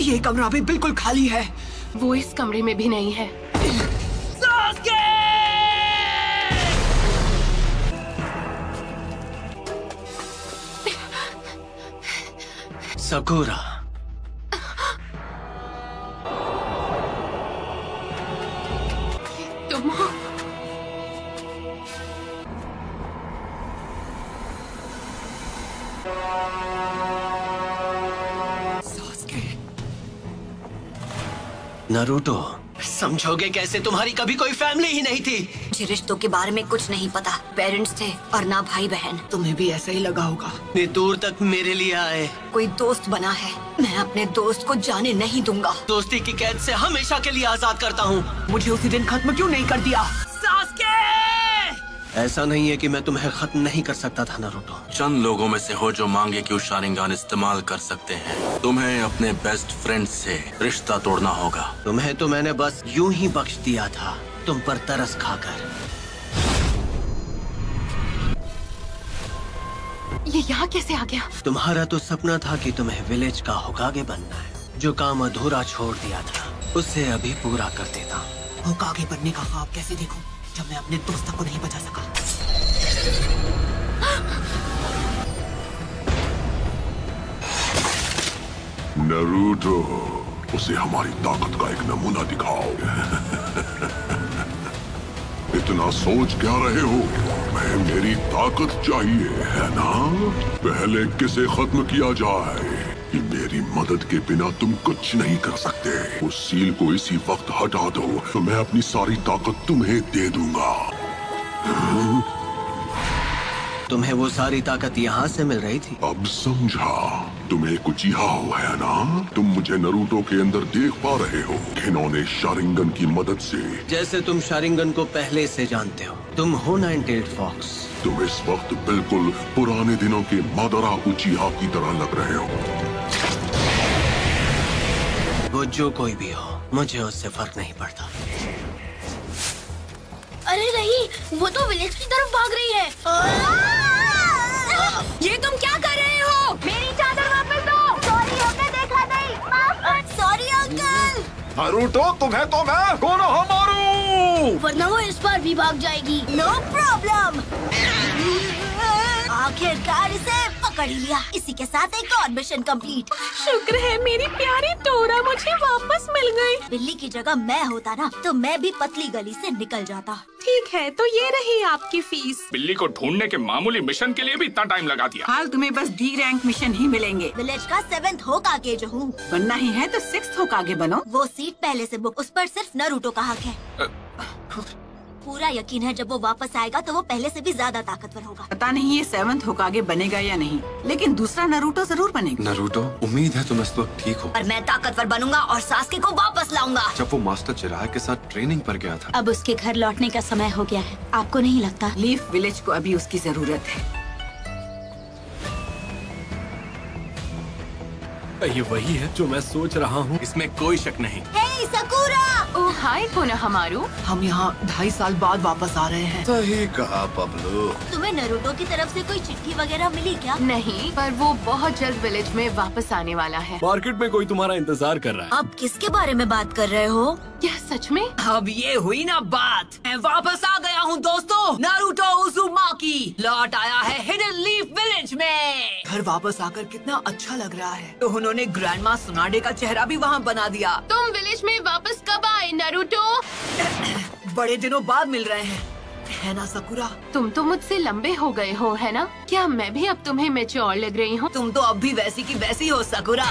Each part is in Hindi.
ये कमरा भी बिल्कुल खाली है। वो इस कमरे में भी नहीं है। सकुरा, तुम हो? नारुतो, समझोगे कैसे? तुम्हारी कभी कोई फैमिली ही नहीं थी। मुझे रिश्तों के बारे में कुछ नहीं पता। पेरेंट्स थे और ना भाई बहन। तुम्हें भी ऐसा ही लगा होगा। इतनी दूर तक मेरे लिए आए। कोई दोस्त बना है, मैं अपने दोस्त को जाने नहीं दूंगा। दोस्ती की कैद से हमेशा के लिए आजाद करता हूँ। मुझे उसी दिन खत्म क्यों नहीं कर दिया? ऐसा नहीं है कि मैं तुम्हें खत्म नहीं कर सकता था नारुतो। चंद लोगों में से हो जो मांगे कि शारिंगान इस्तेमाल कर सकते हैं। तुम्हें अपने बेस्ट फ्रेंड से रिश्ता तोड़ना होगा। तुम्हें तो मैंने बस यूं ही बख्श दिया था, तुम पर तरस खाकर। ये यहाँ कैसे आ गया? तुम्हारा तो सपना था कि तुम्हें विलेज का होकागे बनना है। जो काम अधूरा छोड़ दिया था उसे अभी पूरा कर देता। होकागे बनने का ख्वाब कैसे देखूं जब मैं अपने दोस्त को नहीं बचा सका? नारुतो, उसे हमारी ताकत का एक नमूना दिखाओ। इतना सोच क्या रहे हो? मैं मेरी ताकत चाहिए है ना? पहले किसे खत्म किया जाए कि मेरी मदद के बिना तुम कुछ नहीं कर सकते। उस सील को इसी वक्त हटा दो तो मैं अपनी सारी ताकत तुम्हें दे दूंगा। तुम्हें वो सारी ताकत यहाँ से मिल रही थी? अब समझा। तुम्हें कुचिहा हो है ना? तुम मुझे नारुतो के अंदर देख पा रहे हो, घिनौने शारिंगन की मदद से। जैसे तुम शारिंगन को पहले से जानते हो। तुम हो नाइन-टेल्ड फॉक्स। तुम इस वक्त बिल्कुल पुराने दिनों के मादरा उचिहा की तरह लग रहे हो। वो जो कोई भी हो, मुझे उससे फर्क नहीं पड़ता। अरे नहीं, वो तो विलेज की तरफ भाग रही है। ये तुम क्या कर रहे हो? मेरी चादर वापस दो। सॉरी, हमने देखा नहीं। Sorry uncle. नारुतो, तुम्हें तो मैं कोनोहा मारू। वरना वो इस बार भी भाग जाएगी। No problem. आखिरकार इसे पकड़ ही लिया। इसी के साथ एक और मिशन कंप्लीट। शुक्र है मेरी प्यारी डोरा मुझे वापस मिल गई। बिल्ली की जगह मैं होता ना तो मैं भी पतली गली से निकल जाता। ठीक है, तो ये रही आपकी फीस। बिल्ली को ढूंढने के मामूली मिशन के लिए भी इतना टाइम लगा दिया। हाल तुम्हें बस डी रैंक मिशन ही मिलेंगे। विलेज का 7th होकागे जो हूँ। बनना ही है तो 6th होकागे बनो। वो सीट पहले से बुक, उस पर सिर्फ नारुतो का हक है। पूरा यकीन है जब वो वापस आएगा तो वो पहले से भी ज्यादा ताकतवर होगा। पता नहीं ये 7th होकागे बनेगा या नहीं, लेकिन दूसरा नारुतो जरूर बनेगा। नारुतो, उम्मीद है तुम इस वक्त ठीक हो। और मैं ताकतवर बनूंगा और सास्के को वापस लाऊंगा। जब वो मास्टर चिराग के साथ ट्रेनिंग पर गया था। अब उसके घर लौटने का समय हो गया है। आपको नहीं लगता? लीफ विलेज को अभी उसकी जरूरत है। ये वही है जो मैं सोच रहा हूँ, इसमें कोई शक नहीं। हे सकुरा! ओह हाय कोनोहामारू। हम यहाँ 2.5 साल बाद वापस आ रहे हैं। सही कहा पब्लो। तुम्हें नारुतो की तरफ से कोई चिट्ठी वगैरह मिली क्या? नहीं, पर वो बहुत जल्द विलेज में वापस आने वाला है। मार्केट में कोई तुम्हारा इंतजार कर रहा है। आप किसके बारे में बात कर रहे हो? क्या सच में? अब ये हुई ना बात। मैं वापस आ गया हूँ दोस्तों। नारुतो उज़ुमाकी लौट आया है हिडन लीफ विलेज में। घर वापस आकर कितना अच्छा लग रहा है। तो उन्होंने ग्रैंडमा सुनाडे का चेहरा भी वहाँ बना दिया। तुम विलेज में वापस कब आए नारुतो? बड़े दिनों बाद मिल रहे हैं, है ना सकुरा? तुम तो मुझसे लंबे हो गए हो, है ना? क्या मैं भी अब तुम्हें मैच्योर लग रही हूँ? तुम तो अब भी वैसी की वैसी हो सकुरा।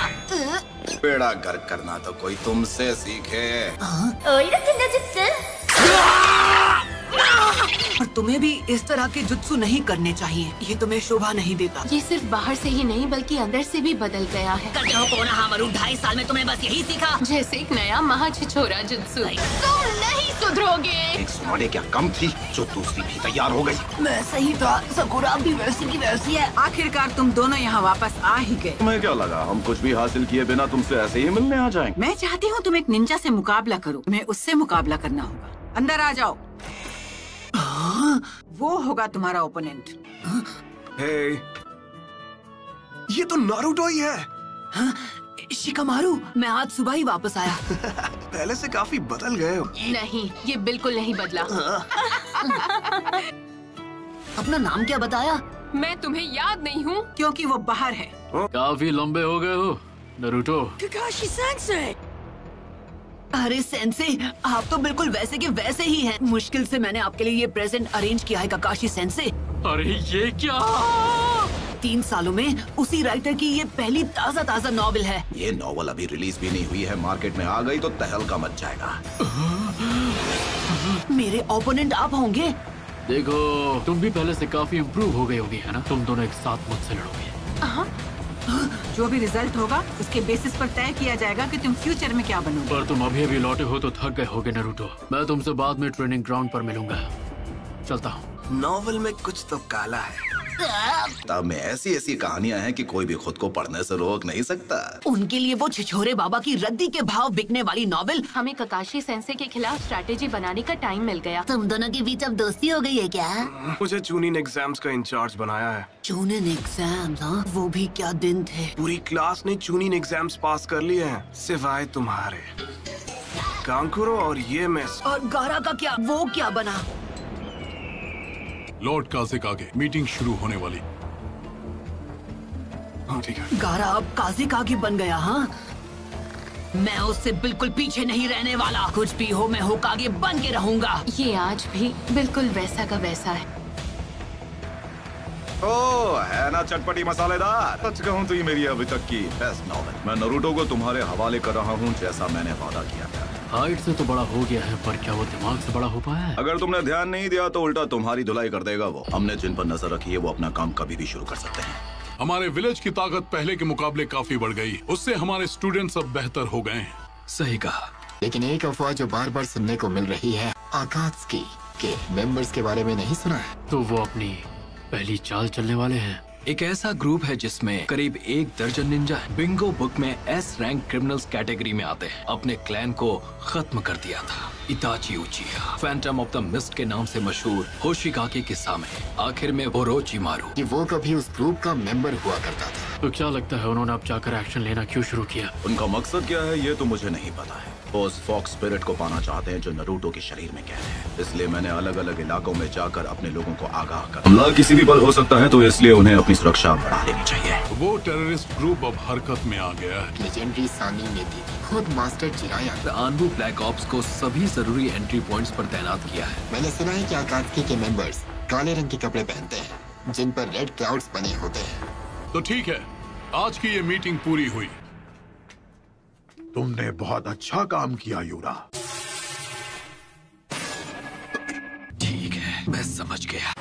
बेड़ा गर्क करना तो कोई तुमसे सीखे। और तुम्हें भी इस तरह के जुत्सु नहीं करने चाहिए। ये तुम्हें शोभा नहीं देता। ये सिर्फ बाहर से ही नहीं बल्कि अंदर से भी बदल गया है। करते हो कोनोहामारू, 2.5 साल में तुमने बस यही सीखा। जैसे एक नया महाछिछोरा जुत्सु। तुम नहीं सुधरोगे। एक सुनाडे क्या कम थी जो दूसरी भी तैयार हो गई। मैं सही था, सकुरा भी वैसी की वैसी है। आखिरकार तुम दोनों यहाँ वापस आ ही गए। तुम्हें क्या लगा हम कुछ भी हासिल किए बिना तुमसे ऐसे ही मिलने आ जाएंगे? मैं चाहती हूँ तुम एक निंजा से मुकाबला करो। तुम्हें उससे मुकाबला करना होगा। अंदर आ जाओ। वो होगा तुम्हारा ओपोनेंट। हे, ये तो नारुतो ही है। शिकामारू, मैं आज सुबह ही वापस आया। पहले से काफी बदल गए हो। नहीं, ये बिल्कुल नहीं बदला। अपना नाम क्या बताया? मैं तुम्हें याद नहीं हूँ क्योंकि वो बाहर है। काफी लंबे हो गए हो नारुतो। Kakashi sensei. अरे सेंसे, आप तो बिल्कुल वैसे के वैसे ही हैं। मुश्किल से मैंने आपके लिए ये प्रेजेंट अरेंज किया है काकाशी सेंसे। अरे ये क्या? 3 सालों में उसी राइटर की ये पहली ताज़ा नॉवेल है। ये नॉवेल अभी रिलीज भी नहीं हुई है, मार्केट में आ गई तो तहलका मच जाएगा। मेरे ओपोनेंट आप होंगे। देखो, तुम भी पहले से काफी इम्प्रूव हो गई होगी, है ना? तुम दोनों एक साथ मुझसे लड़ोगे। जो भी रिजल्ट होगा उसके बेसिस पर तय किया जाएगा कि तुम फ्यूचर में क्या बनोगे। पर तुम अभी लौटे हो तो थक गए होगे नारुतो। मैं तुमसे बाद में ट्रेनिंग ग्राउंड पर मिलूंगा। चलता हूँ। नॉवेल में कुछ तो काला है। किताब में ऐसी कहानियां हैं कि कोई भी खुद को पढ़ने से रोक नहीं सकता। उनके लिए वो छिछोरे बाबा की रद्दी के भाव बिकने वाली नॉवेल। हमें काकाशी सेंसे के खिलाफ स्ट्रैटेजी बनाने का टाइम मिल गया। तुम दोनों के बीच अब दोस्ती हो गई है क्या? मुझे चूनिन एग्जाम्स का इंचार्ज बनाया है। चूनिन एग्जाम्स? हाँ, वो भी क्या दिन थे। पूरी क्लास ने चूनिन एग्जाम्स पास कर लिए हैं, सिवाय तुम्हारे। कांकुरो और ये मिस। और गारा का क्या? वो क्या बना? लॉर्ड काज़ेकागे, मीटिंग शुरू होने वाली। हाँ ठीक है। गारा अब काज़ेकागे बन गया। हाँ, मैं उससे बिल्कुल पीछे नहीं रहने वाला। कुछ भी हो, मैं होकागे बन के रहूंगा। ये आज भी बिल्कुल वैसा का वैसा है। ओ, है ना चटपटी मसालेदार। सच कहूँ तो ये मेरी अभी तक की बेस्ट नॉवेल। मैं नारुतो को तुम्हारे हवाले कर रहा हूँ, जैसा मैंने वादा किया था। हाइट से तो बड़ा हो गया है, पर क्या वो दिमाग से बड़ा हो पाया है? अगर तुमने ध्यान नहीं दिया तो उल्टा तुम्हारी धुलाई कर देगा वो। हमने जिन पर नजर रखी है वो अपना काम कभी भी शुरू कर सकते हैं। हमारे विलेज की ताकत पहले के मुकाबले काफी बढ़ गई। उससे हमारे स्टूडेंट्स अब बेहतर हो गए हैं। सही कहा। लेकिन एक अफवाह जो बार बार सुनने को मिल रही है, आकात्सुकी के मेंबर्स के बारे में नहीं सुना है? तो वो अपनी पहली चाल चलने वाले हैं। एक ऐसा ग्रुप है जिसमें करीब 1 दर्जन निंजा है। बिंगो बुक में एस रैंक क्रिमिनल्स कैटेगरी में आते हैं। अपने क्लैन को खत्म कर दिया था इताची उचिहा, फैंटम ऑफ द मिस्ट के नाम से मशहूर होशिकागे के सामने। आखिर में ओरोचिमारू। कि वो कभी उस ग्रुप का मेंबर हुआ करता था। तो क्या लगता है उन्होंने अब जाकर एक्शन लेना क्यों शुरू किया? उनका मकसद क्या है ये तो मुझे नहीं पता है। वो उस फॉक्स स्पिरिट को पाना चाहते हैं जो नारुतो के शरीर में कैद है। इसलिए मैंने अलग अलग इलाकों में जाकर अपने लोगों को आगाह कर। हमला किसी भी पल हो सकता है, तो इसलिए उन्हें अपनी सुरक्षा बढ़ा लेनी चाहिए। वो टेररिस्ट ग्रुप अब हरकत में आ गया है। लेजेंडरी सानी ने थी खुद मास्टर जिराया। आनबू ब्लैक ऑप्स को सभी जरूरी एंट्री पॉइंट्स पर तैनात किया है। मैंने सुना है कि आकात्सुकी के मेंबर्स काले रंग के कपड़े पहनते हैं जिन पर रेड क्लाउड्स बने होते हैं। तो ठीक है, आज की ये मीटिंग पूरी हुई। तुमने बहुत अच्छा काम किया यूरा। ठीक है, मैं समझ गया।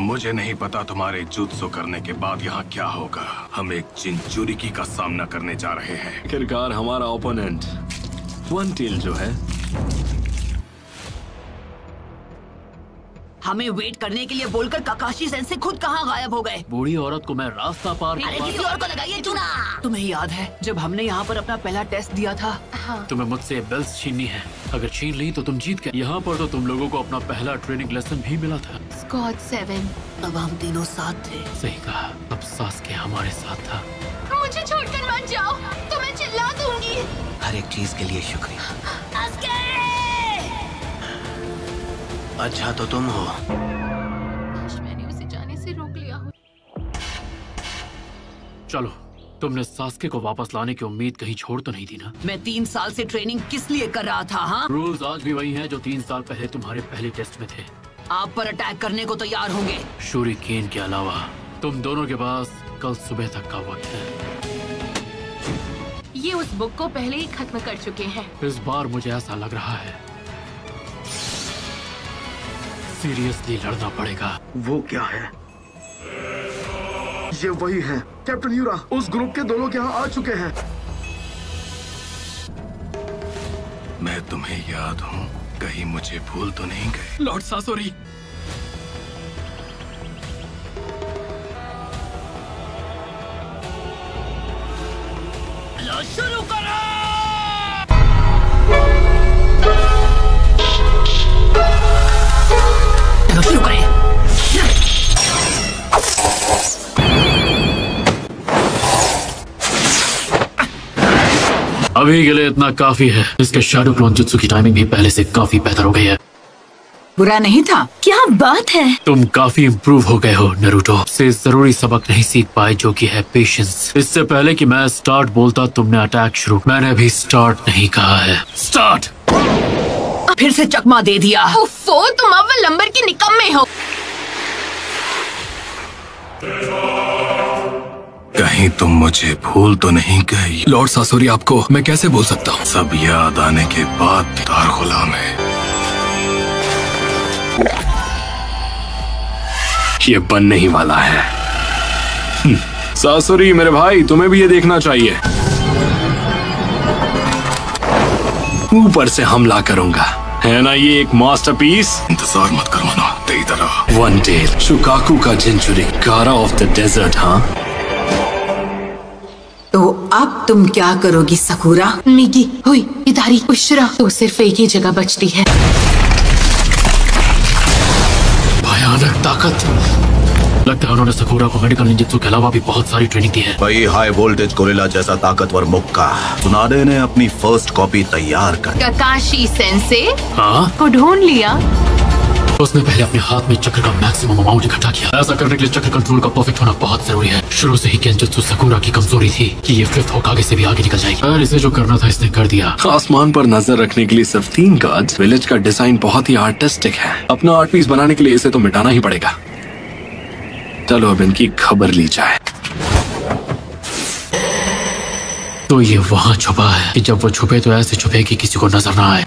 मुझे नहीं पता तुम्हारे जुत्सु करने के बाद यहाँ क्या होगा। हम एक जिंचुरिकी का सामना करने जा रहे हैं। आखिरकार हमारा ओपोनेंट वन टेल जो है। हमें वेट करने के लिए बोलकर काकाशी सेंसे खुद कहाँ गायब हो गए? बूढ़ी औरत को मैं रास्ता पार। अरे किसी और को लगाइए चूना। तुम्हें याद है जब हमने यहाँ पर अपना पहला टेस्ट दिया था? हाँ। तुम्हें मुझसे बेल्स छीननी है। अगर छीन ली तो तुम जीत गए। यहाँ पर तो तुम लोगों को अपना पहला ट्रेनिंग लेसन भी मिला था। स्क्वाड 7। तब हम तीनों साथ थे। सही कहा, अब सास्के हमारे साथ था। मुझे छोड़कर मत जाओ, तो मैं चिल्ला दूंगी। हर एक चीज के लिए शुक्रिया। अच्छा तो तुम हो। मैंने उसे जाने से रोक लिया हो। चलो, तुमने सास्के को वापस लाने की उम्मीद कहीं छोड़ तो नहीं दी ना? मैं 3 साल से ट्रेनिंग किस लिए कर रहा था? हाँ, रूल्स आज भी वही हैं जो 3 साल पहले तुम्हारे पहले टेस्ट में थे। आप पर अटैक करने को तैयार होंगे। शूरिकेन के अलावा तुम दोनों के पास कल सुबह तक का वक्त है। ये उस बुक को पहले ही खत्म कर चुके हैं। इस बार मुझे ऐसा लग रहा है सीरियसली लड़ना पड़ेगा। वो क्या है? ये वही है कैप्टन यूरा। उस ग्रुप के 2 लोग यहाँ आ चुके हैं। मैं तुम्हें याद हूँ, कहीं मुझे भूल तो नहीं गए? लॉर्ड सासोरी। शुरू करो। शुरू करें। अभी के लिए इतना काफी है। इसके शैडो क्लोन जुत्सु की टाइमिंग भी पहले से काफी बेहतर हो गई है। बुरा नहीं था। क्या बात है। तुम काफी इम्प्रूव हो गए हो नरूटो। से जरूरी सबक नहीं सीख पाए जो कि है पेशेंस। इससे पहले कि मैं स्टार्ट बोलता तुमने अटैक शुरू। मैंने अभी स्टार्ट नहीं कहा है। स्टार्ट। फिर से चकमा दे दिया। उफ़ो, तुम अव्वल नंबर की निकम्मे हो। कहीं तुम मुझे भूल तो नहीं गई? लॉर्ड सासोरी आपको मैं कैसे भूल सकता हूँ? सब याद आने के बाद दार गुलाम है। ये बनने ही वाला है। सासुरी मेरे भाई, तुम्हें भी ये देखना चाहिए। ऊपर से हमला करूंगा, है ना ये एक मास्टरपीस? इंतजार मत करो ना, तेरी तरह। वन टेल, शुकाकू का जेंचुरी, गारा ऑफ द डेजर्ट। हाँ, तो अब तुम क्या करोगी सकुरा? मिगी, हुई, इदारी, उशरा तो सिर्फ एक ही जगह बचती है। भयानक ताकत। लगता है उन्होंने सकुरा को मेडिकल निंजुत्सु के अलावा भी बहुत सारी ट्रेनिंग दी है। भाई हाई वोल्टेज गोरिल्ला जैसा ताकतवर मुक्का सुनाडे ने अपनी फर्स्ट कॉपी तैयार कर। ककाशी सेंसे हाँ? को ढूंढ लिया। उसने पहले अपने हाथ में चक्र का मैक्सिमम अमाउंट इकट्ठा किया। ऐसा करने के लिए चक्र कंट्रोल का परफेक्ट होना बहुत जरूरी है। शुरू से ही केंजुत्सु सकुरा की कमजोरी थी कि ये फिफ्थ होकागे से भी आगे निकल जाएगी। और इसे जो करना था इसने कर दिया। आसमान पर नजर रखने के लिए सिर्फ 3 गार्ड्स। विलेज का डिजाइन बहुत ही आर्टिस्टिक है। अपना आर्ट पीस बनाने के लिए इसे तो मिटाना ही पड़ेगा। चलो अब इनकी खबर ली जाए। तो ये वहाँ छुपा है कि जब वो छुपे तो ऐसे छुपे कि किसी को नजर ना आए।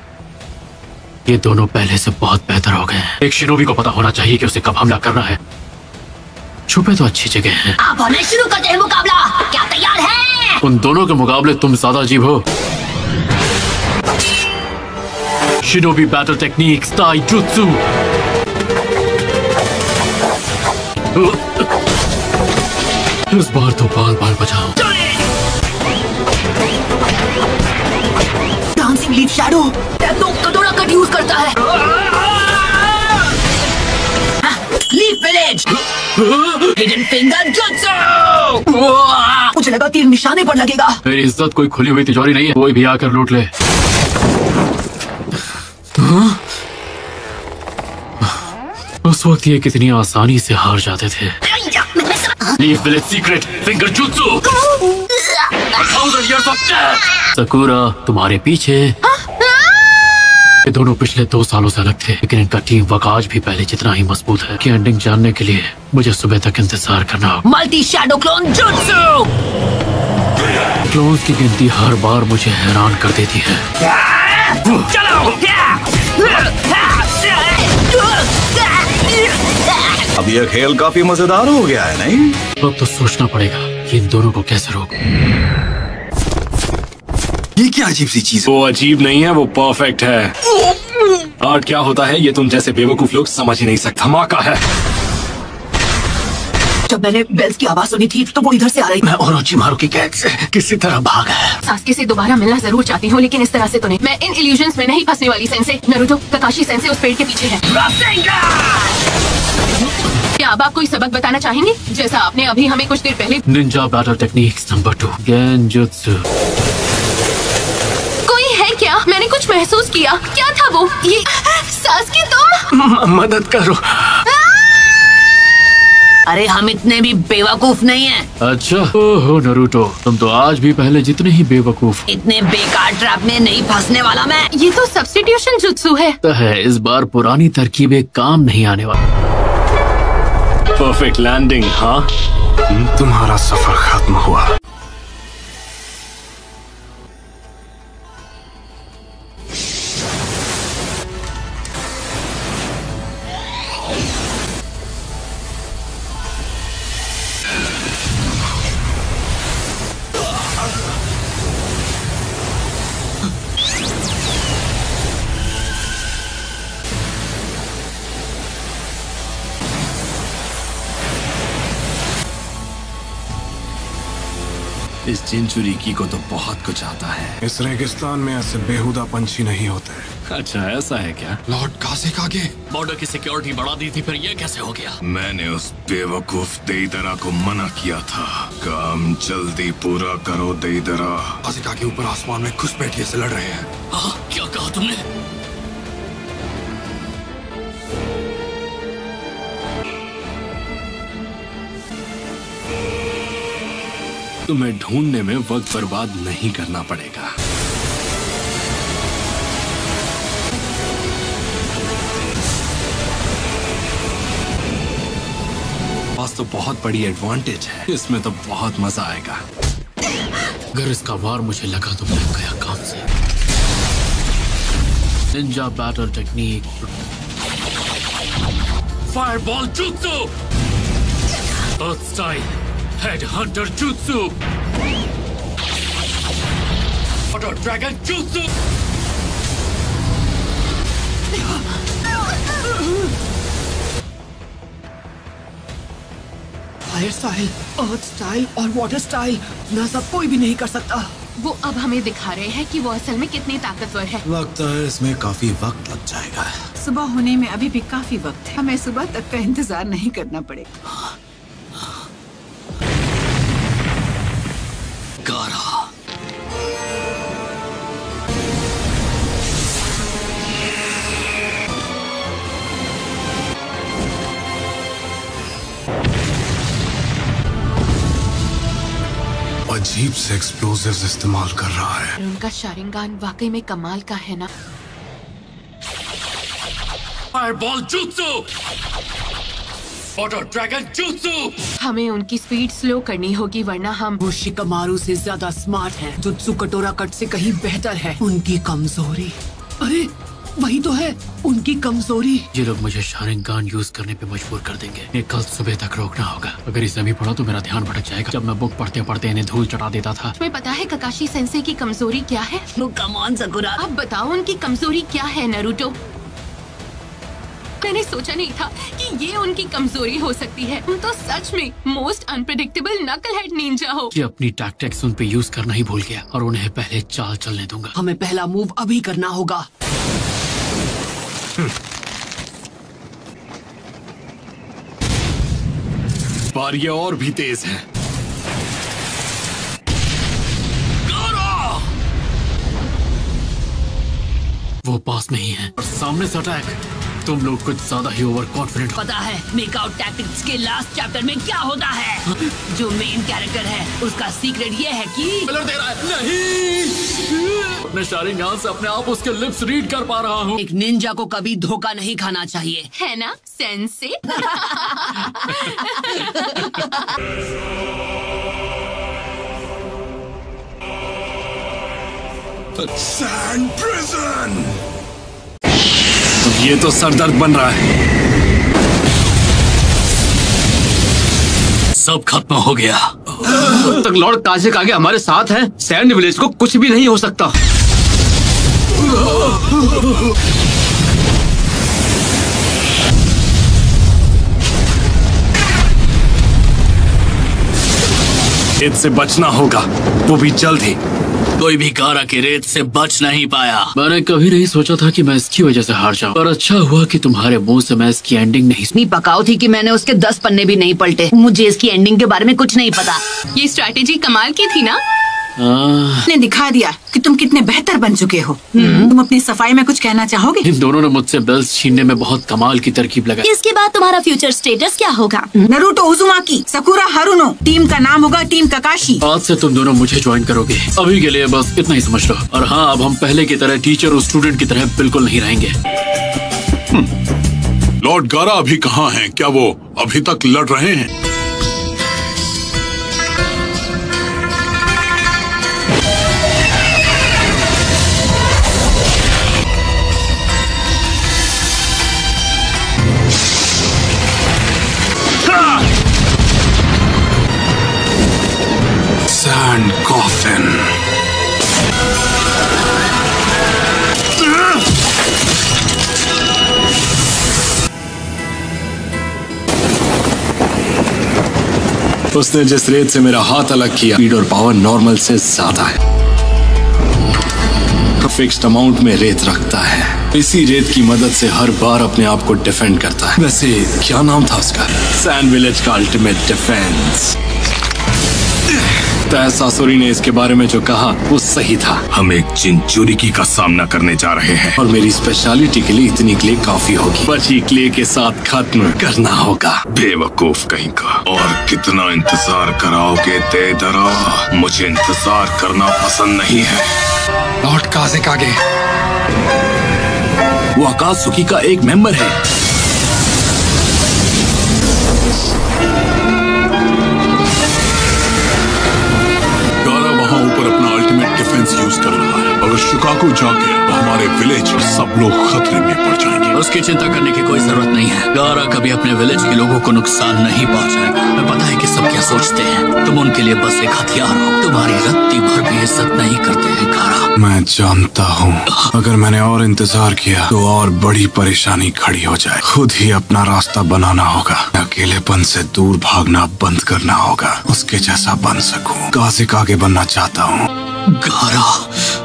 ये दोनों पहले से बहुत बेहतर हो गए हैं। एक शिनोबी को पता होना चाहिए कि उसे कब हमला करना है। छुपे तो अच्छी जगह हैं। आप होने शुरू करते हैं मुकाबला। क्या तैयार है? उन दोनों के मुकाबले तुम ज्यादा अजीब हो। Shinobi battle techniques taijutsu. इस बार तो बाल बाल बचाओ। डांसिंग लीफ शैडो टेक्नो कटोरा कट यूज करता है। Leaf village hidden finger jutsu. मुझे लगा तीर निशाने पर लगेगा। मेरी इज्जत कोई खुली हुई तिजोरी नहीं है, कोई भी आकर लूट ले। उस वक्त ये कितनी आसानी से हार जाते थे। Leaf village secret finger jutsu. Sakura तुम्हारे पीछे। ये दोनों पिछले 2 सालों से अलग थे, लेकिन इनका टीम वर्क आज भी पहले जितना ही मजबूत है। कि एंडिंग जानने के लिए मुझे सुबह तक इंतजार करना होगा। Multi shadow clone jutsu. Clones की गिनती हर बार मुझे हैरान कर देती है। चलो। अब यह खेल काफी मजेदार हो गया है, नहीं? अब तो सोचना पड़ेगा कि इन दोनों को कैसे रोकूं। ये क्या अजीब सी चीज? वो अजीब नहीं है, वो परफेक्ट है। आर्ट क्या होता है ये तुम जैसे बेवकूफ लोग समझ ही नहीं सकते। धमाका है। जब मैंने बेल्स की आवाज सुनी थी तो वो इधर से आ रही। मैं ओरोचिमारू की कैद से किसी तरह भाग आया। सास्के से दोबारा मिलना जरूर चाहती हूँ, लेकिन इस तरह से तो नहीं। मैं इन इल्यूजन्स में नहीं फंसने वाली। सेंसे नरूटो, ककाशी सेंसे उस पेड़ के पीछे है। क्या अब आप कोई सबक बताना चाहेंगे, जैसा आपने अभी हमें कुछ देर पहले? Ninja battle techniques number 2 genjutsu. कोई है क्या? मैंने कुछ महसूस किया। क्या था वो? ये सास्के तुम? मदद करो। अरे हम इतने भी बेवकूफ नहीं हैं। अच्छा, ओहो नरूटो, तुम तो आज भी पहले जितने ही बेवकूफ। इतने बेकार ट्रैप में नहीं फंसने वाला मैं। ये तो सब्स्टिट्यूशन जुत्सु है। इस बार पुरानी तरकीबें काम नहीं आने वाली। Perfect landing. हाँ, तुम्हारा सफर खत्म हुआ। इस चिंचुरिकी को तो बहुत कुछ आता है। इस रेगिस्तान में ऐसे बेहुदा पंछी नहीं होते। अच्छा ऐसा है क्या? लॉर्ड कासेकागे बॉर्डर की सिक्योरिटी बढ़ा दी थी, फिर ये कैसे हो गया? मैंने उस बेवकूफ देइदरा को मना किया था। काम जल्दी पूरा करो देइदरा। कासेकागे ऊपर आसमान में घुसपैठिए से लड़ रहे हैं। क्या कहा तुमने? तुम्हें ढूंढने में वक्त बर्बाद नहीं करना पड़ेगा। पास तो बहुत बड़ी एडवांटेज है, इसमें तो बहुत मजा आएगा। अगर इसका वार मुझे लगा तो मैं गया काम से। Ninja battle technique, fireball jutsu, earth style, head hunter jutsu, auto dragon jutsu, fire style, earth style और वाटर स्टाइल ना सब कोई भी नहीं कर सकता। वो अब हमें दिखा रहे हैं कि वो असल में कितने ताकतवर है। लगता है इसमें काफी वक्त लग जाएगा। सुबह होने में अभी भी काफी वक्त है, हमें सुबह तक का इंतजार नहीं करना पड़ेगा। गारा अजीब से एक्सप्लोजिव्स इस्तेमाल कर रहा है। और उनका शारिंगान वाकई में कमाल का है ना। Fireball jutsu, auto dragon jutsu. हमें उनकी स्पीड स्लो करनी होगी वरना हम वो शिकमारू से ज्यादा स्मार्ट है। जुत्सु कटोरा कट से कहीं बेहतर है। उनकी कमजोरी, अरे वही तो है उनकी कमजोरी। ये लोग मुझे शारिंगान यूज करने पे मजबूर कर देंगे। ये कल सुबह तक रोकना होगा। अगर इसे अभी पढ़ा तो मेरा ध्यान भटक जाएगा। जब मैं बुक पढ़ते पढ़ते इन्हें धूल चढ़ा देता था। तुम्हें पता है ककाशी सेंसे की कमजोरी क्या है? कम ऑन सकुरा, अब बताओ उनकी कमजोरी क्या है नरूटो? मैंने सोचा नहीं था कि ये उनकी कमजोरी हो सकती है। तुम तो सच में मोस्ट अनप्रेडिक्टेबल नकलहेड निंजा हो। ये अपनी टैक्टिक्स उन पे यूज करना ही भूल गया और उन्हें पहले चाल चलने दूंगा। हमें पहला मूव अभी करना होगा। पर ये और भी तेज है। वो पास नहीं है और सामने से अटैक। तुम लोग कुछ ज्यादा ही ओवर कॉन्फिडेंट हो। पता है मेकआउट टैक्टिक्स के लास्ट चैप्टर में क्या होता है? जो मेन कैरेक्टर है उसका सीक्रेट ये है कि दे रहा है। नहीं, अपने शारिंगान से अपने आप उसके लिप्स रीड कर पा रहा हूँ। एक निंजा को कभी धोखा नहीं खाना चाहिए, है ना सेंसे? Sand prison. ये तो सरदर्द बन रहा है। सब खत्म हो गया। तब तक लॉर्ड कासेकागे हमारे साथ हैं, सैंड विलेज को कुछ भी नहीं हो सकता। इससे बचना होगा, वो भी जल्द ही। कोई भी गारा की रेत से बच नहीं पाया। मैंने कभी नहीं सोचा था कि मैं इसकी वजह से हार जाऊं, पर अच्छा हुआ कि तुम्हारे मुंह से मैं इसकी एंडिंग नहीं इतनी पकाऊ थी कि मैंने उसके 10 पन्ने भी नहीं पलटे। मुझे इसकी एंडिंग के बारे में कुछ नहीं पता। ये स्ट्रैटेजी कमाल की थी ना? ने दिखा दिया कि तुम कितने बेहतर बन चुके हो। तुम अपनी सफाई में कुछ कहना चाहोगे? इन दोनों ने मुझसे बेल्स छीनने में बहुत कमाल की तरकीब लगाई। इसके बाद तुम्हारा फ्यूचर स्टेटस क्या होगा? Naruto Uzumaki, Sakura Haruno. Team का नाम होगा टीम ककाशी। आज से तुम दोनों मुझे ज्वाइन करोगे। अभी के लिए बस इतना ही समझ लो। और हाँ, अब हम पहले की तरह टीचर और स्टूडेंट की तरह बिल्कुल नहीं रहेंगे। लॉर्ड गारा अभी कहाँ हैं? क्या वो अभी तक लड़ रहे हैं? Sand coffin. उसने जिस रेत से मेरा हाथ अलग किया, स्पीड और पावर नॉर्मल से ज्यादा है। फिक्स्ड अमाउंट में रेत रखता है, इसी रेत की मदद से हर बार अपने आप को डिफेंड करता है। वैसे क्या नाम था उसका? सैंड विलेज का अल्टीमेट डिफेंस। सासुरी ने इसके बारे में जो कहा वो सही था। हम एक चिंचुरिकी का सामना करने जा रहे हैं और मेरी स्पेशलिटी के लिए इतनी क्ले काफी होगी। बस ये क्ले के साथ खत्म करना होगा। बेवकूफ कहीं का। और कितना इंतजार कराओगे तेदरा? मुझे इंतजार करना पसंद नहीं है। लॉर्ड काज़ेकागे, वो अकात्सुकी का एक मेंबर है। ऊपर अपना अल्टीमेट डिफेंस यूज कर रहा है। अगर शिकागो जागे तो हमारे विलेज सब लोग खतरे में पड़ जाएंगे। उसकी चिंता करने की कोई जरूरत नहीं है। गारा कभी अपने विलेज के लोगों को नुकसान नहीं पहुंचाएगा। मैं पता है कि सब क्या सोचते हैं। तुम उनके लिए बस एक हथियार हो। तुम्हारी रत्ती भर भी इज्जत नहीं करते हैं गारा। मैं जानता हूँ अगर मैंने और इंतजार किया तो और बड़ी परेशानी खड़ी हो जाए। खुद ही अपना रास्ता बनाना होगा। अकेलेपन से दूर भागना बंद करना होगा। उसके जैसा बन सकूं। काज़ेकागे बनना चाहता हूँ। गारा,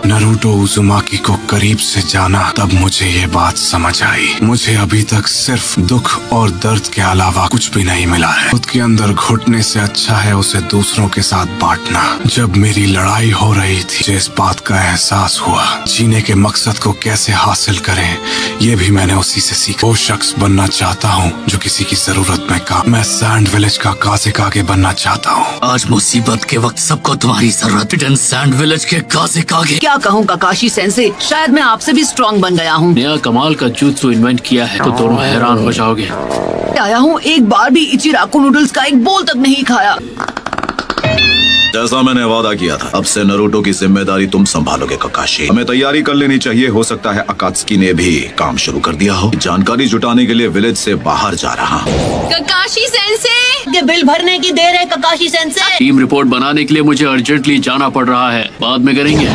नरूटो उज़ुमाकी को करीब से जाना, तब मुझे ये बात समझ आई। मुझे अभी तक सिर्फ दुख और दर्द के अलावा कुछ भी नहीं मिला है। खुद के अंदर घुटने से अच्छा है उसे दूसरों के साथ बांटना। जब मेरी लड़ाई हो रही थी, मुझे इस बात का एहसास हुआ जीने के मकसद को कैसे हासिल करें, ये भी मैंने उसी से सीखा। वो शख्स बनना चाहता हूँ जो किसी की जरूरत में काम। मैं सैंड विलेज का काज़ेकागे बनना चाहता हूँ। आज मुसीबत के वक्त सबको तुम्हारी जरूरत है। सैंड विलेज के काज़ेकागे। क्या कहूँ काकाशी सेंसे, शायद मैं आपसे भी स्ट्रॉन्ग बन गया हूँ। नया कमाल का jutsu इन्वेंट किया है तो दोनों हैरान हो जाओगे। आया हूँ, एक बार भी इचिराको नूडल्स का एक बोल तक नहीं खाया। जैसा मैंने वादा किया था, अब से नरूटो की जिम्मेदारी तुम संभालोगे काकाशी। हमें तैयारी कर लेनी चाहिए। हो सकता है अकात्सुकी ने भी काम शुरू कर दिया हो। जानकारी जुटाने के लिए विलेज से बाहर जा रहा हूँ। काकाशी सेंसे, ये बिल भरने की देर है काकाशी सेंसे। टीम रिपोर्ट बनाने के लिए मुझे अर्जेंटली जाना पड़ रहा है। बाद में करेंगे।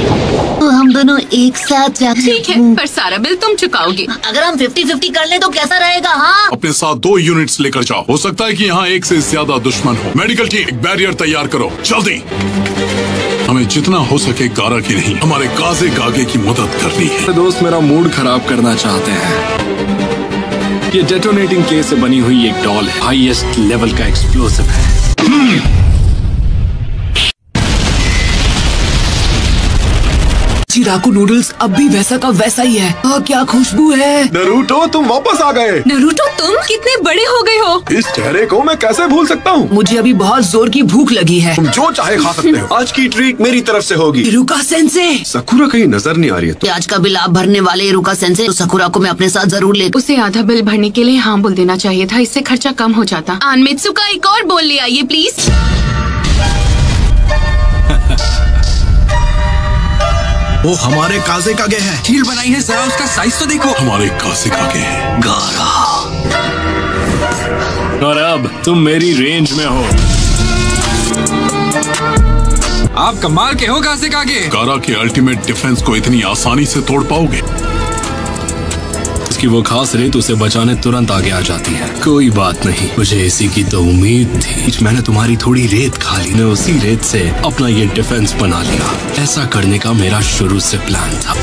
तो हम दोनों एक साथ जाते हैं। ठीक है, पर सारा बिल तुम चुकाओगे। अगर हम 50-50 कर लें तो कैसा रहेगा? हाँ, अपने साथ 2 यूनिट्स लेकर जाओ। हो सकता है कि यहाँ एक से ज्यादा दुश्मन हो। मेडिकल टीम, एक बैरियर तैयार करो जल्दी। हमें जितना हो सके गारा की नहीं, हमारे काज़ेकागे की मदद करनी है। दोस्त मेरा मूड खराब करना चाहते हैं। ये डेटोनेटिंग केस से बनी हुई एक डॉल है। हाईएस्ट लेवल का एक्सप्लोसिव है। चिराको नूडल्स अब भी वैसा का वैसा ही है। क्या खुशबू है। नरूटो, तुम वापस आ गए। नरूटो, तुम कितने बड़े हो गए हो। इस चेहरे को मैं कैसे भूल सकता हूँ। मुझे अभी बहुत जोर की भूख लगी है। तुम जो चाहे खा सकते हो। आज की ट्रीट मेरी तरफ से होगी। इरुका सेंसे, सकुरा कहीं नजर नहीं आ रही है। आज का बिल आप भरने वाले इरुका सेंसे, तो सकुरा को मैं अपने साथ जरूर ले। उसे आधा बिल भरने के लिए हाँ बोल देना चाहिए था। इससे खर्चा कम हो जाता। आनमित्सुका, एक और बोल ले आइए प्लीज। वो हमारे काज़ेकागे है। हील बनाई है, जरा उसका साइज तो देखो। हमारे काज़ेकागे है। गारा, और अब तुम मेरी रेंज में हो। आप कमाल के हो काज़ेकागे। गारा के अल्टीमेट डिफेंस को इतनी आसानी से तोड़ पाओगे? कि वो खास रेत उसे बचाने तुरंत आगे आ जाती है। कोई बात नहीं, मुझे इसी की तो उम्मीद थी। मैंने तुम्हारी थोड़ी रेत खा ली, मैं उसी रेत से अपना ये डिफेंस बना लिया। ऐसा करने का मेरा शुरू से प्लान था।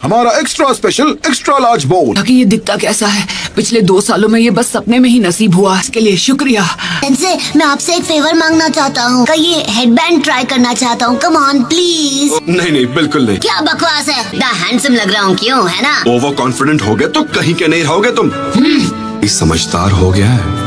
हमारा एक्स्ट्रा स्पेशल एक्स्ट्रा लार्ज बोल। ताकि ये दिखता कैसा है, पिछले 2 सालों में ये बस सपने में ही नसीब हुआ। इसके लिए शुक्रिया। सेंसे, मैं आपसे एक फेवर मांगना चाहता हूँ। ये हेडबैंड ट्राई करना चाहता हूँ। Come on please. नहीं, बिल्कुल नहीं। क्या बकवास है। द हैंडसम लग रहा हूँ, क्यों, है ना? ओवर कॉन्फिडेंट हो गए तो कहीं के नहीं रहोगे तुम। समझदार हो गया है।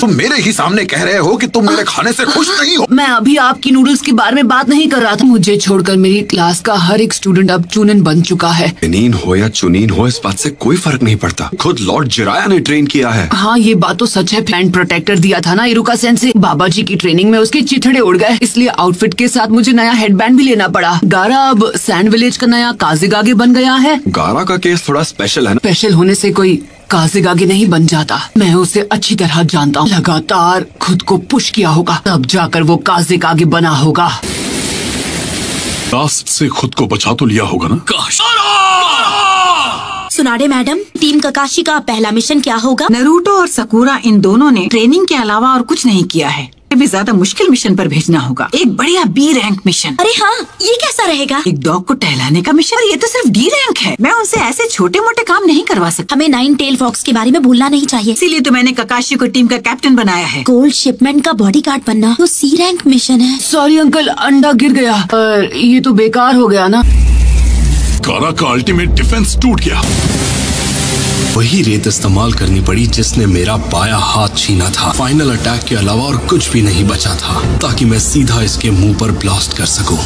तुम मेरे ही सामने कह रहे हो कि तुम मेरे खाने से खुश नहीं हो। मैं अभी आपकी नूडल्स के बारे में बात नहीं कर रहा था। मुझे छोड़कर मेरी क्लास का हर एक स्टूडेंट अब चुनिन बन चुका है। चुनीन हो या चुनीन हो, इस बात से कोई फर्क नहीं पड़ता। खुद लॉर्ड जिराया ने ट्रेन किया है। हाँ, ये बात तो सच है। हैंड प्रोटेक्टर दिया था ना इरुका सेंसे। बाबा जी की ट्रेनिंग में उसके चिथड़े उड़ गए, इसलिए आउटफिट के साथ मुझे नया हेडबैंड भी लेना पड़ा। गारा अब सैंड विलेज का नया काज़ेकागे बन गया है। गारा का केस थोड़ा स्पेशल है ना। स्पेशल होने से कोई काज़ेकागे नहीं बन जाता। मैं उसे अच्छी तरह जानता हूँ। लगातार खुद को पुश किया होगा, तब जाकर वो काज़ेकागे बना होगा। लास्ट से खुद को बचा तो लिया होगा ना? सुनाडे मैडम, टीम ककाशी का पहला मिशन क्या होगा? नरूटो और सकुरा इन दोनों ने ट्रेनिंग के अलावा और कुछ नहीं किया है। भी ज्यादा मुश्किल मिशन पर भेजना होगा। एक बढ़िया बी रैंक मिशन। अरे हाँ, ये कैसा रहेगा? एक डॉग को टहलाने का मिशन। ये तो सिर्फ डी रैंक है। मैं उनसे ऐसे छोटे मोटे काम नहीं करवा सकता। हमें 9 टेल फॉक्स के बारे में भूलना नहीं चाहिए। इसीलिए तो मैंने ककाशी को टीम का कैप्टन बनाया है। गोल्ड शिपमेंट का बॉडीगार्ड बनना तो सी रैंक मिशन है। सॉरी अंकल, अंडा गिर गया। ये तो बेकार हो गया ना। गारा का अल्टीमेट डिफेंस टूट गया। वही रेत इस्तेमाल करनी पड़ी जिसने मेरा बाया हाथ छीना था। फाइनल अटैक के अलावा और कुछ भी नहीं बचा था ताकि मैं सीधा इसके मुंह पर ब्लास्ट कर सकूं।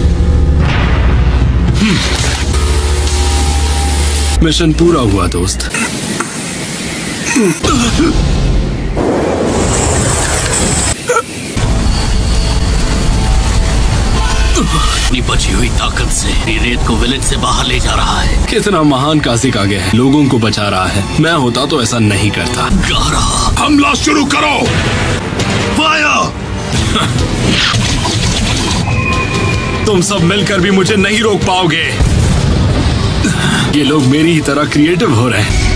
मिशन पूरा हुआ दोस्त। अपनी बची हुई ताकत से ये रेत को विलेज से बाहर ले जा रहा है। कितना महान कासिक आगे है, लोगों को बचा रहा है। मैं होता तो ऐसा नहीं करता। गारा, हमला शुरू करो। फायर! तुम सब मिलकर भी मुझे नहीं रोक पाओगे। ये लोग मेरी ही तरह क्रिएटिव हो रहे हैं।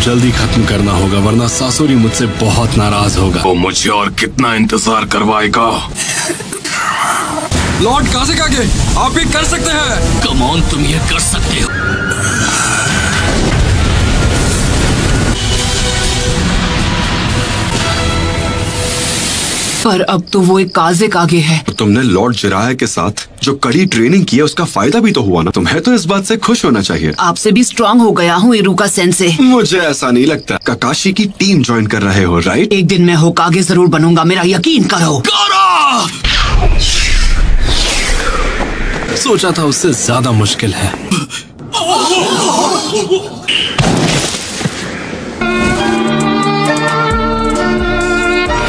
जल्दी खत्म करना होगा वरना सासोरी मुझसे बहुत नाराज होगा। वो मुझे और कितना इंतजार करवाएगा? लॉर्ड कासिक आगे, आप भी कर सकते हैं। कम ऑन, तुम ये कर सकते हो। पर अब तो वो एक काज़िक आगे है। तुमने लॉर्ड जिराया के साथ जो कड़ी ट्रेनिंग की है उसका फायदा भी तो हुआ ना। तुम्हें तो इस बात से खुश होना चाहिए। आपसे भी स्ट्रांग हो गया हूँ इरुका सेंसे। मुझे ऐसा नहीं लगता। ककाशी की टीम ज्वाइन कर रहे हो, राइट? एक दिन मैं होकागे जरूर बनूंगा, मेरा यकीन करो। सोचा था उससे ज्यादा मुश्किल है।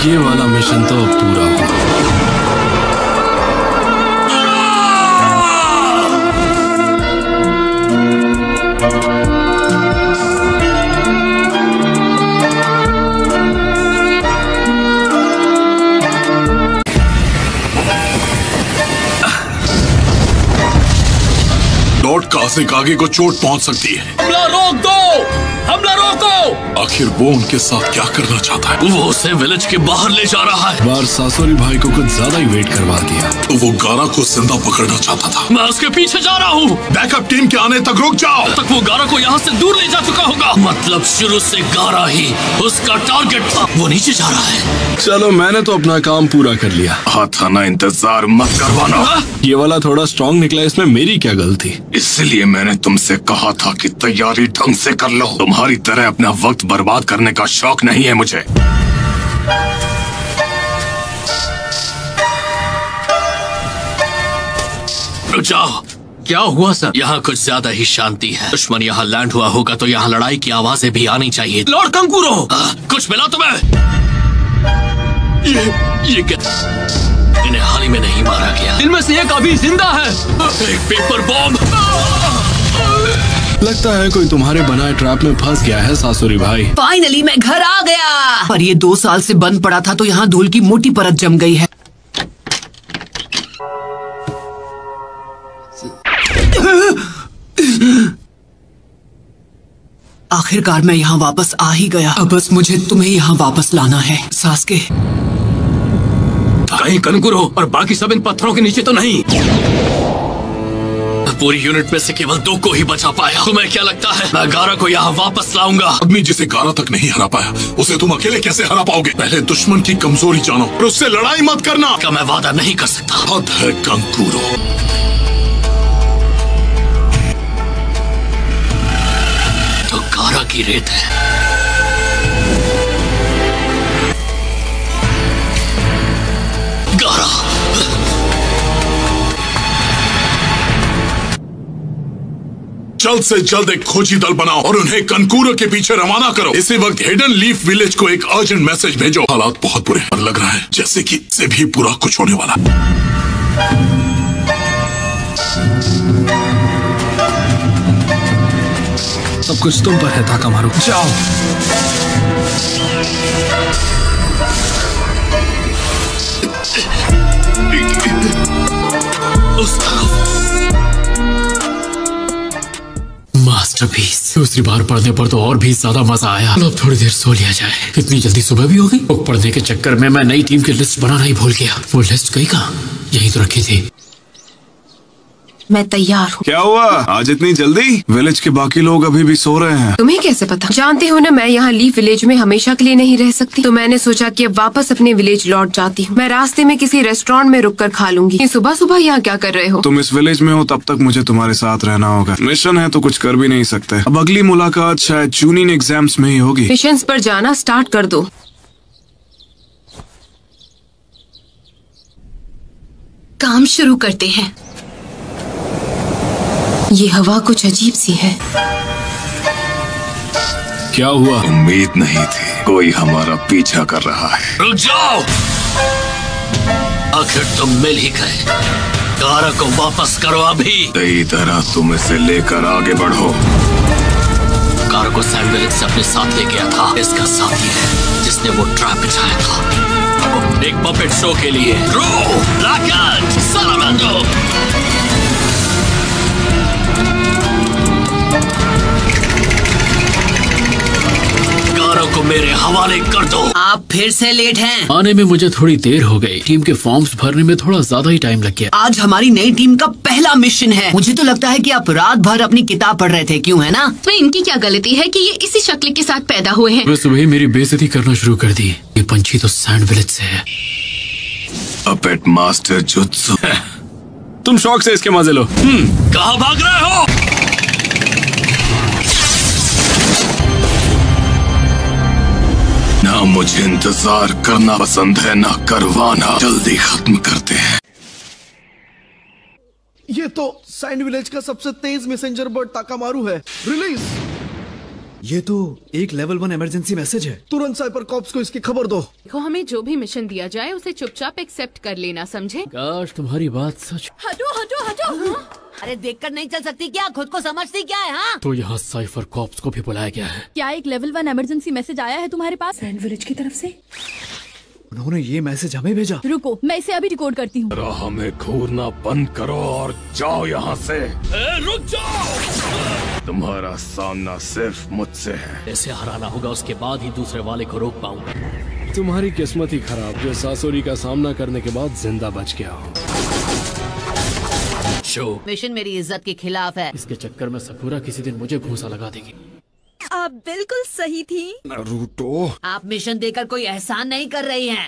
ये वाला मिशन तो अब पूरा हुआ। लॉर्ड कासिक आगे को चोट पहुंच सकती है। हमला रोक दो! हमला रोको! आखिर वो उनके साथ क्या करना चाहता है? वो उसे विलेज के बाहर ले जा रहा है। बार सासोरी भाई को कुछ ज्यादा ही वेट करवा दिया। तो वो गारा को जिंदा पकड़ना चाहता था। मैं उसके पीछे जा रहा हूँ। बैकअप टीम के आने तक रुक जाओ। तब तक वो गारा को यहाँ से दूर ले जा चुका होगा। मतलब शुरू से गारा ही उसका टारगेट था। वो नीचे जा रहा है। चलो, मैंने तो अपना काम पूरा कर लिया। हाथाना इंतजार मत करवाना। ये वाला थोड़ा स्ट्रॉन्ग निकला, इसमें मेरी क्या गलती? इसलिए मैंने तुमसे कहा था कि तैयारी ढंग से कर लो। तुम्हारी तरह अपना वक्त बर्बाद करने का शौक नहीं है मुझे। रुक जाओ। क्या हुआ सर? यहाँ कुछ ज्यादा ही शांति है। दुश्मन यहाँ लैंड हुआ होगा तो यहाँ लड़ाई की आवाजें भी आनी चाहिए। लॉर्ड कंकुरो, कुछ मिला तुम्हें? ये क्या? इन्हें हाल ही में नहीं मारा गया। इनमें से एक अभी जिंदा है। एक पेपर बॉम्ब। लगता है कोई तुम्हारे बनाए ट्रैप में फंस गया है सासुरी भाई। फाइनली मैं घर आ गया। पर ये 2 साल से बंद पड़ा था तो यहाँ धूल की मोटी परत जम गई है। आखिरकार मैं यहाँ वापस आ ही गया। अब बस मुझे तुम्हें यहाँ वापस लाना है, सास्के। कहीं कनकुरो और बाकी सब इन पत्थरों के नीचे तो नहीं। पूरी यूनिट में से केवल 2 को ही बचा पाया। तुम्हें क्या लगता है मैं गारा को यहाँ वापस लाऊंगा? आदमी जिसे गारा तक नहीं हरा पाया उसे तुम अकेले कैसे हरा पाओगे? पहले दुश्मन की कमजोरी जानो और उससे लड़ाई मत करना। क्या मैं वादा नहीं कर सकता? हद है कंकुरो। तो गारा की रेत है। गारा, जल्द से जल्द एक खोजी दल बनाओ और उन्हें कनकुरो के पीछे रवाना करो। इसी वक्त हिडन लीफ विलेज को एक अर्जेंट मैसेज भेजो। हालात बहुत बुरे हैं और लग रहा है जैसे कि इससे भी बुरा कुछ होने वाला। सब कुछ तुम पर है ताकामारू। जाओ। मास्टरपीस। दूसरी बार पढ़ने पर तो और भी ज्यादा मजा आया। अब थोड़ी देर सो लिया जाए। इतनी जल्दी सुबह भी हो गई। बुक पढ़ने के चक्कर में मैं नई टीम की लिस्ट बनाना ही भूल गया। वो लिस्ट गई कहाँ? यही तो रखी थी। मैं तैयार हूँ। क्या हुआ आज इतनी जल्दी? विलेज के बाकी लोग अभी भी सो रहे हैं। तुम्हें कैसे पता? जानते हो ना, मैं यहाँ लीफ विलेज में हमेशा के लिए नहीं रह सकती, तो मैंने सोचा कि अब वापस अपने विलेज लौट जाती हूँ। मैं रास्ते में किसी रेस्टोरेंट में रुककर खा लूंगी। सुबह सुबह यहाँ क्या कर रहे हो? तुम इस विलेज में हो तब तक मुझे तुम्हारे साथ रहना होगा। मिशन है तो कुछ कर भी नहीं सकते। अब अगली मुलाकात शायद जूनियर एग्जाम्स में ही होगी। मिशन पर जाना स्टार्ट कर दो। काम शुरू करते हैं। ये हवा कुछ अजीब सी है। क्या हुआ? उम्मीद नहीं थी कोई हमारा पीछा कर रहा है। रुक जाओ, आखिर तुम मिल ही गए। कार को वापस करो अभी। सही तरह तुम इसे लेकर आगे बढ़ो। कार को सैंड विलेज से अपने साथ ले गया था। इसका साथी है जिसने वो ट्रैप बिछाया था एक पपेट शो के लिए। रो, राकेट, सालामांडो। कारों को मेरे हवाले कर दो। आप फिर से लेट हैं। आने में मुझे थोड़ी देर हो गई। टीम के फॉर्म्स भरने में थोड़ा ज्यादा ही टाइम लग गया। आज हमारी नई टीम का पहला मिशन है। मुझे तो लगता है कि आप रात भर अपनी किताब पढ़ रहे थे, क्यों है ना? तो इनकी क्या गलती है कि ये इसी शक्ल के साथ पैदा हुए हैं? वे सुबह ही मेरी बेइज्जती करना शुरू कर दी। ये पंछी तो सैंड विलेज से है। Puppet master jutsu. तुम शौक से इसके मजे लो। कहाँ भाग रहे हो? ना मुझे इंतजार करना पसंद है ना करवाना। जल्दी खत्म करते हैं। ये तो सैंड विलेज का सबसे तेज मैसेंजर बर्ड ताकामारू है। रिलीज। ये तो एक लेवल 1 इमरजेंसी मैसेज है। तुरंत साइपर कॉप्स को इसकी खबर दो। देखो, हमें जो भी मिशन दिया जाए उसे चुपचाप एक्सेप्ट कर लेना, समझे? काश तुम्हारी बात सच। हटो हटो हटो। अरे देखकर नहीं चल सकती क्या? खुद को समझती क्या है? हाँ, तो यहाँ साइफर कॉप्स को भी बुलाया गया है। क्या एक लेवल 1 इमरजेंसी मैसेज आया है तुम्हारे पास सैंड विलेज की तरफ से? उन्होंने ये मैसेज हमें भेजा। रुको, मैं इसे अभी रिकॉर्ड करती हूँ। हमें घूरना बंद करो और जाओ यहाँ से। रुक जाओ। तुम्हारा सामना सिर्फ मुझसे है। ऐसे हराना होगा, उसके बाद ही दूसरे वाले को रोक पाऊंगा। तुम्हारी किस्मत ही खराब जो सासोरी का सामना करने के बाद जिंदा बच गया हो। मिशन मेरी इज्जत के खिलाफ है। इसके चक्कर में सकूरा किसी दिन मुझे घूंसा लगा देगी। आप बिल्कुल सही थी। नारुतो, आप मिशन देकर कोई एहसान नहीं कर रही हैं।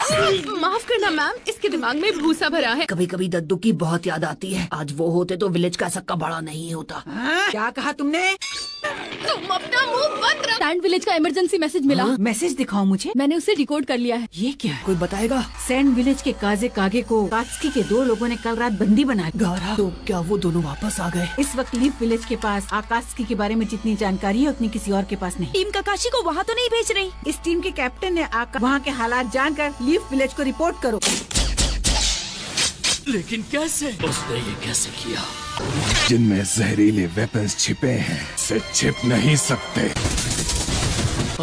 माफ करना मैम, इसके दिमाग में भूसा भरा है। कभी कभी दद्दू की बहुत याद आती है। आज वो होते तो विलेज का सक्का बड़ा नहीं होता। क्या कहा तुमने? तुम अपना मुंह बंद रखो। सैंड विलेज का इमरजेंसी मैसेज मिला। मैसेज दिखाओ मुझे। मैंने उसे रिकॉर्ड कर लिया है। ये क्या है? कोई बताएगा? सैंड विलेज के काजे कागे को कात्सुकी के 2 लोगों ने कल रात बंदी बना दिया। तो क्या वो दोनों वापस आ गए? इस वक्त लीफ विलेज के पास आकात्सुकी के बारे में जितनी जानकारी है उतनी किसी और के पास नहीं। टीम काकाशी को वहाँ तो नहीं भेज रही? इस टीम के कैप्टन ने वहाँ के हालात जानकर लीफ विलेज को रिपोर्ट करो। लेकिन कैसे? उसने ये कैसे किया? जिनमें जहरीले वेपन्स छिपे हैं से छिप नहीं सकते।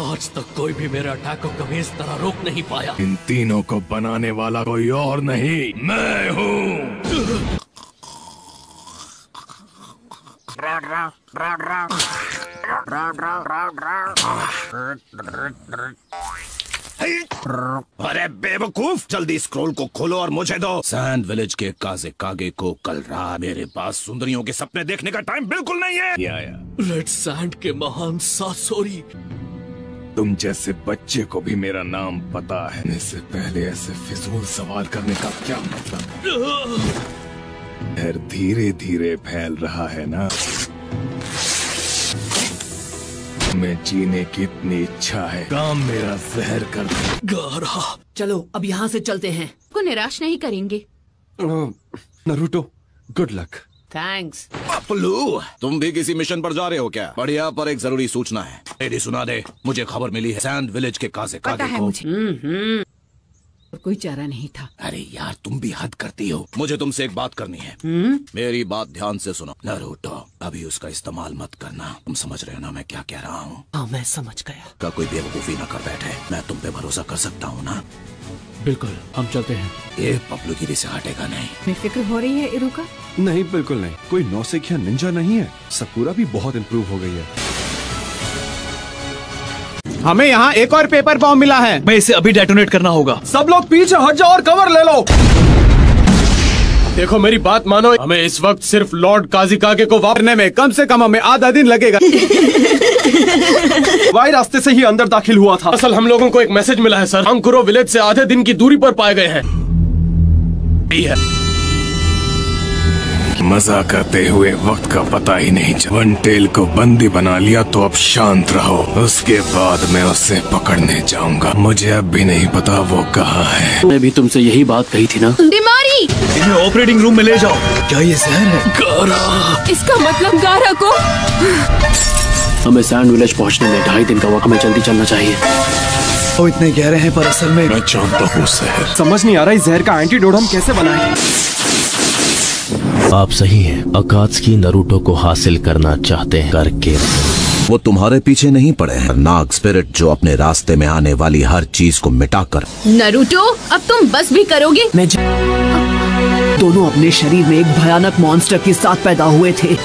आज तक कोई भी मेरे अटैक को कभी इस तरह रोक नहीं पाया। इन तीनों को बनाने वाला कोई और नहीं, मैं हूँ। अरे बेवकूफ, जल्दी स्क्रॉल को खोलो और मुझे दो। सैंड विलेज के काजे कागे को कल रात मेरे पास सुंदरियों के सपने देखने का टाइम बिल्कुल नहीं है। रेड सैंड के महान सासोरी। तुम जैसे बच्चे को भी मेरा नाम पता है। इससे पहले ऐसे फिजूल सवाल करने का क्या मतलब? डर धीरे धीरे फैल रहा है ना। मैं जीने की इतनी इच्छा है, काम मेरा जहर कर गारा। चलो अब यहाँ से चलते हैं। को निराश नहीं करेंगे। Naruto, good luck. Thanks. Pappu, तुम भी किसी मिशन पर जा रहे हो क्या? बढ़िया, पर एक जरूरी सूचना है। मेरी सुना दे, मुझे खबर मिली है सैंड विलेज के काजे पता कागे है को। मुझे। कोई चारा नहीं था। अरे यार, तुम भी हद करती हो। मुझे तुमसे एक बात करनी है। मेरी बात ध्यान से सुनो। नारुतो, अभी उसका इस्तेमाल मत करना। तुम समझ रहे हो ना मैं क्या कह रहा हूँ? हाँ, मैं समझ गया। का कोई बेवकूफी न कर बैठे। मैं तुम पे भरोसा कर सकता हूँ ना? बिल्कुल, हम चलते हैं। ये पपलूगिरी से हटेगा नहीं। बेफिक्र हो रही है इरुका? नहीं, बिल्कुल नहीं। कोई नौसिखिया निंजा नहीं है। सकूरा भी बहुत इम्प्रूव हो गई है। हमें यहाँ एक और पेपर बॉम्ब मिला है। मैं इसे अभी डेटोनेट करना होगा। सब लोग पीछे हट जाओ और कवर ले लो। देखो मेरी बात मानो, हमें इस वक्त सिर्फ लॉर्ड काजिकागे को वापरने में कम से कम हमें आधा दिन लगेगा। वाई रास्ते से ही अंदर दाखिल हुआ था। असल हम लोगों को एक मैसेज मिला है सर, कांकुरो विलेज से आधे दिन की दूरी पर पाए गए हैं। मजा करते हुए वक्त का पता ही नहीं चला। वन टेल को बंदी बना लिया तो अब शांत रहो, उसके बाद मैं उसे पकड़ने जाऊंगा। मुझे अब भी नहीं पता वो कहाँ है। मैं भी तुमसे यही बात कही थी ना। बीमारी। इन्हें ऑपरेटिंग रूम में ले जाओ। क्या ये जहर है? गारा। इसका मतलब गारा को। हमें सैंड विलेज पहुंचने में 2.5 दिन का वक्त, हमें जल्दी चलना चाहिए। वो इतने गहरे हैं पर असल में मैं जानता हूँ जहर। समझ नहीं आ रहा इस जहर का एंटीडोट हम कैसे बनाएं। आप सही हैं। अकात्सुकी नरूटो को हासिल करना चाहते हैं, करके वो तुम्हारे पीछे नहीं पड़े हैं। नाग स्पिरिट जो अपने रास्ते में आने वाली हर चीज को मिटाकर। नरूटो, अब तुम बस भी करोगे? दोनों अपने शरीर में एक भयानक मॉन्स्टर के साथ पैदा हुए थे।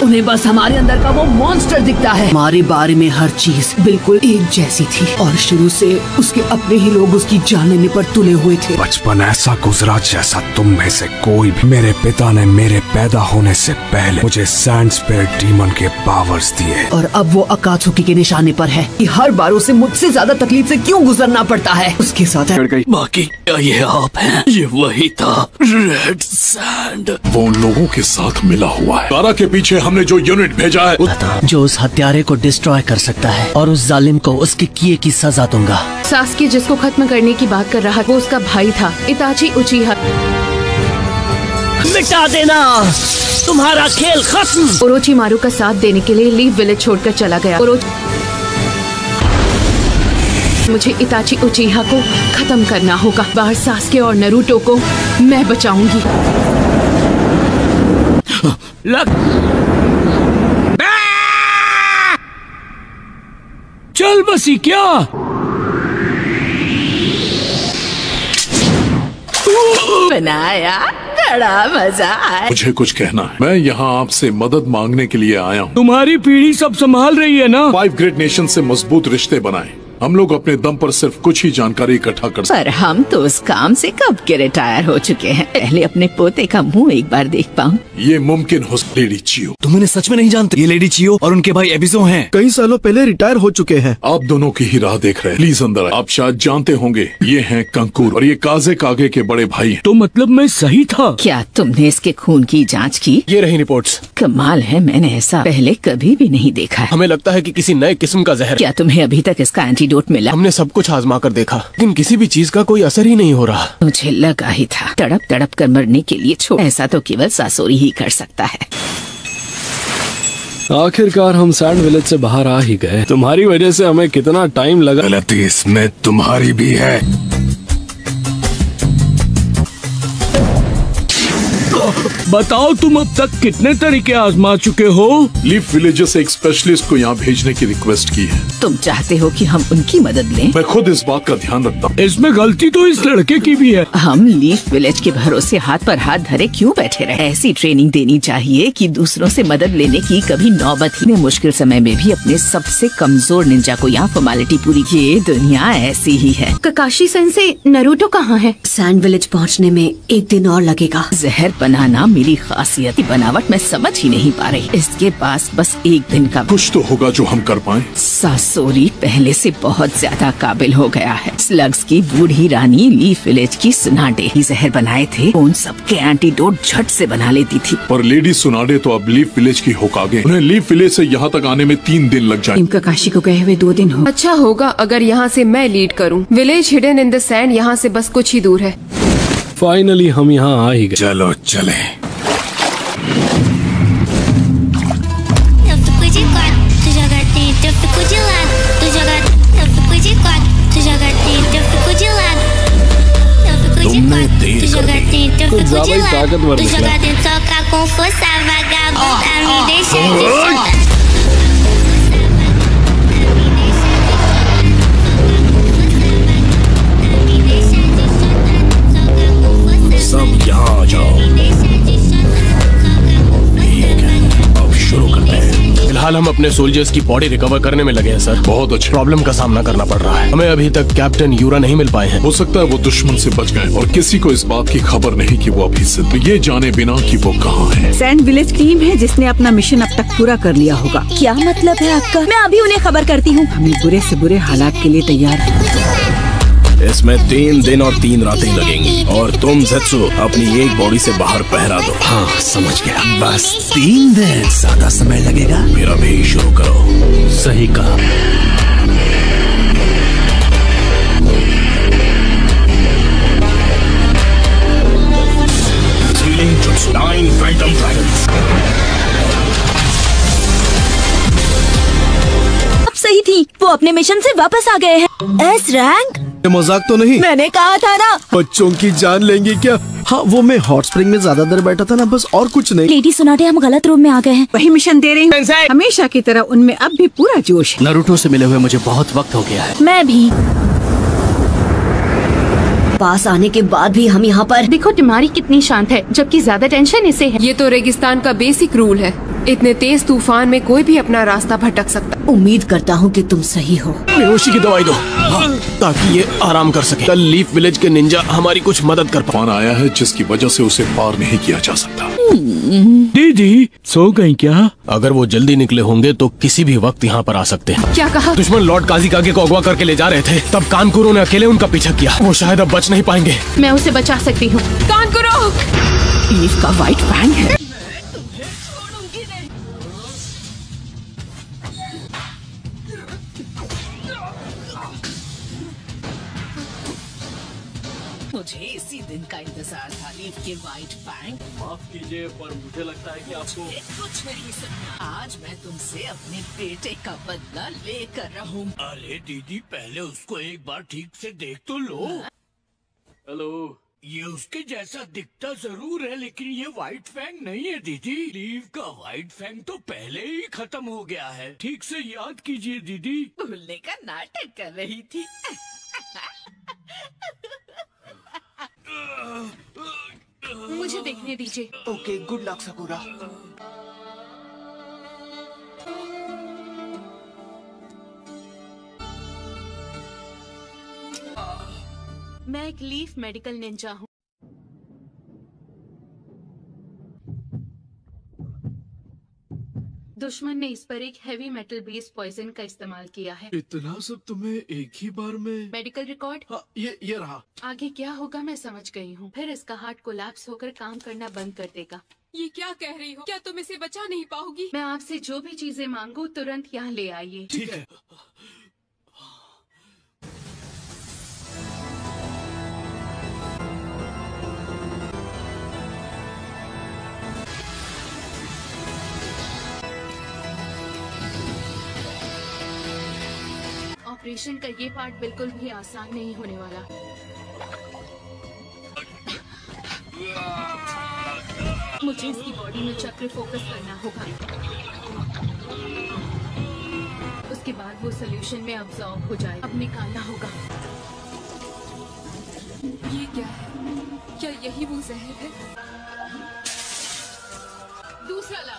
उन्हें बस हमारे अंदर का वो मॉन्स्टर दिखता है। हमारे बारे में हर चीज बिल्कुल एक जैसी थी और शुरू से उसके अपने ही लोग उसकी जान लेने पर तुले हुए थे। बचपन ऐसा गुजरा जैसा तुम में से कोई भी। मेरे पिता ने मेरे पैदा होने से पहले मुझे सैंड स्पिरिट डीमन के पावर्स दिए और अब वो अकात्सुकी के निशाने पर है कि हर बार उसे मुझसे ज्यादा तकलीफ से क्यों गुजरना पड़ता है। उसके साथ बाकी क्या ये आप हैं? ये वही था, रेड सैंड। वो उन लोगों के साथ मिला हुआ है। गारा के पीछे हमने जो यूनिट भेजा है, जो उस हत्यारे को डिस्ट्रॉय कर सकता है और उस जालिम को उसके किए की सजा दूंगा। सास्की जिसको खत्म करने की बात कर रहा वो उसका भाई था, इताची उचिहा। मिटा देना, तुम्हारा खेल खत्म। ओरोचिमारू का साथ देने के लिए लीफ विलेज छोड़कर चला गया। मुझे इताची उचिहा को खत्म करना होगा। बाहर सास्के और नरूटो को मैं बचाऊंगी। चल बसी क्या? बनाया, बड़ा मजा आया। मुझे कुछ कहना है। मैं यहाँ आपसे मदद मांगने के लिए आया हूँ। तुम्हारी पीढ़ी सब संभाल रही है ना? 5 ग्रेट नेशन से मजबूत रिश्ते बनाए। हम लोग अपने दम पर सिर्फ कुछ ही जानकारी इकट्ठा कर सकते। पर हम तो उस काम से कब के रिटायर हो चुके हैं। पहले अपने पोते का मुंह एक बार देख पाऊं। ये मुमकिन हो। लेडी चियो, तुम इन्हें सच में नहीं जानते? ये लेडी चियो और उनके भाई एबिजो हैं। कई सालों पहले रिटायर हो चुके हैं। आप दोनों की ही राह देख रहे हैं। प्लीज अंदर आए। आप शायद जानते होंगे ये हैं कंकूर और ये काजे कागे के बड़े भाई हैं। तो मतलब मैं सही था? क्या तुमने इसके खून की जाँच की? ये रही रिपोर्ट्स। कमाल है, मैंने ऐसा पहले कभी भी नहीं देखा। हमें लगता है कि किसी नए किस्म का जहर। क्या तुम्हें अभी तक इसका एंटीडोट मिला? हमने सब कुछ आजमा कर देखा लेकिन किसी भी चीज का कोई असर ही नहीं हो रहा। मुझे लगा ही था। तड़प तड़प कर मरने के लिए छोड़, ऐसा तो केवल सासोरी ही कर सकता है। आखिरकार हम सैंड विलेज से बाहर आ ही गए। तुम्हारी वजह से हमें कितना टाइम लगा। गलती इसमें तुम्हारी भी है। बताओ तुम अब तक कितने तरीके आजमा चुके हो? लीफ विलेज से एक स्पेशलिस्ट को यहाँ भेजने की रिक्वेस्ट की है। तुम चाहते हो कि हम उनकी मदद लें? मैं खुद इस बात का ध्यान रखता हूँ। इसमें गलती तो इस लड़के की भी है। हम लीफ विलेज के भरोसे हाथ पर हाथ धरे क्यों बैठे रहे? ऐसी ट्रेनिंग देनी चाहिए कि दूसरों से मदद लेने की कभी नौबत ही। मुश्किल समय में भी अपने सबसे कमजोर निंजा को यहाँ फॉर्मेलिटी पूरी की। ये दुनिया ऐसी ही है। ककाशी सेंसे, नरूटो कहाँ है? सैंड विलेज पहुँचने में 1 दिन और लगेगा। जहर बनाना मेरी खासियत की बनावट मैं समझ ही नहीं पा रही। इसके पास बस 1 दिन का कुछ तो होगा जो हम कर पाएं। सासोरी पहले से बहुत ज्यादा काबिल हो गया है। स्लग्स की बूढ़ी रानी लीफ विलेज की सुनाडे ही जहर बनाए थे। उन सबके एंटीडोट झट से बना लेती थी। पर लेडी सुनाडे तो अब लीफ विलेज की होकागे। उन्हें लीफ विलेज से यहाँ तक आने में 3 दिन लग जाएंगे। ककाशी को गए हुए 2 दिन हो। अच्छा होगा अगर यहाँ से मैं लीड करूँ। Village hidden in the sand यहाँ से बस कुछ ही दूर है। फाइनली हम यहाँ आ ही गए। चलो चले। तुमने देर कर दी। कुछ ज्यादा ही ताकतवर निकला। सब यहाँ आ जाओ। ठीक है, अब शुरू करते हैं। फिलहाल हम अपने सोल्जर्स की बॉडी रिकवर करने में लगे हैं सर। बहुत अच्छे। प्रॉब्लम का सामना करना पड़ रहा है। हमें अभी तक कैप्टन यूरा नहीं मिल पाए हैं। हो सकता है वो दुश्मन से बच गए और किसी को इस बात की खबर नहीं कि वो अभी से ये जाने बिना कि वो कहाँ है। सैंड विलेज टीम है जिसने अपना मिशन अब तक पूरा कर लिया होगा। क्या मतलब है आपका? मैं अभी उन्हें खबर करती हूँ। हमें बुरे से बुरे हालात के लिए तैयार है। इसमें 3 दिन और 3 रातें लगेंगी और तुम ज़ेत्सु अपनी एक बॉडी से बाहर पहरा दो। हाँ समझ गया। बस 3 दिन ज्यादा समय लगेगा। मेरा भी शुरू करो। सही कहा। Sealing Jutsu 9 Phantom Dragons। अब सही थी, वो अपने मिशन से वापस आ गए हैं। S rank? ये मजाक तो नहीं? मैंने कहा था ना। बच्चों की जान लेंगी क्या? हाँ वो मैं हॉट स्प्रिंग में ज्यादा देर बैठा था ना, बस और कुछ नहीं। लेडी सुनाटे, हम गलत रूम में आ गए हैं। वही मिशन दे रही हूँ। हमेशा की तरह उनमें अब भी पूरा जोश है। नारुतो से मिले हुए मुझे बहुत वक्त हो गया है। मैं भी। पास आने के बाद भी हम यहाँ पर। देखो तुम्हारी कितनी शांत है, जबकि ज्यादा टेंशन इसे है। ये तो रेगिस्तान का बेसिक रूल है। इतने तेज तूफान में कोई भी अपना रास्ता भटक सकता। उम्मीद करता हूँ कि तुम सही हो। बेहोशी की दवाई दो। हाँ, ताकि ये आराम कर सके। कल लीफ विलेज के निंजा हमारी कुछ मदद कर तूफान आया है जिसकी वजह से उसे पार नहीं किया जा सकता। दीदी सो गई क्या? अगर वो जल्दी निकले होंगे तो किसी भी वक्त यहाँ पर आ सकते हैं। क्या कहा? दुश्मन लॉर्ड काजिकागे को अगवा करके ले जा रहे थे, तब कानकुरो ने अकेले उनका पीछा किया। वो शायद अब बच नहीं पाएंगे। मैं उसे बचा सकती हूँ। कानकुरो! लीफ का व्हाइट फैंग है। मुझे इसी दिन का इंतजार था। लीफ के व्हाइट फैंग। माफ कीजिए पर मुझे लगता है कि आपको कुछ नहीं सुनना। आज मैं तुमसे अपने बेटे का बदला लेकर रहूंगा। अरे दीदी पहले उसको एक बार ठीक से देख तो लो। हेलो। ये उसके जैसा दिखता जरूर है लेकिन ये व्हाइट फैंग नहीं है दीदी। लीफ का व्हाइट फैंग तो पहले ही खत्म हो गया है। ठीक से याद कीजिए दीदी। भूलने का नाटक कर रही थी। मुझे देखने दीजिए। Okay, good luck sakura. मैं एक लीफ मेडिकल निंजा हूँ। दुश्मन ने इस पर एक हैवी मेटल बेस्ड पॉइजन का इस्तेमाल किया है। इतना सब तुम्हें एक ही बार में? Medical record? हाँ, ये रहा। आगे क्या होगा मैं समझ गई हूँ। फिर इसका हार्ट कोलैप्स होकर काम करना बंद कर देगा। ये क्या कह रही हो? क्या तुम इसे बचा नहीं पाओगी? मैं आपसे जो भी चीजें मांगू तुरंत यहाँ ले आइए। ठीक है। ऑपरेशन का ये पार्ट बिल्कुल भी आसान नहीं होने वाला। मुझे इसकी बॉडी में चक्र फोकस करना होगा। उसके बाद वो सोल्यूशन में अब्सॉर्ब हो जाए। अब निकालना होगा। ये क्या है? क्या यही वो जहर है? दूसरा ला।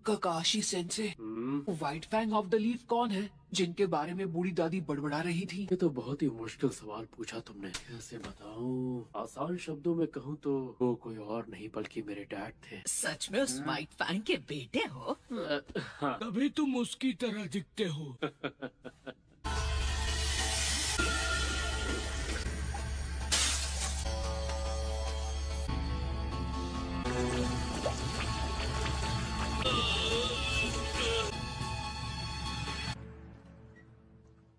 Kakashi sensei, white fang of the leaf कौन है जिनके बारे में बूढ़ी दादी बड़बड़ा रही थी? ये तो बहुत ही मुश्किल सवाल पूछा तुमने। कैसे बताऊं? आसान शब्दों में कहूँ तो वो कोई और नहीं बल्कि मेरे डैड थे। सच में उस व्हाइट फैंग के बेटे हो? हाँ। तभी तुम उसकी तरह दिखते हो।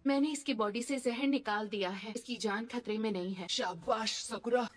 मैंने इसकी बॉडी से जहर निकाल दिया है। इसकी जान खतरे में नहीं है। शाबाश सकुरा।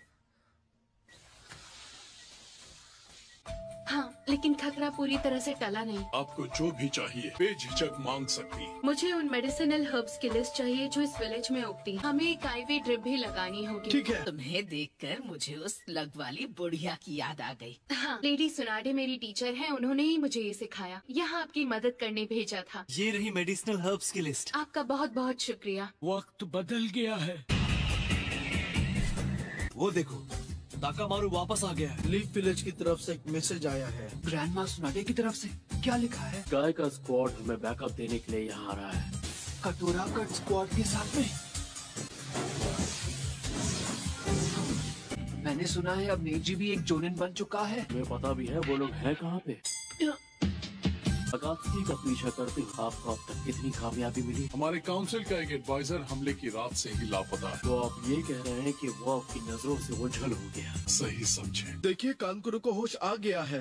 हाँ, लेकिन खतरा पूरी तरह से टला नहीं। आपको जो भी चाहिए बेझिझक मांग सकती। मुझे उन मेडिसिनल हर्ब्स की लिस्ट चाहिए जो इस विलेज में उगती। हमें एक आईवी ड्रिप भी लगानी होगी। ठीक है। तुम्हें देखकर मुझे उस लग वाली बुढ़िया की याद आ गई। हाँ, लेडी सुनाडे मेरी टीचर है। उन्होंने ही मुझे ये सिखाया। यहाँ आपकी मदद करने भेजा था। ये रही मेडिसिनल हर्ब्स की लिस्ट। आपका बहुत बहुत शुक्रिया। वक्त बदल गया है। वो देखो, ताकामारू वापस आ गया है। लीफ विलेज की तरफ से एक मैसेज आया है। ग्रैंडमा सुनाडे की तरफ से क्या लिखा है? गाय का स्क्वाड हमें बैकअप देने के लिए यहाँ आ रहा है। कटोरा कट स्क्वाड के साथ में। मैंने सुना है अब नेजी भी एक जोनिन बन चुका है। हमें पता भी है वो लोग हैं कहाँ पे। अकात्सुकी का पीछा करते हुए आपको अब तक कितनी कामयाबी मिली? हमारे काउंसिल का एक एडवाइजर हमले की रात से ही लापता है। तो आप ये कह रहे हैं कि वो आपकी नजरों से ओझल हो गया? सही समझे। देखिए कानकुरो को होश आ गया है।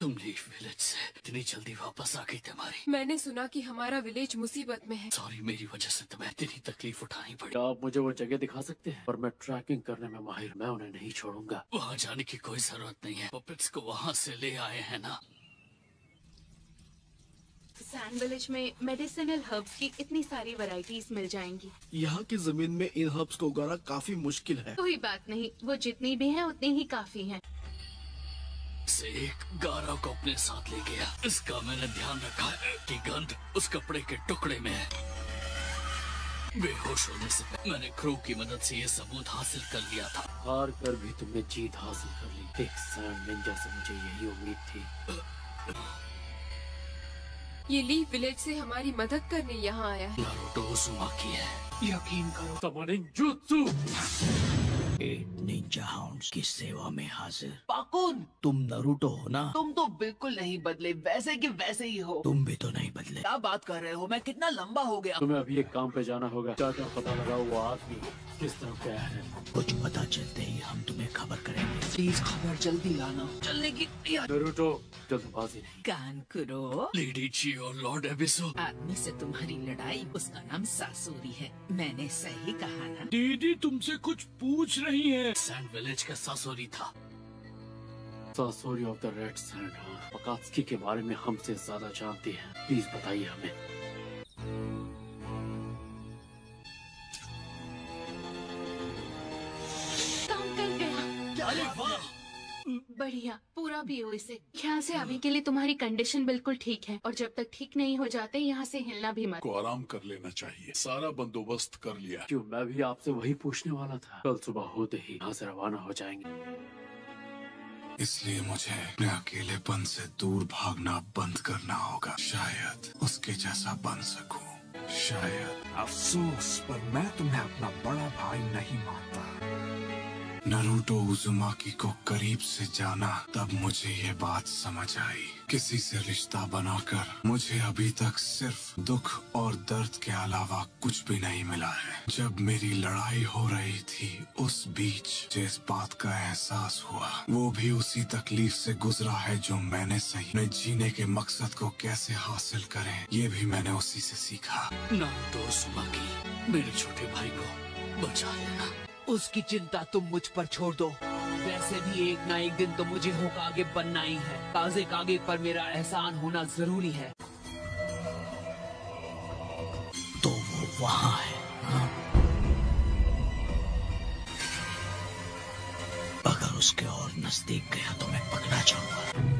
तुम लीफ विलेज से इतनी जल्दी वापस आ गई तुम्हारी। मैंने सुना कि हमारा विलेज मुसीबत में है। सॉरी, मेरी वजह से तुम्हें इतनी तकलीफ उठानी पड़ी। क्या आप मुझे वो जगह दिखा सकते हैं? और मैं ट्रैकिंग करने में माहिर, मैं उन्हें नहीं छोड़ूंगा। वहाँ जाने की कोई जरूरत नहीं है। पपेट्स को वहाँ से ले आए हैं ना। सैंड विलेज में मेडिसिनल हर्ब्स की इतनी सारी वैरायटीज मिल जाएंगी। यहाँ की जमीन में इन हर्ब्स को उगाना काफी मुश्किल है। कोई बात नहीं, वो जितनी भी हैं उतनी ही काफी हैं। से एक गारा को अपने साथ ले गया। इसका मैंने ध्यान रखा है कि गंध उस कपड़े के टुकड़े में है। बेहोश होने से पहले मैंने क्रू की मदद से ये सबूत हासिल कर लिया था। हार कर भी तुमने जीत हासिल कर ली। एक सैंड निंजा से मुझे यही उम्मीद थी। ये लीफ विलेज से हमारी मदद करने यहाँ आया है। नारुतो उज़ुमाकी है। यकीन करो। Summoning jutsu. 8 निंजा हाउंड्स की सेवा में हाजिर। पाकुन, तुम नारुतो हो ना? तुम तो बिल्कुल नहीं बदले, वैसे कि वैसे ही हो। तुम भी तो नहीं बदले। क्या बात कर रहे हो? मैं कितना लंबा हो गया। तुम्हें अभी एक काम पे जाना होगा। क्या क्या पता लगा वो आदमी किस तरफ गया है? कुछ पता चलते ही हम तुम्हें खबर करेंगे। प्लीज खबर जल्दी लाना। चलने की नारुतो, जल्दबाजी नहीं। कानकुरो, लेडी ची और लॉर्ड एबिसो। आदमी से तुम्हारी लड़ाई, उसका नाम सासूरी है। मैंने सही कहा ना? दीदी तुमसे कुछ पूछ रही है। सैंड विलेज का सासूरी था। Sasori of the red sand. Akatsuki के बारे में हमसे ज्यादा जानती है। प्लीज बताइए हमें। काम कर गया। अरे वाह, बढ़िया। पूरा भी हो इसे। यहाँ से अभी के लिए तुम्हारी कंडीशन बिल्कुल ठीक है, और जब तक ठीक नहीं हो जाते यहाँ से हिलना भी मत। को आराम कर लेना चाहिए। सारा बंदोबस्त कर लिया। क्यों, मैं भी आपसे वही पूछने वाला था। कल सुबह होते ही यहाँ से रवाना हो जाएंगे। इसलिए मुझे अपने अकेलेपन से दूर भागना बंद करना होगा। शायद उसके जैसा बन सकूं। शायद। अफसोस, पर मैं तुम्हें अपना बड़ा भाई नहीं मानता। नारुतो उज़ुमाकी को करीब से जाना, तब मुझे ये बात समझ आई। किसी से रिश्ता बनाकर मुझे अभी तक सिर्फ दुख और दर्द के अलावा कुछ भी नहीं मिला है। जब मेरी लड़ाई हो रही थी, उस बीच जिस बात का एहसास हुआ, वो भी उसी तकलीफ से गुजरा है जो मैंने सही। अपने जीने के मकसद को कैसे हासिल करें, ये भी मैंने उसी से सीखा। नारुतो उज़ुमाकी, मेरे छोटे भाई को बचा लेना। उसकी चिंता तुम मुझ पर छोड़ दो। वैसे भी एक ना एक दिन तो मुझे होकागे बनना ही है। ताज़े कागे पर मेरा एहसान होना जरूरी है। तो वो वहाँ है। हाँ? अगर उसके और नजदीक गया तो मैं पकड़ा जाऊंगा।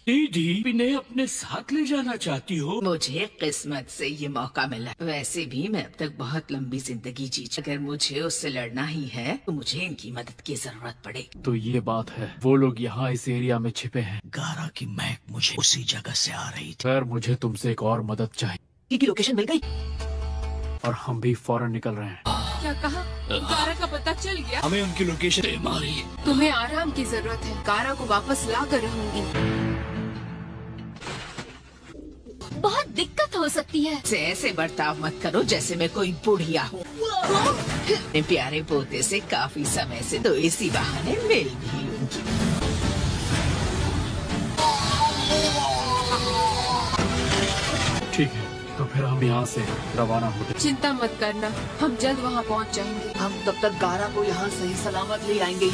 दीदी, इन्हें अपने साथ ले जाना चाहती हो? मुझे किस्मत से ये मौका मिला। वैसे भी मैं अब तक बहुत लंबी जिंदगी जी। अगर मुझे उससे लड़ना ही है तो मुझे इनकी मदद की जरूरत पड़ेगी। तो ये बात है, वो लोग यहाँ इस एरिया में छिपे हैं। गारा की महक मुझे उसी जगह से आ रही थी। खैर, मुझे तुमसे एक और मदद चाहिए। की लोकेशन मिल गई और हम भी फौरन निकल रहे हैं। क्या कहा? गारा का पता चल गया? हमें उनकी लोकेशन मारी। तुम्हें आराम की जरूरत है। गारा को वापस ला कर रहूंगी। बहुत दिक्कत हो सकती है। ऐसे बर्ताव मत करो जैसे मैं कोई बुढ़िया हूँ। अपने प्यारे पोते से काफी समय से तो इसी बहाने मिल भी लूंगी। ठीक है, तो फिर हम यहाँ से रवाना होते। चिंता मत करना, हम जल्द वहाँ पहुँच जाएंगे। हम तब तक गारा को यहाँ सही सलामत ले आएंगे।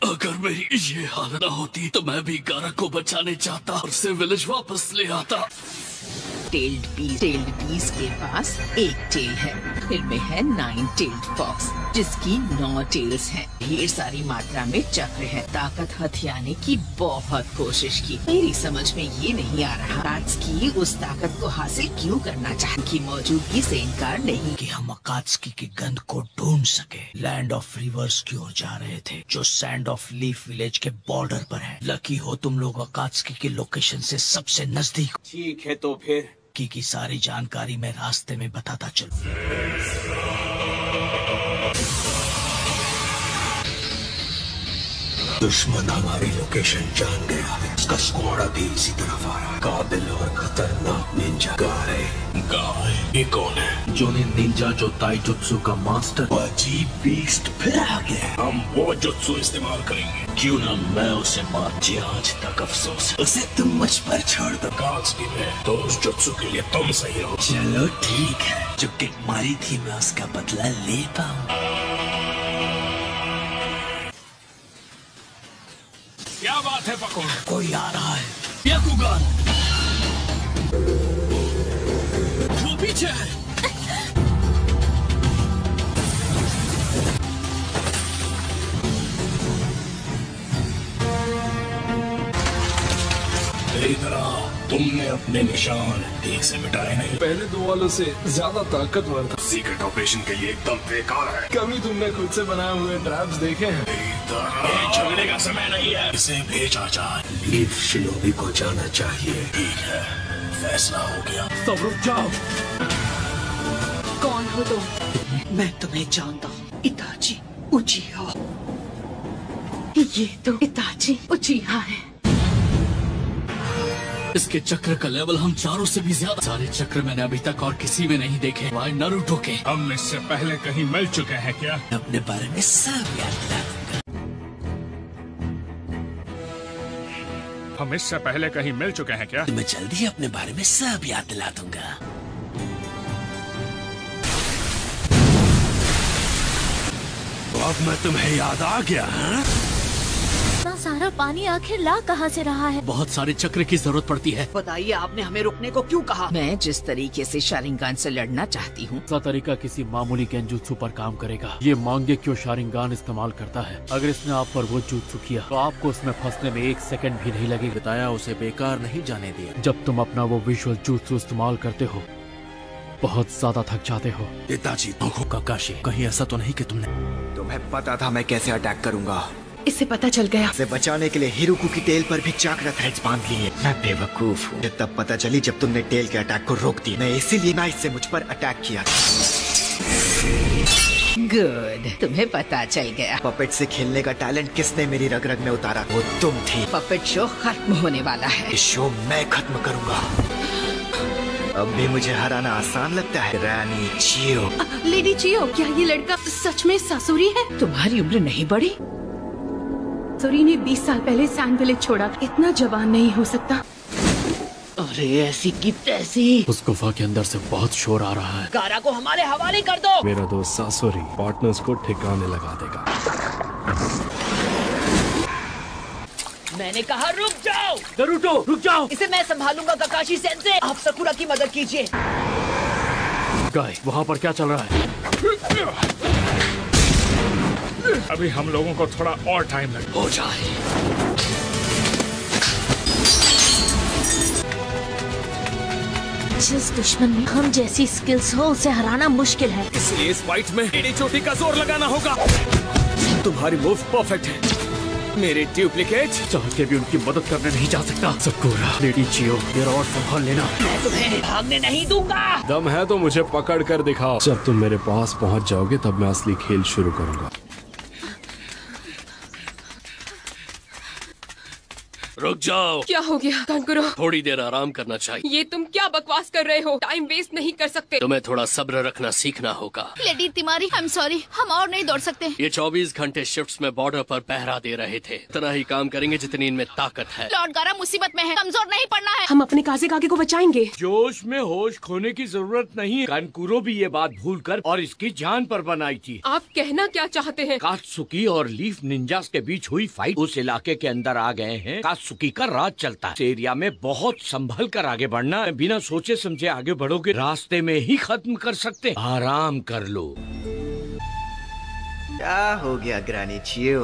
अगर मेरी ये हालत न होती तो मैं भी गारा को बचाने चाहता और उसे विलेज वापस ले आता। टेल्ड पीस के पास एक टेल है। इनमें है 9 टेल्ड फॉक्स। जिसकी 9 टेल्स हैं। ढेर सारी मात्रा में चक्र है। ताकत हथियाने की बहुत कोशिश की। मेरी समझ में ये नहीं आ रहा अकात्सुकी उस ताकत को हासिल क्यों करना चाहे की मौजूदगी से इनकार नहीं। कि हम अकात्सुकी की गंध को ढूंढ सके। लैंड ऑफ रिवर्स की ओर जा रहे थे, जो सैंड ऑफ लीफ विलेज के बॉर्डर पर है। लकी हो तुम लोग अकात्सुकी के लोकेशन से सबसे नजदीक। ठीक है तो फिर की सारी जानकारी मैं रास्ते में बताता चलूं। दुश्मन हमारी लोकेशन जान गया। उसका स्क्वाड अभी इसी तरफ आ रहा है। काबिल और खतरनाक निंजा गाय। ये कौन है? जोनिन निंजा जो ताइजुत्सु का मास्टर। अजीब बीस्ट फिर आ गया। हम वो जुत्सु इस्तेमाल करेंगे। क्यों ना मैं उसे मार। आज तक अफसोस उसे तुम मुझ पर छोड़ दो। अकात्सुकी में तो उस जुत्सु के लिए तुम सही हो। चलो ठीक है, जो किक मारी थी मैं उसका बदला लेता हूँ। क्या बात है पकोड़? कोई आ रहा है। याकुगान वो पीछे है। तुमने अपने निशान ठीक से मिटाए नहीं। पहले 2 वालों से ज्यादा ताकतवर था। सीक्रेट ऑपरेशन के लिए एकदम बेकार है। कभी तुमने खुद से बनाए हुए ट्रैप्स देखे हैं? झगड़े का समय नहीं है। इसे भेजा जाए। लीफ शिनोबी को जाना चाहिए। ठीक है, फैसला हो गया। सब रुक जाओ। कौन हो तुम? मैं तुम्हें जानता हूँ। इताची उचिहा। ये तो इताची उचिहा है। इसके चक्र का लेवल हम चारों से भी ज्यादा। सारे चक्र मैंने अभी तक और किसी में नहीं देखे। वाई नारुतो के। हम इससे पहले कहीं मिल चुके हैं क्या? अपने बारे में सब याद दिला दूंगा। हम इससे पहले कहीं मिल चुके हैं क्या? मैं जल्दी अपने बारे में सब याद दिला दूंगा। तो अब मैं तुम्हें याद आ गया। इतना सारा पानी आखिर ला कहाँ से रहा है? बहुत सारे चक्र की जरूरत पड़ती है। बताइए आपने हमें रुकने को क्यों कहा? मैं जिस तरीके से शारिंगान से लड़ना चाहती हूँ। ऐसा तरीका किसी मामूली गेंजुत्सु पर काम करेगा। ये मांगे क्यों शारिंगान इस्तेमाल करता है। अगर इसने आप पर वो जुत्सु किया तो आपको उसमें फंसने में 1 सेकंड भी नहीं लगेगा। बताया उसे बेकार नहीं जाने दिया। जब तुम अपना वो विजुअल जुत्सु इस्तेमाल करते हो बहुत ज्यादा थक जाते हो। पिताजी काकाशी, कहीं ऐसा तो नहीं कि तुम्हें पता था मैं कैसे अटैक करूंगा। इससे पता चल गया। इसे बचाने के लिए हिरुकू की टेल पर भी चाकरा थ्रेड्स बांध लिए। मैं बेवकूफ हूँ। तब पता चली जब तुमने टेल के अटैक को रोक दिया। मैं इसीलिए नाइस से मुझ पर अटैक किया था। गुड, तुम्हें पता चल गया। पपेट से खेलने का टैलेंट किसने मेरी रग रग में उतारा? वो तुम थी। पपेट शो खत्म होने वाला है। इस शो मैं खत्म करूंगा। अब भी मुझे हराना आसान लगता है। रानी चियो। लेडी चियो, क्या ये लड़का सच में सासुरी है? तुम्हारी उम्र नहीं बढ़ी? सासुरी ने 20 साल पहले सैंड विलेज छोड़ा। इतना जवान नहीं हो सकता। अरे ऐसी की तैसी। उस गुफा के अंदर से बहुत शोर आ रहा है। गारा को हमारे हवाले कर दो। मेरा दोस्त सासुरी पार्टनर्स को ठिकाने लगा देगा। मैंने कहा रुक जाओ। नारुतो रुक जाओ। इसे मैं संभालूंगा काकाशी सेंसे। आप सकुरा की मदद कीजिए। गाय, वहाँ पर क्या चल रहा है? अभी हम लोगों को थोड़ा और टाइम लगेगा। हो जाए। जिस दुश्मन में हम जैसी स्किल्स हो उसे हराना मुश्किल है। इसलिए इस फाइट में एडी चोटी का जोर लगाना होगा। तुम्हारी मूव परफेक्ट है। मेरे डुप्लीकेट चाह के भी उनकी मदद करने नहीं जा सकता। सकुरा, लेडी चियो, ये और संभाल लेना। मैं तुम्हें भागने नहीं दूंगा। दम है तो मुझे पकड़ कर दिखाओ। जब तुम मेरे पास पहुंच जाओगे तब मैं असली खेल शुरू करूंगा। रुक जाओ। क्या हो गया कानकुरो? थोड़ी देर आराम करना चाहिए। ये तुम क्या बकवास कर रहे हो? टाइम वेस्ट नहीं कर सकते। तुम्हें थोड़ा सब्र रखना सीखना होगा। लेडी तिमारी, आई एम सॉरी, हम और नहीं दौड़ सकते। ये 24 घंटे शिफ्ट्स में बॉर्डर पर पहरा दे रहे थे। इतना ही काम करेंगे जितनी इनमें ताकत है। लॉर्ड गारा मुसीबत में है, कमजोर नहीं पड़ना है। हम अपने काजे काके को बचाएंगे। जोश में होश खोने की जरूरत नहीं। कानकुरो भी ये बात भूलकर और इसकी जान पर बनाई थी। आप कहना क्या चाहते हैं? कात्सुकी और लीफ निंजास के बीच हुई फाइट उस इलाके के अंदर आ गए हैं। कात्सुकी का राज चलता है। इस एरिया में बहुत संभल कर आगे बढ़ना। बिना सोचे समझे आगे बढ़ोगे रास्ते में ही खत्म कर सकते। आराम कर लो। क्या हो गया ग्रैनी चियो?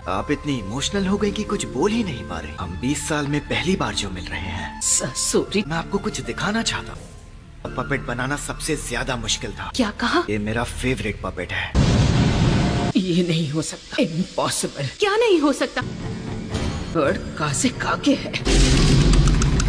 आप इतनी इमोशनल हो गई कि कुछ बोल ही नहीं पा रहे। हम 20 साल में पहली बार जो मिल रहे हैं। सॉरी, मैं आपको कुछ दिखाना चाहता हूँ। पपेट बनाना सबसे ज्यादा मुश्किल था। क्या कहा? ये मेरा फेवरेट पपेट है। ये नहीं हो सकता, इम्पॉसिबल। क्या नहीं हो सकता? बर्ड कासे कागे है।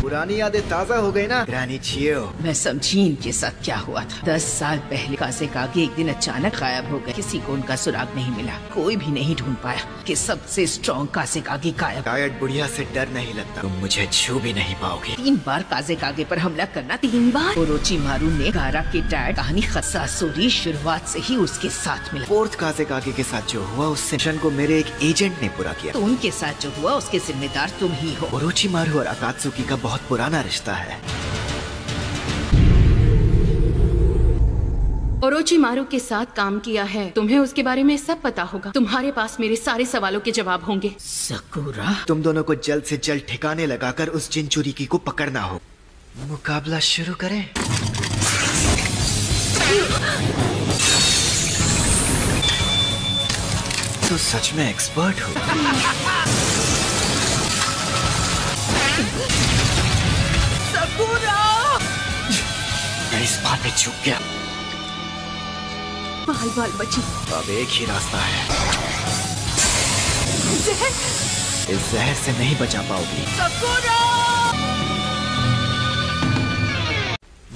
पुरानी यादें ताजा हो गई ना ग्रैनी चियो? मैं समझी इनके साथ क्या हुआ था। 10 साल पहले कासे कागे एक दिन अचानक गायब हो गए। किसी को उनका सुराग नहीं मिला। कोई भी नहीं ढूंढ पाया कि सबसे स्ट्रॉन्ग कासे कागे गायब। शायद बुढ़िया से डर नहीं लगता। तुम मुझे छू भी नहीं पाओगे। 3 बार कासे कागे पर हमला करना। 3 बार? ओरोचिमारू ने गारा के डैड कहानी सासुरी शुरुआत से ही उसके साथ मिला। 4th कासे कागे के साथ जो हुआ उससे मिशन को मेरे एक एजेंट ने पूरा किया। तो उनके साथ जो हुआ उसके जिम्मेदार तुम ही हो। ओरोचिमारू और अकात्सुकी का बहुत पुराना रिश्ता है। ओरोचिमारू के साथ काम किया है, तुम्हें उसके बारे में सब पता होगा। तुम्हारे पास मेरे सारे सवालों के जवाब होंगे। सकुरा, तुम दोनों को जल्द से जल्द ठिकाने लगाकर उस जिनचुरिकी को पकड़ना हो। मुकाबला शुरू करें। तो सच में एक्सपर्ट हो। मैं इस बात पे चूक गया। बाल बाल बची। अब एक ही रास्ता है। इस जहर से नहीं बचा पाओगी।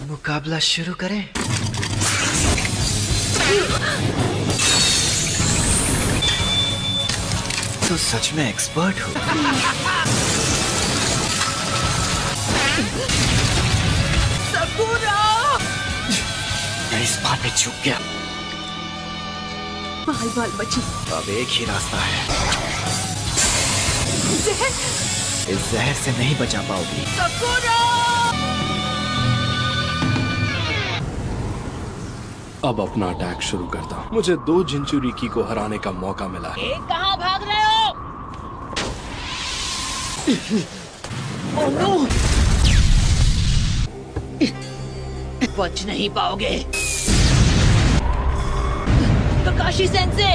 मुकाबला शुरू करें। तो सच में एक्सपर्ट हो। मैं इस बात पे चूक गया। बाल बाल बची। अब एक ही रास्ता है। इस जहर से नहीं बचा पाओगी। अब अपना अटैक शुरू करता हूँ। मुझे 2 जिनचुरिकी को हराने का मौका मिला है। कहाँ भाग रहे हो? Oh no! बच नहीं पाओगे। ककाशी सेंसे!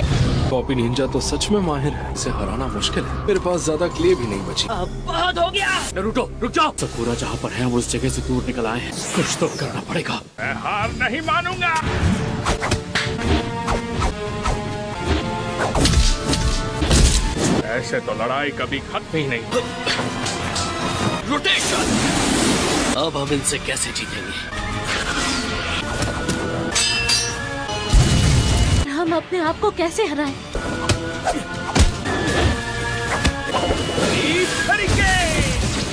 कॉपी निंजा तो सच में माहिर है। इसे हराना मुश्किल है। मेरे पास ज्यादा क्ले भी नहीं बची। अब बहुत हो गया। नारुतो, रुक जाओ। सकुरा जहाँ पर है वो उस जगह से दूर निकल आए हैं। कुछ तो करना पड़ेगा। मैं हार नहीं मानूंगा। ऐसे तो लड़ाई कभी खत्म ही नहीं। रोटेशन। अब हम इनसे कैसे जीतेंगे? हम अपने आप को कैसे हराएं?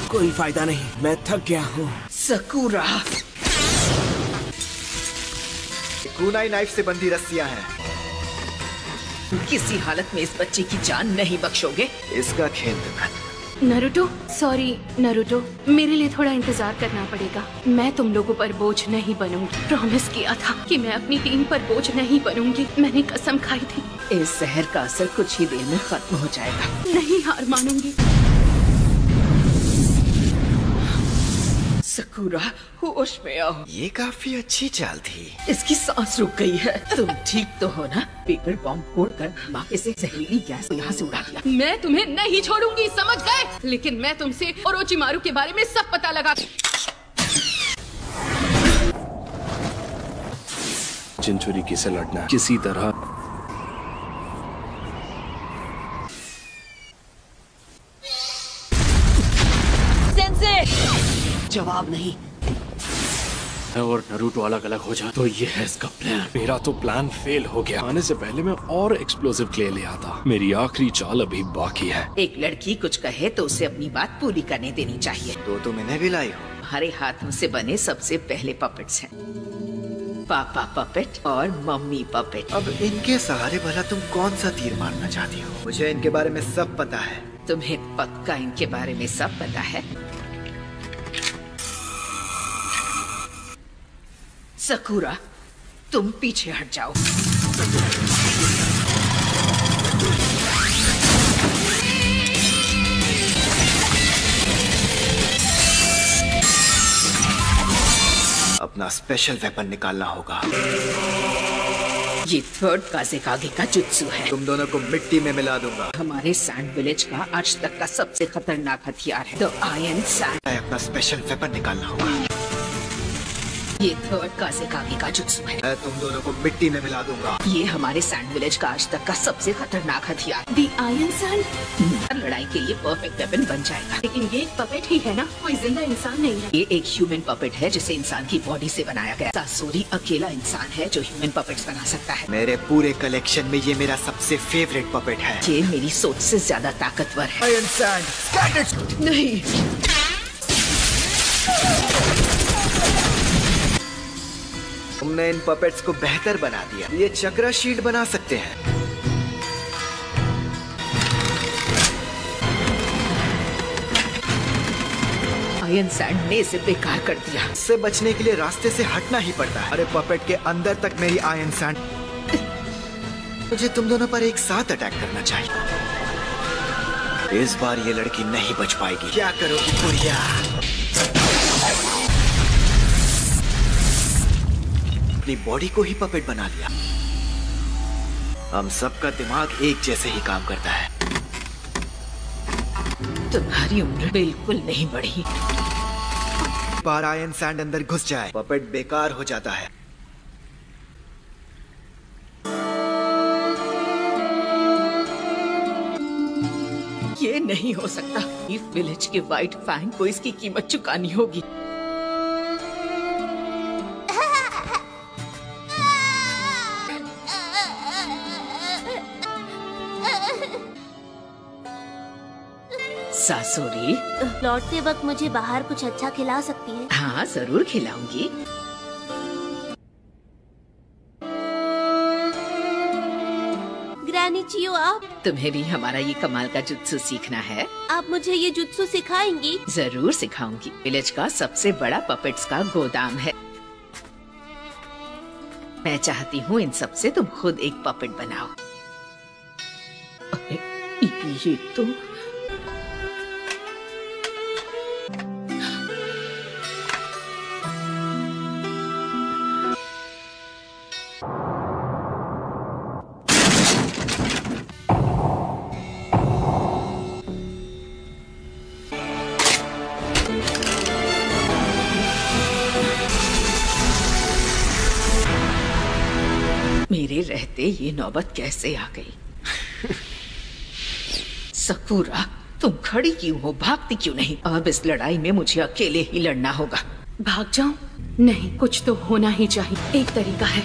कोई फायदा नहीं, मैं थक गया हूँ। सकुरा, कुनाई नाइफ से बंधी रस्सियां हैं। किसी हालत में इस बच्चे की जान नहीं बख्शोगे। इसका खेल तो खत्म। नारुतो, सॉरी नारुतो, मेरे लिए थोड़ा इंतजार करना पड़ेगा। मैं तुम लोगों पर बोझ नहीं बनूंगी। प्रॉमिस किया था कि मैं अपनी टीम पर बोझ नहीं बनूंगी। मैंने कसम खाई थी। इस जहर का असर कुछ ही देर में खत्म हो जाएगा। नहीं हार मानूंगी। सकुरा, होश में आओ। ये काफी अच्छी चाल थी। इसकी सांस रुक गई है। तुम ठीक तो हो ना? पेपर बॉम्ब फोड़कर धमाके से जहरीली गैस को यहाँ से उड़ा दिया। मैं तुम्हें नहीं छोड़ूंगी, समझ गए? लेकिन मैं तुमसे ओरोचिमारू के बारे में सब पता लगा। जिनचुरिकी से लड़ना किसी तरह। जवाब नहीं। और नारुतो अलग अलग हो जाए तो ये है इसका प्लान। मेरा तो प्लान फेल हो गया। आने से पहले मैं और एक्सप्लोसिव क्ले ले आता। मेरी आखिरी चाल अभी बाकी है। एक लड़की कुछ कहे तो उसे अपनी बात पूरी करने देनी चाहिए। तो तुम इन्हें भी लाई हो? हमारे हाथों से बने सबसे पहले पपेट्स हैं। पापा पपेट और मम्मी पपेट। अब इनके सहारे भला तुम कौन सा तीर मारना चाहती हो? मुझे इनके बारे में सब पता है। तुम्हें पक्का इनके बारे में सब पता है? सकुरा, तुम पीछे हट जाओ। अपना स्पेशल वेपन निकालना होगा। ये थर्ड काज़ेकागे का जुत्सु है। तुम दोनों को मिट्टी में मिला दूंगा। हमारे सैंड विलेज का आज तक का सबसे खतरनाक हथियार है, द आयरन सैंड। अपना स्पेशल वेपन निकालना होगा। ये थर्ड काज़ेकागे का जुत्सु है। मैं तुम दोनों को मिट्टी में मिला दूंगा। ये हमारे सैंड विलेज का आज तक का सबसे खतरनाक हथियार, द आयरन सैंड। लड़ाई के लिए परफेक्ट वेपन बन जाएगा। लेकिन ये एक पपेट ही है ना, कोई जिंदा इंसान नहीं है। ये एक ह्यूमन पपेट है जिसे इंसान की बॉडी से बनाया गया। सासोरी अकेला इंसान है जो ह्यूमन पपेट्स बना सकता है। मेरे पूरे कलेक्शन में ये मेरा सबसे फेवरेट पपेट है। ये मेरी सोच से ज्यादा ताकतवर है। आयरन सैंड नहीं, तुमने इन पपेट्स को बेहतर बना दिया। ये चक्रा शील्ड बना सकते हैं। आयरन सैंड ने इसे बेकार कर दिया। इससे बचने के लिए रास्ते से हटना ही पड़ता है। अरे पपेट के अंदर तक मेरी आयरन सैंड। मुझे तुम दोनों पर एक साथ अटैक करना चाहिए। इस बार ये लड़की नहीं बच पाएगी। क्या करोगी बुढ़िया? अपनी बॉडी को ही पपेट बना लिया। हम सबका दिमाग एक जैसे ही काम करता है। तुम्हारी उम्र बिल्कुल नहीं बढ़ी। बार आयरन सैंड अंदर घुस जाए, पपेट बेकार हो जाता है। ये नहीं हो सकता। लीफ विलेज के व्हाइट फैंग को इसकी कीमत चुकानी होगी। सासोरी, लौटते वक्त मुझे बाहर कुछ अच्छा खिला सकती है? हाँ जरूर खिलाऊंगी। ग्रैनी चियो, आप? तुम्हें भी हमारा ये कमाल का जुत्सु सीखना है? आप मुझे ये जुत्सु सिखाएंगी? जरूर सिखाऊंगी। विलेज का सबसे बड़ा पपेट्स का गोदाम है। मैं चाहती हूँ इन सब से तुम खुद एक पपेट बनाओ। ये तो मेरे रहते ये नौबत कैसे आ गई? सकूरा, तुम खड़ी क्यों हो? भागती क्यों नहीं? अब इस लड़ाई में मुझे अकेले ही लड़ना होगा। भाग जाऊं? नहीं, कुछ तो होना ही चाहिए। एक तरीका है।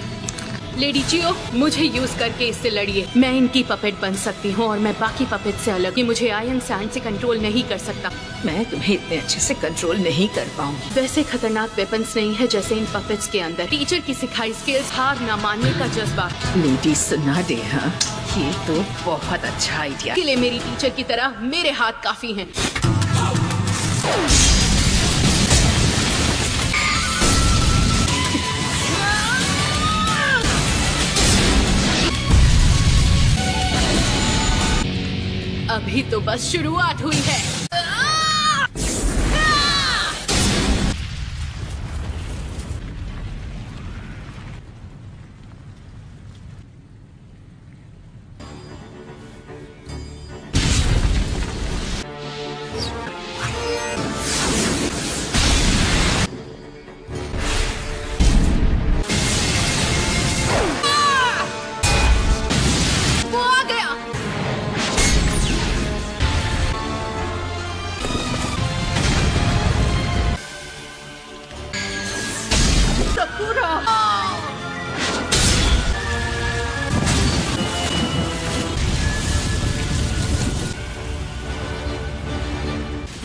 लेडी चियो, मुझे यूज करके इससे लड़िए। मैं इनकी पपेट बन सकती हूँ और मैं बाकी पपेट से अलग। ये मुझे आयरन सैंड से कंट्रोल नहीं कर सकता। मैं तुम्हें इतने अच्छे से कंट्रोल नहीं कर पाऊंगी। वैसे खतरनाक वेपन्स नहीं है जैसे इन पपेट्स के अंदर। टीचर की सिखाई स्किल्स, हार न मानने का जज्बा। लेडी सुना दे, हाँ ये तो बहुत अच्छा आइडिया। के लिए मेरी टीचर की तरह मेरे हाथ काफी हैं। अभी तो बस शुरुआत हुई है।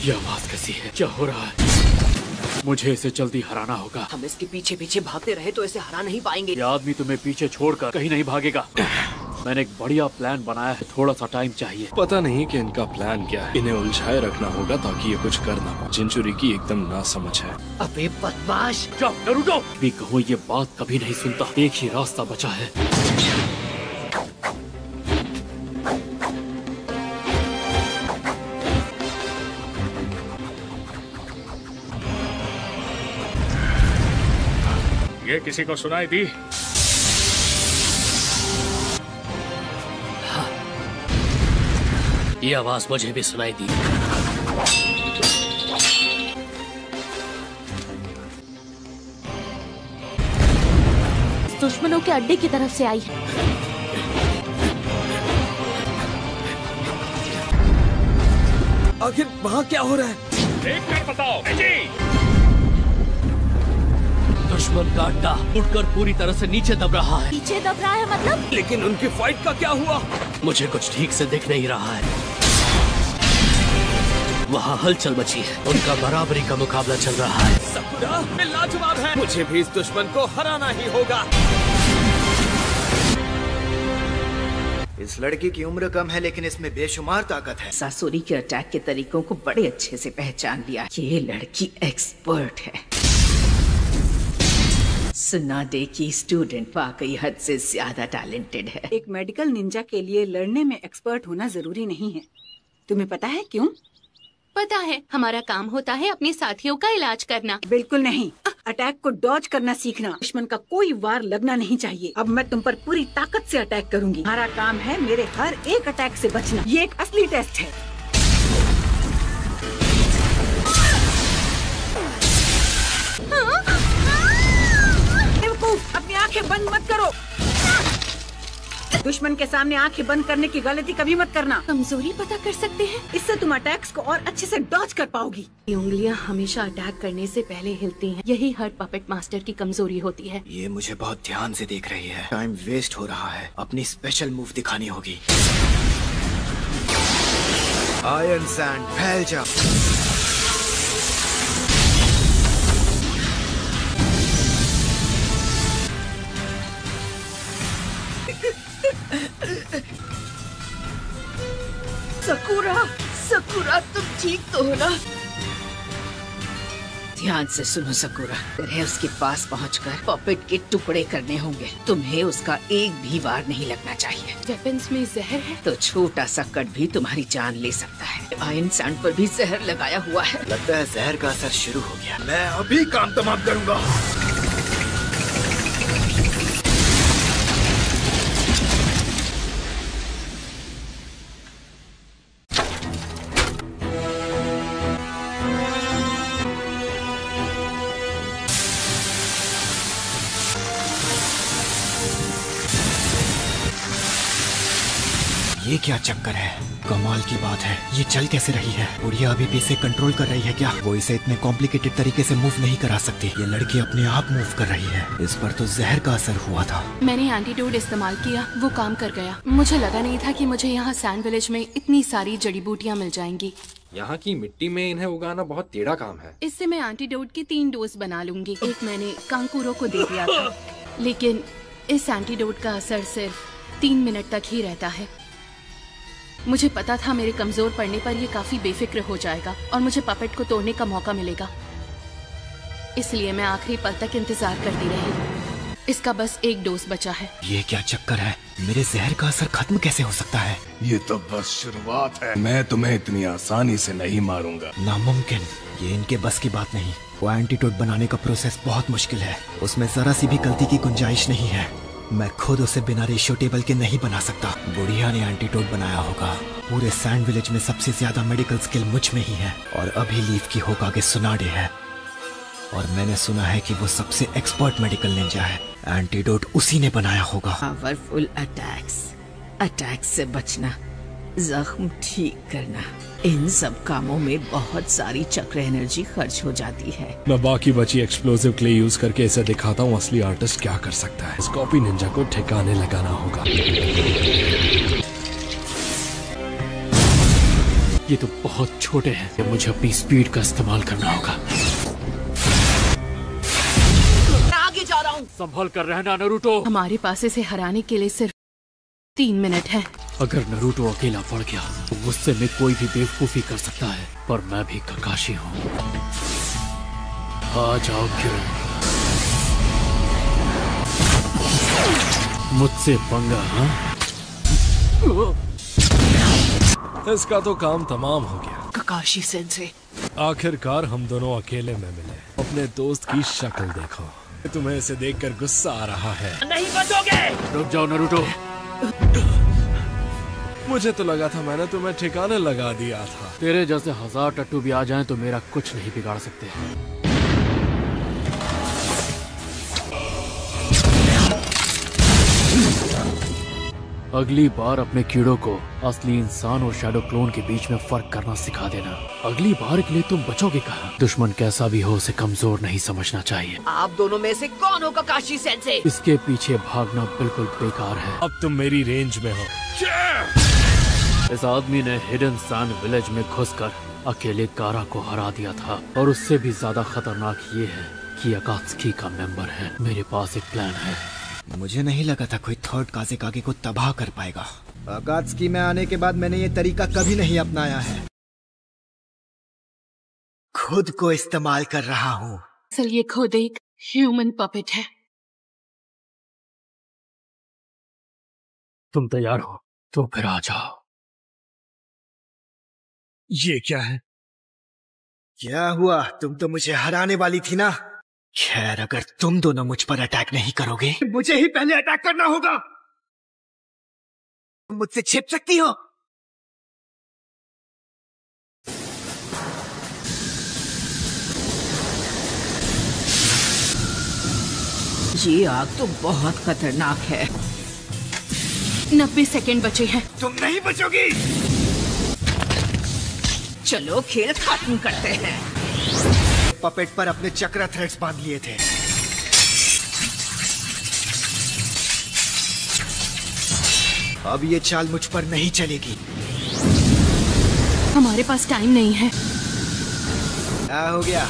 ये आवाज कैसी है? क्या हो रहा है? मुझे इसे जल्दी हराना होगा। हम इसके पीछे पीछे भागते रहे तो इसे हरा नहीं पाएंगे। ये आदमी तुम्हें पीछे छोड़कर कहीं नहीं भागेगा। मैंने एक बढ़िया प्लान बनाया है, थोड़ा सा टाइम चाहिए। पता नहीं कि इनका प्लान क्या है। इन्हें उलझाए रखना होगा ताकि ये कुछ कर ना पाए। जिंचुरी की एकदम नासमझ है। अबे बदमाश! जाओ नारुतो! भी कहूँ ये बात कभी नहीं सुनता। एक ही रास्ता बचा है। ये किसी को सुनाई दी? ये आवाज मुझे भी सुनाई दी। दुश्मनों के अड्डे की तरफ से आई है। आखिर वहाँ क्या हो रहा है? देख कर बताओ जी। दुश्मन का अड्डा उठकर पूरी तरह से नीचे दब रहा है। पीछे दब रहा है मतलब? लेकिन उनकी फाइट का क्या हुआ? मुझे कुछ ठीक से दिख नहीं रहा है। वहाँ हलचल मची है, उनका बराबरी का मुकाबला चल रहा है। सकुरा लाजवाब है। मुझे भी इस दुश्मन को हराना ही होगा। इस लड़की की उम्र कम है लेकिन इसमें बेशुमार ताकत है। सासुरी के अटैक के तरीकों को बड़े अच्छे से पहचान लिया। ये लड़की एक्सपर्ट है। सुनाडे की स्टूडेंट वाकई हद से ज्यादा टैलेंटेड है। एक मेडिकल निंजा के लिए लड़ने में एक्सपर्ट होना जरूरी नहीं है। तुम्हें पता है क्यों? पता है, हमारा काम होता है अपने साथियों का इलाज करना। बिल्कुल नहीं, अटैक को डॉज करना सीखना। दुश्मन का कोई वार लगना नहीं चाहिए। अब मैं तुम पर पूरी ताकत से अटैक करूंगी। हमारा काम है मेरे हर एक अटैक से बचना। ये एक असली टेस्ट है। बेवकूफ, अपनी आंखें बंद मत करो। दुश्मन के सामने आंखें बंद करने की गलती कभी मत करना। कमजोरी पता कर सकते हैं, इससे तुम अटैक्स को और अच्छे से डॉज कर पाओगी। ये उंगलियां हमेशा अटैक करने से पहले हिलती हैं। यही हर पपेट मास्टर की कमजोरी होती है। ये मुझे बहुत ध्यान से देख रही है। टाइम वेस्ट हो रहा है। अपनी स्पेशल मूव दिखानी होगी। आयरन सैंड फैल जा। सकुरा तुम ठीक तो हो ना? ध्यान से सुनो सकुरा, तुम्हें उसके पास पहुंचकर पपेट के टुकड़े करने होंगे। तुम्हें उसका एक भी वार नहीं लगना चाहिए। वेपन्स में जहर है तो छोटा सा कट भी तुम्हारी जान ले सकता है। आयरन सैंड पर भी जहर लगाया हुआ है। लगता है जहर का असर शुरू हो गया। मैं अभी काम तमाम करूंगा। ये क्या चक्कर है? कमाल की बात है, ये चल कैसे रही है? बुढ़िया अभी भी इसे कंट्रोल कर रही है क्या? वो इसे इतने कॉम्प्लिकेटेड तरीके से मूव नहीं करा सकती। ये लड़की अपने आप मूव कर रही है। इस पर तो जहर का असर हुआ था। मैंने एंटीडोट इस्तेमाल किया, वो काम कर गया। मुझे लगा नहीं था कि मुझे यहाँ सैंड विलेज में इतनी सारी जड़ी बूटियाँ मिल जाएंगी। यहाँ की मिट्टी में इन्हें उगाना बहुत टेढ़ा काम है। इससे मैं एंटीडोट की 3 डोज बना लूंगी। एक मैंने कांकुरो को दे दिया था, लेकिन इस एंटीडोट का असर सिर्फ 3 मिनट तक ही रहता है। मुझे पता था मेरे कमजोर पड़ने पर ये काफी बेफिक्र हो जाएगा और मुझे पपेट को तोड़ने का मौका मिलेगा। इसलिए मैं आखिरी पल तक इंतजार करती रही। इसका बस 1 डोज बचा है। ये क्या चक्कर है? मेरे जहर का असर खत्म कैसे हो सकता है? ये तो बस शुरुआत है। मैं तुम्हें इतनी आसानी से नहीं मारूंगा। नामुमकिन, ये इनके बस की बात नहीं। वो एंटीडोट बनाने का प्रोसेस बहुत मुश्किल है। उसमें जरा सी भी गलती की गुंजाइश नहीं है। मैं खुद उसे बिना रेशियो टेबल के नहीं बना सकता। बुढ़िया ने एंटीडोट बनाया होगा। पूरे सैंड विलेज में सबसे ज्यादा मेडिकल स्किल मुझ में ही है और अभी लीफ की होकागे सुनाडे है। और मैंने सुना है कि वो सबसे एक्सपर्ट मेडिकल निंजा है। एंटीडोट उसी ने बनाया होगा। पावरफुल अटैक्स से बचना, जख्म ठीक करना, इन सब कामों में बहुत सारी चक्र एनर्जी खर्च हो जाती है। मैं बाकी बची एक्सप्लोसिव क्ले यूज करके इसे दिखाता हूँ असली आर्टिस्ट क्या कर सकता है। इस कॉपी निंजा को ठिकाने लगाना होगा। ये तो बहुत छोटे हैं, मुझे अपनी स्पीड का इस्तेमाल करना होगा। मैं आगे जा रहा हूँ। संभल कर रहना नरूटो। हमारे पास इसे हराने के लिए सिर्फ 3 मिनट है। अगर नरूटो अकेला पड़ गया तो मुझसे में कोई भी बेवकूफी कर सकता है, पर मैं भी ककाशी हूँ। आ जाओ किरण, मुझसे पंगा। हाँ, इसका तो काम तमाम हो गया। ककाशी सेंसे, आखिरकार हम दोनों अकेले में मिले। अपने दोस्त की शक्ल देखो। तुम्हें इसे देखकर गुस्सा आ रहा है। नहीं बचोगे। रुक जाओ नरूटो। मुझे तो लगा था मैंने तुम्हें ठिकाने लगा दिया था। तेरे जैसे 1000 टट्टू भी आ जाएं तो मेरा कुछ नहीं बिगाड़ सकते। अगली बार अपने कीड़ों को असली इंसान और शैडो क्लोन के बीच में फर्क करना सिखा देना। अगली बार के लिए तुम बचोगे कहाँ? दुश्मन कैसा भी हो उसे कमजोर नहीं समझना चाहिए। आप दोनों में से कौन हो ककाशी सेंसे? इसके पीछे भागना बिल्कुल बेकार है। अब तुम मेरी रेंज में हो। इस आदमी ने हिडन सैंड विलेज में घुसकर अकेले कारा को हरा दिया था और उससे भी ज्यादा खतरनाक ये है कि अकात्सुकी का मेंबर है। मेरे पास एक प्लान है। मुझे नहीं लगा था कोई थर्ड काज़ेकागे को तबाह कर पाएगा। अकात्सुकी में आने के बाद मैंने ये तरीका कभी नहीं अपनाया है। खुद को इस्तेमाल कर रहा हूँ। सर ये खुद एक ह्यूमन पपेट है। तुम तैयार हो तो फिर आ जाओ। ये क्या है? क्या हुआ? तुम तो मुझे हराने वाली थी ना। खैर, अगर तुम दोनों मुझ पर अटैक नहीं करोगे, मुझे ही पहले अटैक करना होगा। तुम मुझसे छिप सकती हो। ये आग तो बहुत खतरनाक है। 90 सेकंड बचे हैं। तुम नहीं बचोगी। चलो खेल खत्म करते हैं। पपेट पर अपने चक्र थ्रेड्स बांध लिए थे। अब ये चाल मुझ पर नहीं चलेगी। हमारे पास टाइम नहीं है। क्या हो गया?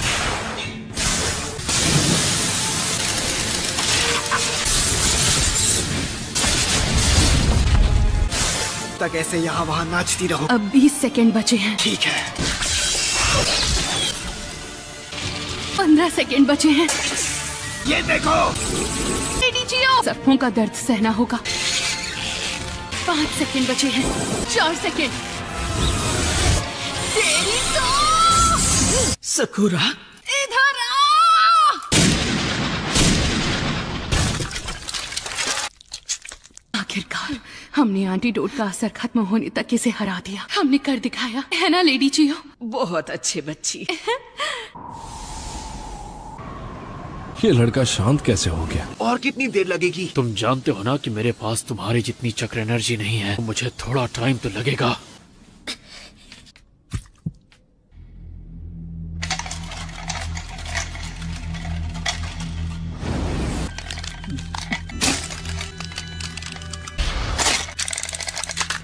तक ऐसे यहाँ वहाँ नाचती रहो। अब 20 सेकंड बचे हैं। ठीक है। 15 सेकंड बचे हैं। ये देखो। लेडी जियो, सबकों का दर्द सहना होगा। 5 सेकंड बचे हैं। 4 सेकंड। तेरी तो सकुरा इधर आ। आखिरकार हमने एंटीडोट का असर खत्म होने तक इसे हरा दिया। हमने कर दिखाया है ना लेडी जियो? बहुत अच्छे बच्ची। ये लड़का शांत कैसे हो गया? और कितनी देर लगेगी? तुम जानते हो ना कि मेरे पास तुम्हारी जितनी चक्र एनर्जी नहीं है। मुझे थोड़ा टाइम तो लगेगा।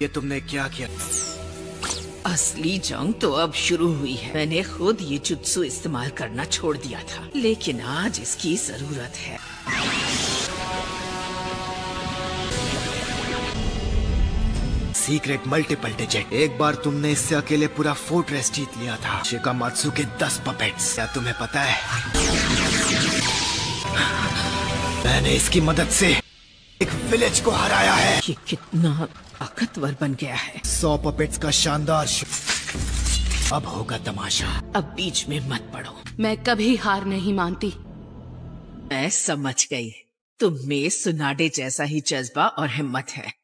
ये तुमने क्या किया? असली जंग तो अब शुरू हुई है। मैंने खुद ये जुत्सु इस्तेमाल करना छोड़ दिया था, लेकिन आज इसकी जरूरत है। Secret multiple digit. एक बार तुमने इससे अकेले पूरा फोर्ट्रेस जीत लिया था। शिकामात्सु के 10 पपेट्स। क्या तुम्हें पता है, मैंने इसकी मदद से एक विलेज को हराया है। ये कितना ताकतवर बन गया है। 100 पपेट्स का शानदार अब होगा तमाशा। अब बीच में मत पड़ो। मैं कभी हार नहीं मानती। मैं समझ गई, तुम में सुनाडे जैसा ही जज्बा और हिम्मत है।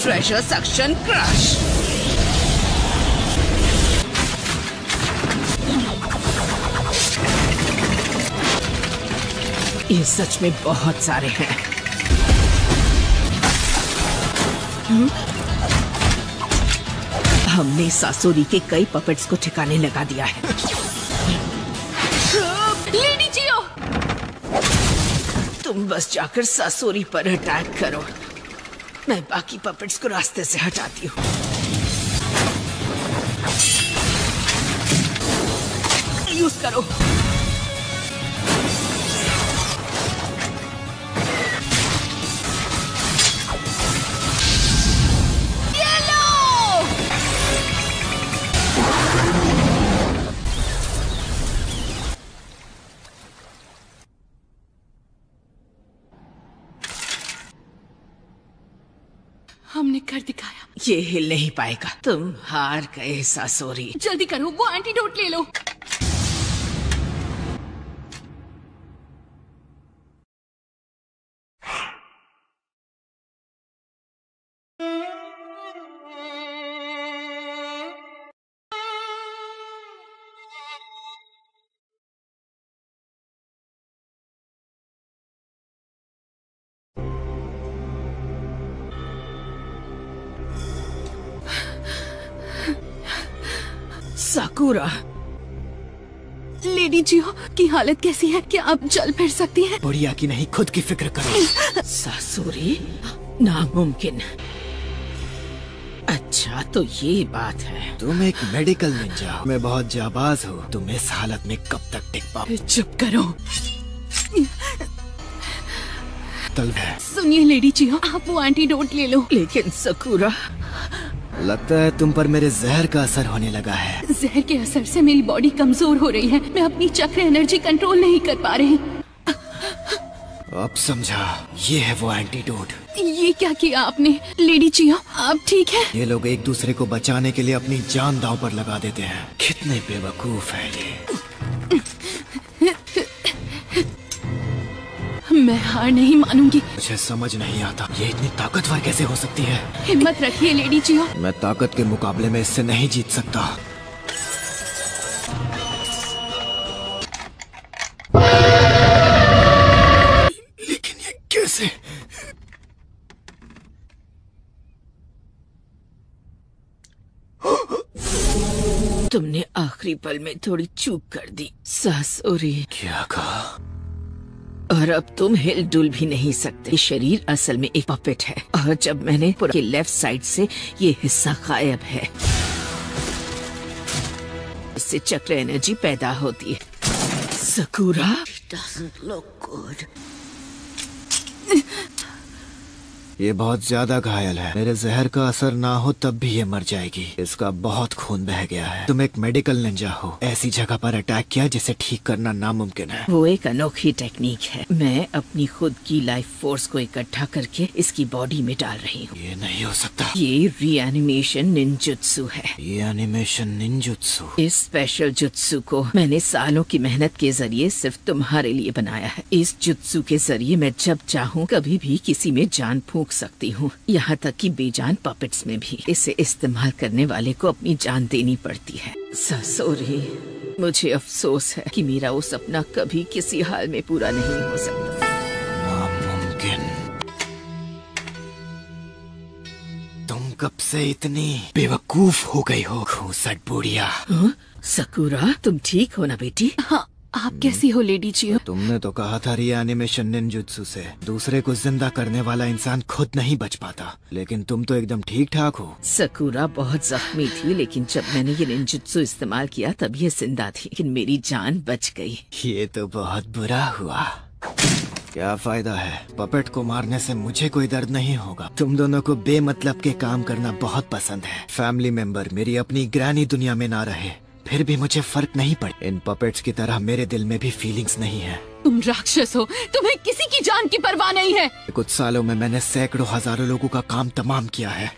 Treasure suction crush. ये सच में बहुत सारे हैं। हमने सासोरी के कई पपेट्स को ठिकाने लगा दिया है। लेडी जियो, तुम बस जाकर सासोरी पर अटैक करो। मैं बाकी पपेट्स को रास्ते से हटाती हूँ। यूज करो। ये लो। हमने कर दिखाया। ये हिल नहीं पाएगा। तुम हार गए सासोरी। जल्दी करो, वो एंटीडोट ले लो। साकुरा, लेडी जियो की हालत कैसी है? क्या आप चल फिर सकती हैं? बुढ़िया की नहीं, खुद की फिक्र करो। सासुरी, नामुमकिन। अच्छा तो ये बात है। तुम एक मेडिकल निंजा हो, मैं बहुत जाबाज हूँ। तुम इस हालत में कब तक टिक पाओ? चुप करो। तलवार। सुनिए लेडी जियो, आप वो एंटीडोट ले लो। लेकिन साकुरा, लगता है तुम पर मेरे जहर का असर होने लगा है। जहर के असर से मेरी बॉडी कमजोर हो रही है। मैं अपनी चक्र एनर्जी कंट्रोल नहीं कर पा रही। अब समझा, ये है वो एंटीडोट। ये क्या किया आपने? लेडी जियो, आप ठीक है? ये लोग एक दूसरे को बचाने के लिए अपनी जान दांव पर लगा देते हैं। कितने बेवकूफ है ये। मैं हार नहीं मानूंगी। मुझे समझ नहीं आता, ये इतनी ताकतवर कैसे हो सकती है। हिम्मत रखिए लेडी जियो। मैं ताकत के मुकाबले में इससे नहीं जीत सकता। लेकिन ये कैसे? तुमने आखिरी पल में थोड़ी चूक कर दी सासुरी। क्या कहा? और अब तुम हिल डुल भी नहीं सकते। शरीर असल में एक पपेट है, और जब मैंने पूरे लेफ्ट साइड से ये हिस्सा गायब है, इससे चक्र एनर्जी पैदा होती है। साकुरा, doesn't look good. ये बहुत ज्यादा घायल है। मेरे जहर का असर ना हो तब भी ये मर जाएगी। इसका बहुत खून बह गया है। तुम एक मेडिकल निंजा हो, ऐसी जगह पर अटैक किया जिसे ठीक करना नामुमकिन है। वो एक अनोखी टेक्निक है। मैं अपनी खुद की लाइफ फोर्स को इकट्ठा करके इसकी बॉडी में डाल रही हूँ। ये नहीं हो सकता। ये रीएनिमेशन निंजुत्सु है। Reanimation ninjutsu? इस स्पेशल जुत्सु को मैंने सालों की मेहनत के जरिए सिर्फ तुम्हारे लिए बनाया है। इस जुत्सु के जरिए मैं जब चाहूँ कभी भी किसी में जान फूंक सकती हूँ, यहाँ तक कि बेजान पपेट्स में भी। इसे इस्तेमाल करने वाले को अपनी जान देनी पड़ती है। सासोरी, मुझे अफसोस है कि मेरा वो सपना कभी किसी हाल में पूरा नहीं हो सकता। नामुमकिन। तुम कब से इतनी बेवकूफ हो गई हो, खूंसट बुढ़िया। साकुरा, तुम ठीक हो ना बेटी? हाँ, आप कैसी हो लेडी जियो? तुमने तो कहा था रीएनिमेशन निंजुत्सु से दूसरे को जिंदा करने वाला इंसान खुद नहीं बच पाता, लेकिन तुम तो एकदम ठीक ठाक हो। साकुरा बहुत जख्मी थी, लेकिन जब मैंने ये निंजुत्सु इस्तेमाल किया तब ये जिंदा थी, लेकिन मेरी जान बच गई। ये तो बहुत बुरा हुआ। क्या फायदा है, पपेट को मारने से मुझे कोई दर्द नहीं होगा। तुम दोनों को बेमतलब के काम करना बहुत पसंद है। फैमिली मेंबर मेरी अपनी ग्रैनी दुनिया में ना रहे फिर भी मुझे फर्क नहीं पड़े। इन पपेट्स की तरह मेरे दिल में भी फीलिंग्स नहीं है। तुम राक्षस हो, तुम्हें किसी की जान की परवाह नहीं है। कुछ सालों में मैंने सैकड़ों हजारों लोगों का काम तमाम किया है,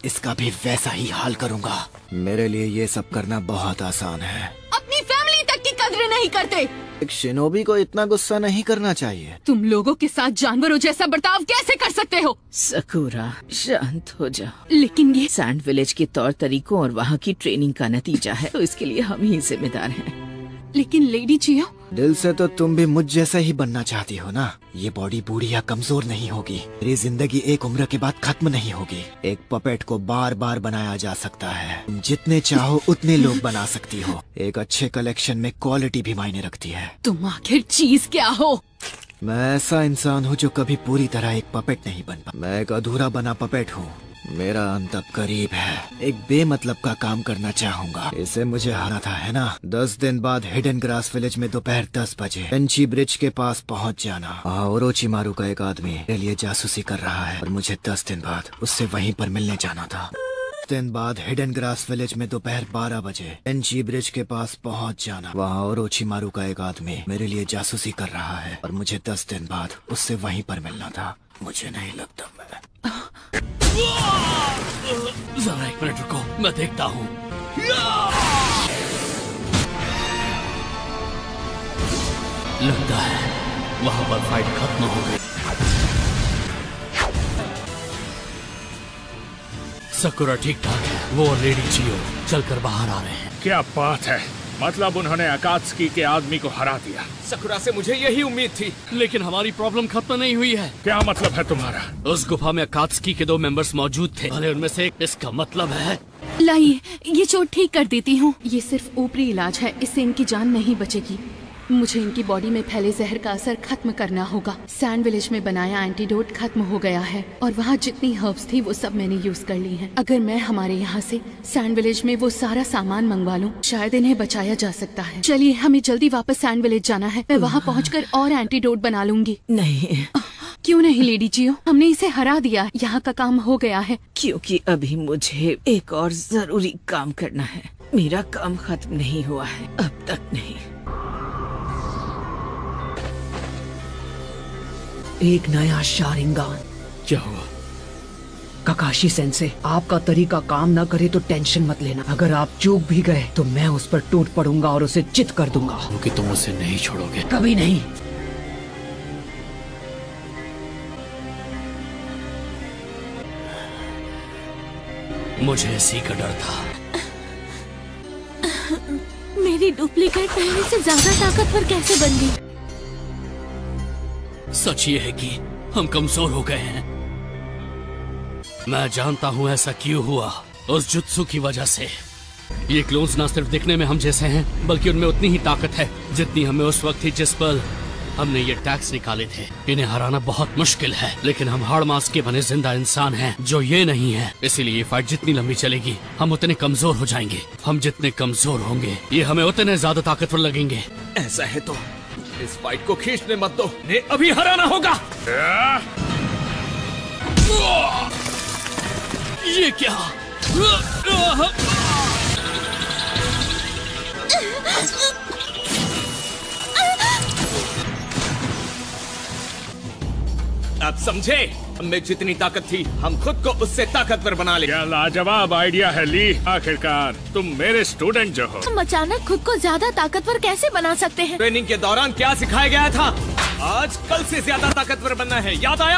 इसका भी वैसा ही हाल करूंगा। मेरे लिए ये सब करना बहुत आसान है। अपनी फैमिली तक की कदर नहीं करते। एक शिनोबी को इतना गुस्सा नहीं करना चाहिए। तुम लोगों के साथ जानवरों जैसा बर्ताव कैसे कर सकते हो? साकुरा, शांत हो जाओ। लेकिन ये सैंड विलेज के तौर तरीकों और वहाँ की ट्रेनिंग का नतीजा है, तो इसके लिए हम ही जिम्मेदार हैं। लेकिन लेडी जियो, दिल से तो तुम भी मुझ जैसा ही बनना चाहती हो ना। ये बॉडी बूढ़ी या कमजोर नहीं होगी। मेरी जिंदगी एक उम्र के बाद खत्म नहीं होगी। एक पपेट को बार बार बनाया जा सकता है। तुम जितने चाहो उतने लोग बना सकती हो। एक अच्छे कलेक्शन में क्वालिटी भी मायने रखती है। तुम आखिर चीज क्या हो? मैं ऐसा इंसान हूँ जो कभी पूरी तरह एक पपेट नहीं बन पाया। मैं एक अधूरा बना पपेट हूँ। मेरा अंत अब करीब है। एक बेमतलब का काम करना चाहूंगा। इसे मुझे हारा था, है ना? 10 दिन बाद हिडन ग्रास विलेज में दोपहर 10 बजे पेंची ब्रिज के पास पहुंच जाना। ओरोचिमारू का एक आदमी मेरे लिए जासूसी कर रहा है और मुझे 10 दिन बाद उससे वहीं पर मिलने जाना था। 10 दिन बाद हिडन ग्रास विलेज में दोपहर 12 बजे पेंची ब्रिज के पास पहुंच जाना। वहाँ ओरोचिमारू का एक आदमी मेरे लिए जासूसी कर रहा है और मुझे 10 दिन बाद उससे वहीं पर मिलना था। मुझे नहीं लगता मैं जरा एक मिनट रुको, मैं देखता हूँ। लगता है वहाँ पर फाइट खत्म हो गई। सकुरा ठीक ठाक है, वो और लेडी चियो चलकर बाहर आ रहे हैं। क्या बात है, मतलब उन्होंने अकात्सुकी के आदमी को हरा दिया। सकुरा से मुझे यही उम्मीद थी, लेकिन हमारी प्रॉब्लम खत्म नहीं हुई है। क्या मतलब है तुम्हारा? उस गुफा में अकात्सुकी के 2 मेंबर्स मौजूद थे, भले उनमें से एक। इसका मतलब है लाइए, ये चोट ठीक कर देती हूँ। ये सिर्फ ऊपरी इलाज है, इससे इनकी जान नहीं बचेगी। मुझे इनकी बॉडी में फैले जहर का असर खत्म करना होगा। सैंड विलेज में बनाया एंटीडोट खत्म हो गया है और वहाँ जितनी हर्ब्स थी वो सब मैंने यूज कर ली हैं। अगर मैं हमारे यहाँ से सैंड विलेज में वो सारा सामान मंगवा लूँ, शायद इन्हें बचाया जा सकता है। चलिए, हमें जल्दी वापस सैंड विलेज जाना है। मैं वहाँ पहुँचकर और एंटीडोट बना लूंगी। नहीं, क्यों नहीं लेडी जियो, हमने इसे हरा दिया, यहाँ का काम हो गया है। क्योंकि अभी मुझे एक और जरूरी काम करना है। मेरा काम खत्म नहीं हुआ है, अब तक नहीं। एक नया शारिंगान। क्या हुआ? ककाशी सेंसे, आपका तरीका काम न करे तो टेंशन मत लेना। अगर आप चूक भी गए तो मैं उस पर टूट पड़ूंगा और उसे चित कर दूंगा। क्योंकि तुम उसे नहीं छोड़ोगे। कभी नहीं। मुझे इसी का डर था। मेरी डुप्लीकेट पहले से ज्यादा ताकतवर कैसे बन गई? सच ये है कि हम कमजोर हो गए हैं। मैं जानता हूँ ऐसा क्यों हुआ, उस जुत्सु की वजह से। ये क्लोन्स ना सिर्फ दिखने में हम जैसे हैं, बल्कि उनमें उतनी ही ताकत है जितनी हमें उस वक्त थी जिस पल हमने ये टैक्स निकाले थे। इन्हें हराना बहुत मुश्किल है, लेकिन हम हाड़ मांस के बने जिंदा इंसान हैं जो ये नहीं है। इसीलिए ये फाइट जितनी लंबी चलेगी, हम उतने कमजोर हो जाएंगे। हम जितने कमजोर होंगे, ये हमें उतने ज्यादा ताकतवर लगेंगे। ऐसा है तो इस फाइट को खींचने मत दो, ने अभी हराना होगा। ये क्या? आप समझे? हमें जितनी ताकत थी, हम खुद को उससे ताकतवर बना ले। क्या लाजवाब आइडिया है ली। आखिरकार तुम मेरे स्टूडेंट जो हो। हम अचानक खुद को ज्यादा ताकतवर कैसे बना सकते हैं? ट्रेनिंग के दौरान क्या सिखाया गया था? आज कल से ज्यादा ताकतवर बनना है, याद आया?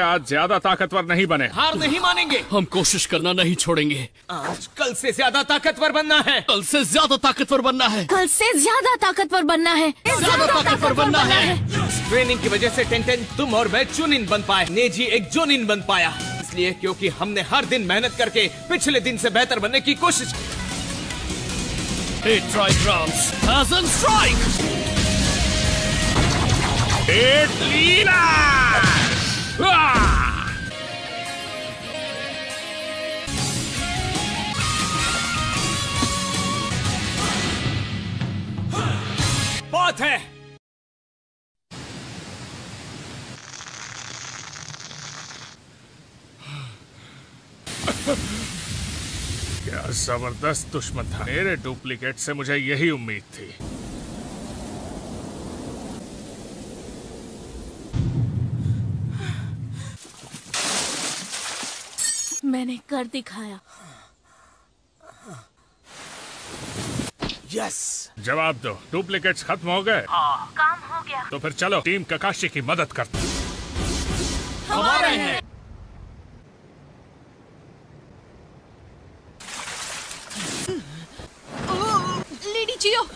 आज ज्यादा ताकतवर नहीं बने। हार नहीं मानेंगे। हम कोशिश करना नहीं छोड़ेंगे। आज कल से ज्यादा ताकतवर बनना है। कल से ज्यादा ताकतवर बनना है। कल से ज्यादा ताकतवर बनना है। ज्यादा ताकतवर बनना है। ट्रेनिंग की वजह से टेंटेन, तुम और मैं चुनिन बन पाए। नेजी एक जोनिन बन पाया, इसलिए क्योंकि हमने हर दिन मेहनत करके पिछले दिन से बेहतर बनने की कोशिश की। बात है। क्या जबरदस्त दुश्मन था। मेरे डुप्लीकेट से मुझे यही उम्मीद थी। मैंने कर दिखाया। यस। जवाब दो, डुप्लीकेट्स खत्म हो गए? हाँ, काम हो गया। तो फिर चलो टीम ककाशी की मदद करते। हमारे हैं। लेडी जियो,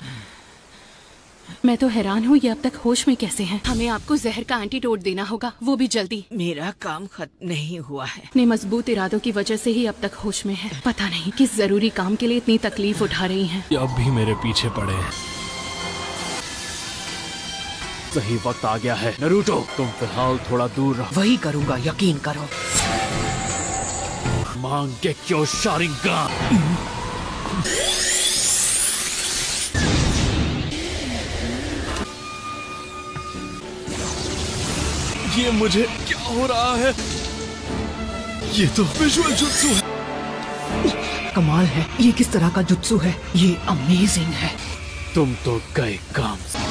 मैं तो हैरान हूँ ये अब तक होश में कैसे हैं। हमें आपको जहर का एंटीडोट देना होगा, वो भी जल्दी। मेरा काम खत्म नहीं हुआ है। अपने मजबूत इरादों की वजह से ही अब तक होश में है। पता नहीं किस जरूरी काम के लिए इतनी तकलीफ उठा रही हैं। ये अब भी मेरे पीछे पड़े हैं। सही वक्त आ गया है। नारुतो, तुम फिलहाल थोड़ा दूर रहो। वही करूंगा, यकीन करो। मांगेक्यो शारिंगान। ये मुझे क्या हो रहा है? ये तो विजुअल जुत्सु है। कमाल है, ये किस तरह का जुत्सु है? ये अमेजिंग है। तुम तो गए काम से।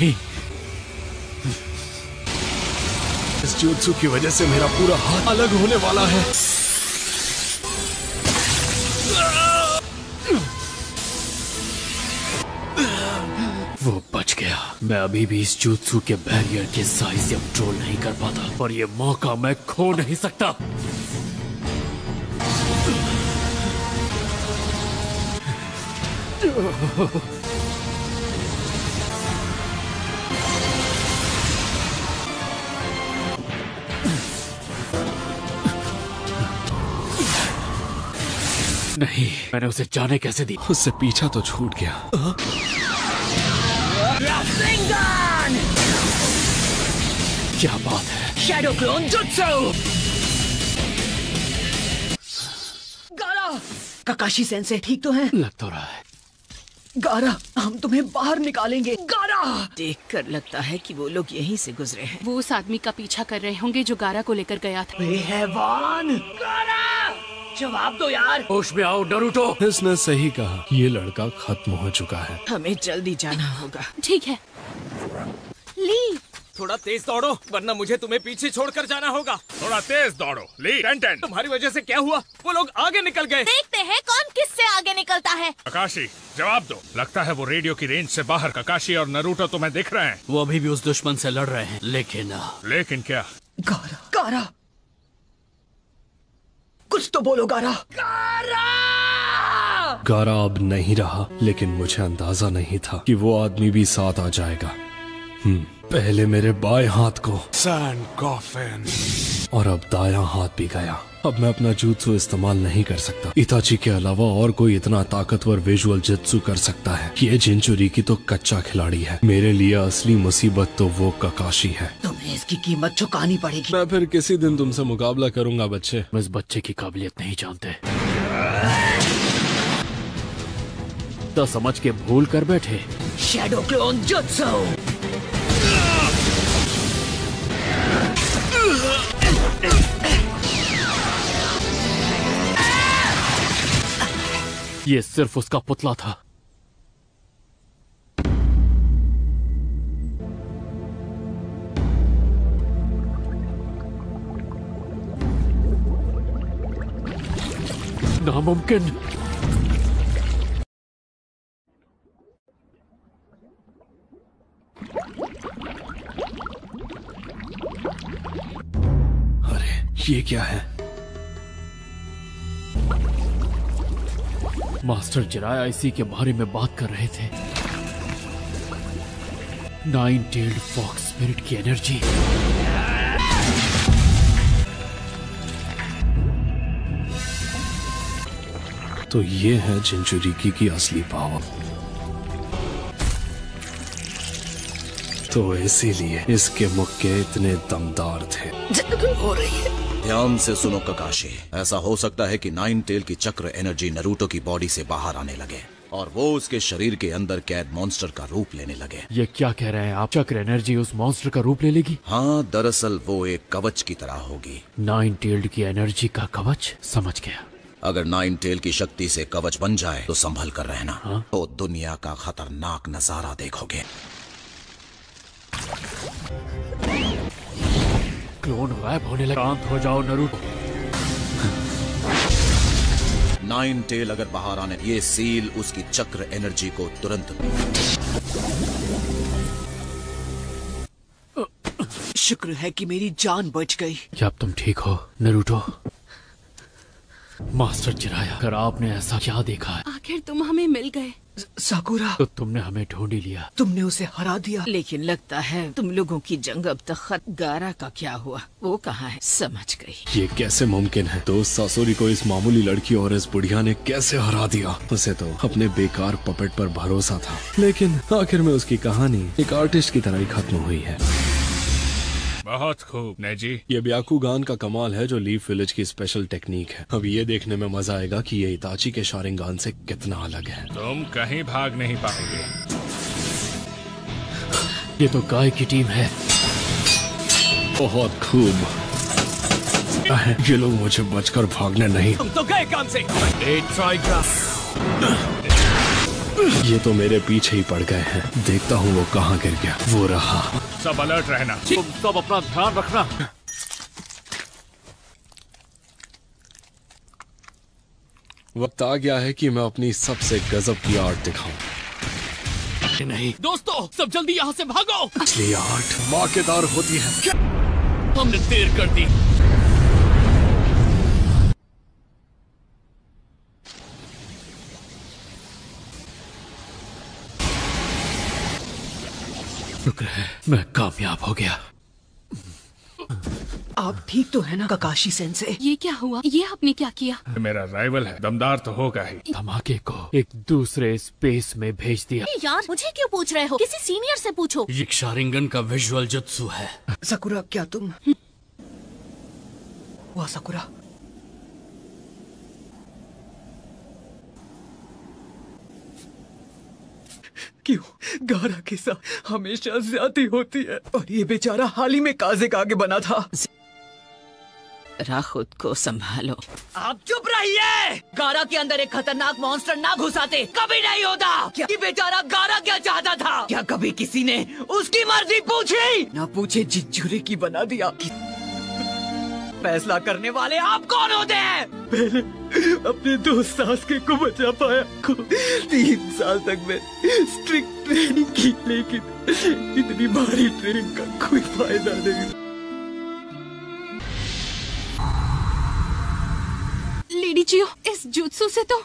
नहीं, इस जुत्सु की वजह से मेरा पूरा हाथ अलग होने वाला है। वो बच गया। मैं अभी भी इस जुत्सु के बैरियर के साइज से कंट्रोल नहीं कर पाता, और ये मौका मैं खो नहीं सकता। नहीं, मैंने उसे जाने कैसे दी? उससे पीछा तो छूट गया। क्या बात है? Shadow clone jutsu! गारा! ककाशी सेंसे ठीक तो हैं? लग तो रहा है। गारा, हम तुम्हें बाहर निकालेंगे। गारा! देखकर लगता है कि वो लोग यहीं से गुजरे हैं। वो उस आदमी का पीछा कर रहे होंगे जो गारा को लेकर गया था। वे हैवान! गारा! जवाब दो यार। होश में आओ नरूटो। इसने सही कहा, ये लड़का खत्म हो चुका है। हमें जल्दी जाना होगा। ठीक है। ली, थोड़ा तेज दौड़ो, वरना मुझे तुम्हें पीछे छोड़कर जाना होगा। थोड़ा तेज दौड़ो। ली, टेन। तुम्हारी वजह से क्या हुआ? वो लोग आगे निकल गए। देखते हैं कौन किससे आगे निकलता है। ककाशी, जवाब दो। लगता है वो रेडियो की रेंज से बाहर। ककाशी और नरूटो तुम्हें दिख रहे हैं। वो अभी भी उस दुश्मन से लड़ रहे हैं, लेकिन क्या? गारा! कुछ तो बोलो गारा! गारा अब नहीं रहा, लेकिन मुझे अंदाजा नहीं था कि वो आदमी भी साथ आ जाएगा। पहले मेरे बाएं हाथ को सैंड कॉफिन, और अब दायां हाथ भी गया। अब मैं अपना जुत्सु इस्तेमाल नहीं कर सकता। इताची के अलावा और कोई इतना ताकतवर विजुअल जुत्सु कर सकता है। ये जिंचुरिकी तो कच्चा खिलाड़ी है। मेरे लिए असली मुसीबत तो वो ककाशी है। तुम्हें इसकी कीमत चुकानी पड़ेगी। मैं फिर किसी दिन तुमसे मुकाबला करूंगा बच्चे। मैं इस बच्चे की काबिलियत नहीं जानते। तो समझ के भूल कर बैठे। Shadow clone jutsu! ये सिर्फ उसका पुतला था। नामुमकिन। अरे ये क्या है? मास्टर जिराया इसी के बारे में बात कर रहे थे। 9-tailed फॉक्स स्पिरिट की एनर्जी। तो ये है जिंचुरिकी की असली पावर। तो इसीलिए इसके मुक्के इतने दमदार थे। हो रही है। ध्यान से सुनो ककाशी, ऐसा हो सकता है कि 9-tail की चक्र एनर्जी नरूटो की बॉडी से बाहर आने लगे और वो उसके शरीर के अंदर कैद मॉन्स्टर का रूप लेने लगे। ये क्या कह रहे हैं आप? चक्र एनर्जी उस मॉन्स्टर का रूप ले लेगी? हाँ, दरअसल वो एक कवच की तरह होगी। 9-tailed की एनर्जी का कवच? समझ गया। अगर 9-tail की शक्ति से कवच बन जाए तो संभल कर रहना। तो दुनिया का खतरनाक नजारा देखोगे। क्लोन गायब होने लगा। शांत हो जाओ नरूटो। 9-tail अगर बाहर आने, ये सील उसकी चक्र एनर्जी को तुरंत। शुक्र है कि मेरी जान बच गई। क्या अब तुम ठीक हो नरूटो? मास्टर जिराया, अगर आपने ऐसा क्या देखा है? आखिर तुम हमें मिल गए। साकुरा, तो तुमने हमें ढूंढ ही लिया। तुमने उसे हरा दिया। लेकिन लगता है तुम लोगों की जंग अब तक खत्म। गारा का क्या हुआ? वो कहाँ है? समझ गई। ये कैसे मुमकिन है? तो सासोरी को इस मामूली लड़की और इस बुढ़िया ने कैसे हरा दिया? उसे तो अपने बेकार पपेट पर भरोसा था, लेकिन आखिर में उसकी कहानी एक आर्टिस्ट की तरह ही खत्म हुई है। बहुत खूब नेजी। ये ब्याकुगान का कमाल है जो लीफ विलेज की स्पेशल टेक्निक है। अब ये देखने में मजा आएगा कि ये इताची के शारिंगान से कितना अलग है। तुम कहीं भाग नहीं पाओगे। ये तो गाय की टीम है। बहुत खूब। ये लोग मुझे बचकर भागने नहीं। तुम तो गए काम से। ये तो मेरे पीछे ही पड़ गए हैं। देखता हूँ वो कहाँ गिर गया। वो रहा। सब अलर्ट रहना। तुम सब अपना ध्यान रखना। वक्त आ गया है कि मैं अपनी सबसे गजब की आर्ट दिखाऊं। नहीं दोस्तों, सब जल्दी यहाँ से भागो। असली आर्ट मौकेदार होती है। क्या? हमने देर कर दी। शुक्र है मैं कामयाब हो गया। आप ठीक तो है ना ककाशी सेंसे? ये क्या हुआ? ये आपने क्या किया? मेरा राइवल है, दमदार तो होगा ही। धमाके को एक दूसरे स्पेस में भेज दिया। यार मुझे क्यों पूछ रहे हो? किसी सीनियर से पूछो। ये शारिंगन का विजुअल जुत्सु है। सकुरा क्या तुम? वाह सकुरा, क्यों गारा के साथ हमेशा ज्यादती होती है और ये बेचारा हाल ही में काजे का आगे बना था। खुद को संभालो। आप चुप रहिए। गारा के अंदर एक खतरनाक मॉन्स्टर ना घुसाते कभी नहीं होता। क्या ये बेचारा गारा क्या चाहता था? क्या कभी किसी ने उसकी मर्जी पूछी? ना पूछे जिंजुरी की बना दिया। फैसला करने वाले आप कौन होते हैं? पहले अपने दोस्त सासके को बचा पाया। 3 साल तक मैं स्ट्रिक्ट ट्रेनिंग की, लेकिन इतनी भारी ट्रेनिंग का कोई फायदा नहीं। लेडी जियो, इस जुत्सु से तो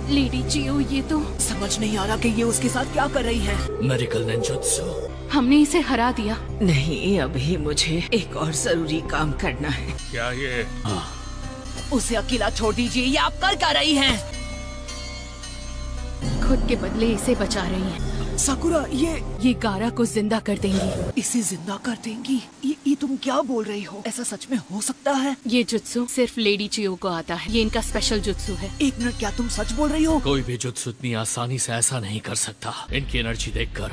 लेडी जियो, ये तो समझ नहीं आ रहा कि ये उसके साथ क्या कर रही है। Medical ninjutsu. हमने इसे हरा दिया। नहीं, अभी मुझे एक और जरूरी काम करना है। क्या ये? उसे अकेला छोड़ दीजिए। ये आप कर क्या रही हैं? खुद के बदले इसे बचा रही हैं। साकुरा, ये गारा को जिंदा कर देंगी। इसे जिंदा कर देंगी? ये तुम क्या बोल रही हो? ऐसा सच में हो सकता है? ये जुत्सु सिर्फ लेडी चियो को आता है। ये इनका स्पेशल जुत्सु है। 1 मिनट, क्या तुम सच बोल रही हो? कोई भी जुत्सु इतनी आसानी से ऐसा नहीं कर सकता। इनकी एनर्जी देखकर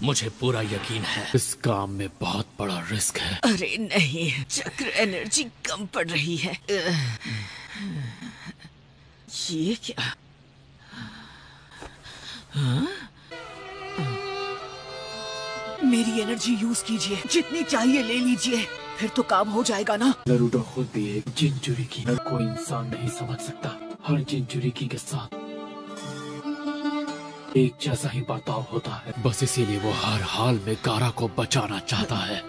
मुझे पूरा यकीन है इस काम में बहुत बड़ा रिस्क है। अरे नहीं, चक्र एनर्जी कम पड़ रही है। ये क्या? हाँ? मेरी एनर्जी यूज कीजिए, जितनी चाहिए ले लीजिए, फिर तो काम हो जाएगा ना। नारुतो खुद भी एक जिंजुरिकी हर कोई इंसान नहीं समझ सकता। हर जिंजुरिकी के साथ एक जैसा ही बर्ताव होता है। बस इसीलिए वो हर हाल में गारा को बचाना चाहता है।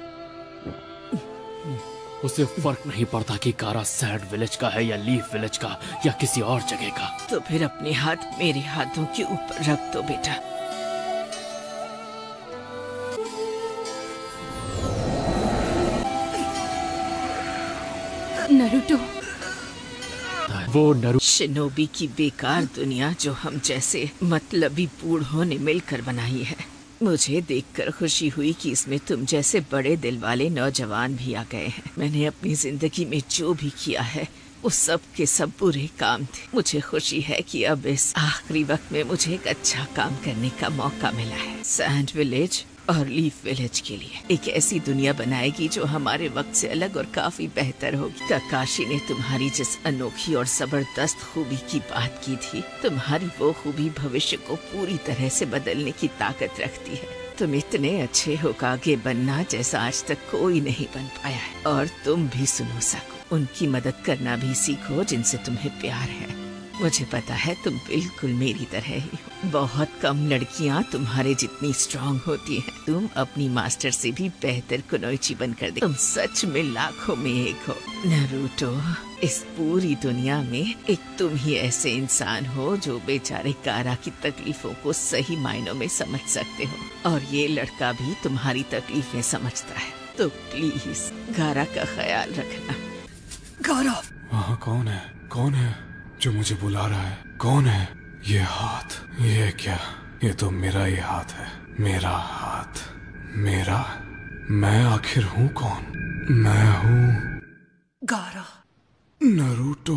उसे फर्क नहीं पड़ता कि गारा सैंड विलेज का है या लीफ विलेज का या किसी और जगह का। तो फिर अपने हाथ मेरे हाथों के ऊपर रख दो बेटा। नारुतो, वो शिनोबी की बेकार दुनिया जो हम जैसे मतलबी बूढ़ों ने मिलकर बनाई है। मुझे देखकर खुशी हुई कि इसमें तुम जैसे बड़े दिल वाले नौजवान भी आ गए हैं। मैंने अपनी जिंदगी में जो भी किया है वो सब के सब बुरे काम थे। मुझे खुशी है कि अब इस आखिरी वक्त में मुझे एक अच्छा काम करने का मौका मिला है। सैंड विलेज और लीफ विलेज के लिए एक ऐसी दुनिया बनाएगी जो हमारे वक्त से अलग और काफी बेहतर होगी। ककाशी ने तुम्हारी जिस अनोखी और जबरदस्त खूबी की बात की थी, तुम्हारी वो खूबी भविष्य को पूरी तरह से बदलने की ताकत रखती है। तुम इतने अच्छे होकागे बनना जैसा आज तक कोई नहीं बन पाया है। और तुम भी सुनो सको, उनकी मदद करना भी सीखो जिनसे तुम्हें प्यार है। मुझे पता है तुम बिल्कुल मेरी तरह ही हो। बहुत कम लड़कियां तुम्हारे जितनी स्ट्रांग होती हैं। तुम अपनी मास्टर से भी बेहतर कुनोइची बनकर दे। तुम सच में लाखों में एक हो। नारुतो, इस पूरी दुनिया में एक तुम ही ऐसे इंसान हो जो बेचारे गारा की तकलीफों को सही मायनों में समझ सकते हो। और ये लड़का भी तुम्हारी तकलीफें समझता है। तो प्लीज गारा का ख्याल रखना। गारा! वहाँ कौन है? कौन है जो मुझे बुला रहा है? कौन है? ये हाथ, ये क्या? ये तो मेरा ही हाथ है। मेरा हाथ, मेरा? मैं आखिर हूँ कौन? मैं हूँ गारा। नारुतो।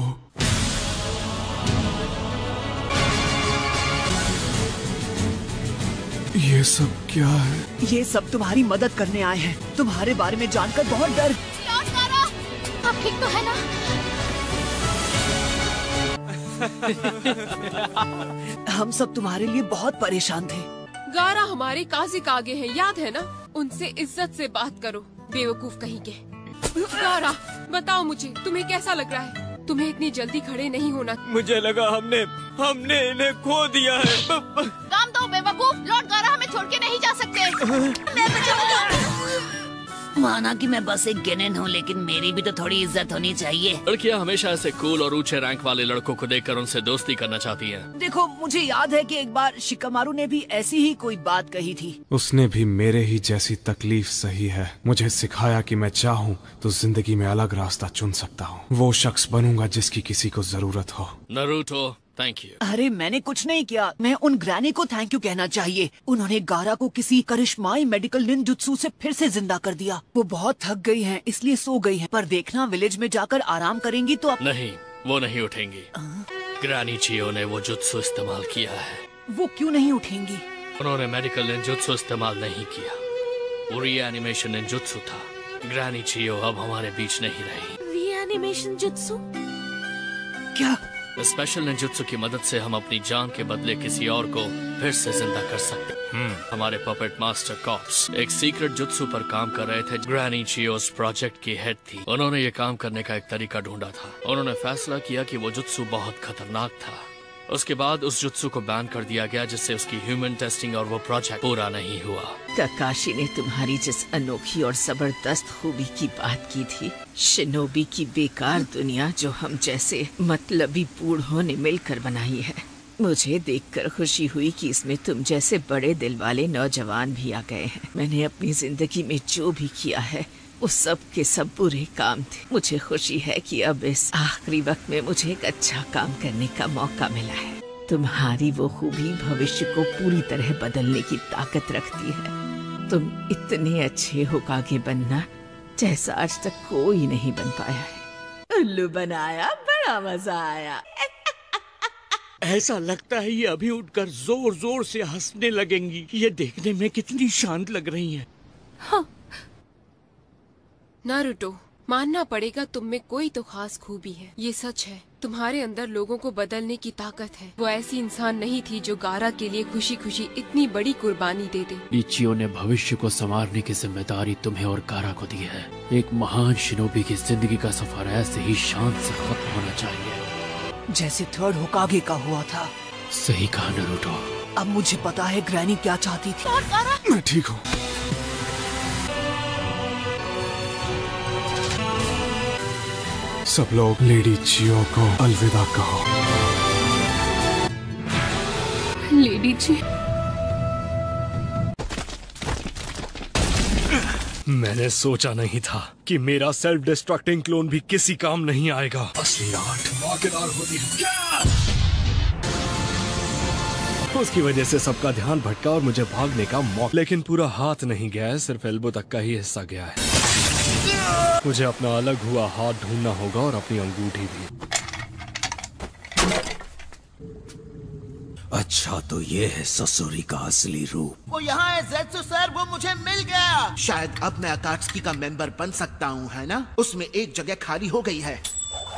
ये सब क्या है? ये सब तुम्हारी मदद करने आए हैं। तुम्हारे बारे में जानकर बहुत डर। आप ठीक तो है ना? हम सब तुम्हारे लिए बहुत परेशान थे। गारा हमारे काजी का आगे है, याद है ना? उनसे इज्जत से बात करो, बेवकूफ कहीं के। गारा, बताओ मुझे, तुम्हें कैसा लग रहा है? तुम्हें इतनी जल्दी खड़े नहीं होना। मुझे लगा हमने इन्हें खो दिया है। काम दो बेवकूफ, लॉर्ड गारा हमें छोड़ के नहीं जा सकते। मैं बचाऊंगा। माना कि मैं बस एक गेनेन हूँ, लेकिन मेरी भी तो थोड़ी इज्जत होनी चाहिए। लड़कियाँ हमेशा ऐसे कूल और ऊंचे रैंक वाले लड़कों को देखकर उनसे दोस्ती करना चाहती हैं। देखो, मुझे याद है कि एक बार शिकामारू ने भी ऐसी ही कोई बात कही थी। उसने भी मेरे ही जैसी तकलीफ सही है। मुझे सिखाया कि मैं चाहूँ तो जिंदगी में अलग रास्ता चुन सकता हूँ। वो शख्स बनूंगा जिसकी किसी को जरूरत हो। Naruto, thank you. अरे मैंने कुछ नहीं किया। मैं उन ग्रैनी को थैंक यू कहना चाहिए। उन्होंने गारा को किसी करिश्माई मेडिकल निंजुत्सु से फिर से जिंदा कर दिया। वो बहुत थक गई हैं, इसलिए सो गई हैं। पर देखना, विलेज में जाकर आराम करेंगी तो नहीं, वो नहीं उठेंगी। ग्रैनी चियो ने वो जुत्सु इस्तेमाल किया है। वो क्यों नहीं उठेंगी? उन्होंने मेडिकल निंजुत्सु इस्तेमाल नहीं किया। वो रीएनिमेशन निंजुत्सु था। ग्रैनी चियो अब हमारे बीच नहीं रही। Reanimation jutsu? क्या? स्पेशल निंजुत्सु की मदद से हम अपनी जान के बदले किसी और को फिर से जिंदा कर सकते। हमारे पपेट मास्टर कॉप्स एक सीक्रेट जुत्सु पर काम कर रहे थे। ग्रैनी चियोस प्रोजेक्ट की हेड थी। उन्होंने ये काम करने का एक तरीका ढूंढा था। उन्होंने फैसला किया कि वो जुत्सु बहुत खतरनाक था। उसके बाद उस जुत्सु को बैन कर दिया गया, जिससे उसकी ह्यूमन टेस्टिंग और वो प्रोजेक्ट पूरा नहीं हुआ। काकाशी ने तुम्हारी जिस अनोखी और जबरदस्त खूबी की बात की थी, शिनोबी की बेकार दुनिया जो हम जैसे मतलबी बूढ़ों ने मिलकर बनाई है, मुझे देखकर खुशी हुई कि इसमें तुम जैसे बड़े दिल वाले नौजवान भी आ गए हैं। मैंने अपनी जिंदगी में जो भी किया है वो सब के सब बुरे काम थे। मुझे खुशी है कि अब इस आखिरी वक्त में मुझे एक अच्छा काम करने का मौका मिला है। तुम्हारी वो खूबी भविष्य को पूरी तरह बदलने की ताकत रखती है। तुम इतने अच्छे होकागे बनना जैसा आज तक कोई नहीं बन पाया है। उल्लू बनाया, बड़ा मजा आया। ऐसा लगता है ये अभी उठकर जोर जोर से हंसने लगेंगी। ये देखने में कितनी शांत लग रही हैं। हाँ। नारुतो, मानना पड़ेगा तुम में कोई तो खास खूबी है। ये सच है, तुम्हारे अंदर लोगों को बदलने की ताकत है। वो ऐसी इंसान नहीं थी जो गारा के लिए खुशी खुशी इतनी बड़ी कुर्बानी दे दे। इचियो ने भविष्य को संवारने की जिम्मेदारी तुम्हें और गारा को दी है। एक महान शिनोबी की जिंदगी का सफर ऐसे ही शांत से खत्म होना चाहिए, जैसे थर्ड होकागे का हुआ था। सही कहा नारुतो। अब मुझे पता है ग्रैनी क्या चाहती थी। मैं ठीक हूँ। सब लोग लेडी चियो को अलविदा कहो। लेडी जी, मैंने सोचा नहीं था कि मेरा सेल्फ डिस्ट्रक्टिंग क्लोन भी किसी काम नहीं आएगा। असली आर्ट धमाकेदार होती है। उसकी वजह से सबका ध्यान भटका और मुझे भागने का मौका, लेकिन पूरा हाथ नहीं गया है, सिर्फ एल्बो तक का ही हिस्सा गया है। मुझे अपना अलग हुआ हाथ ढूंढना होगा और अपनी अंगूठी भी। अच्छा, तो ये है ससुरी का असली रूप। वो यहाँ है ज़ेत्सु सर, वो मुझे मिल गया। शायद अब मैं अकात्सुकी का मेंबर बन सकता हूँ, है ना? उसमें एक जगह खाली हो गई है।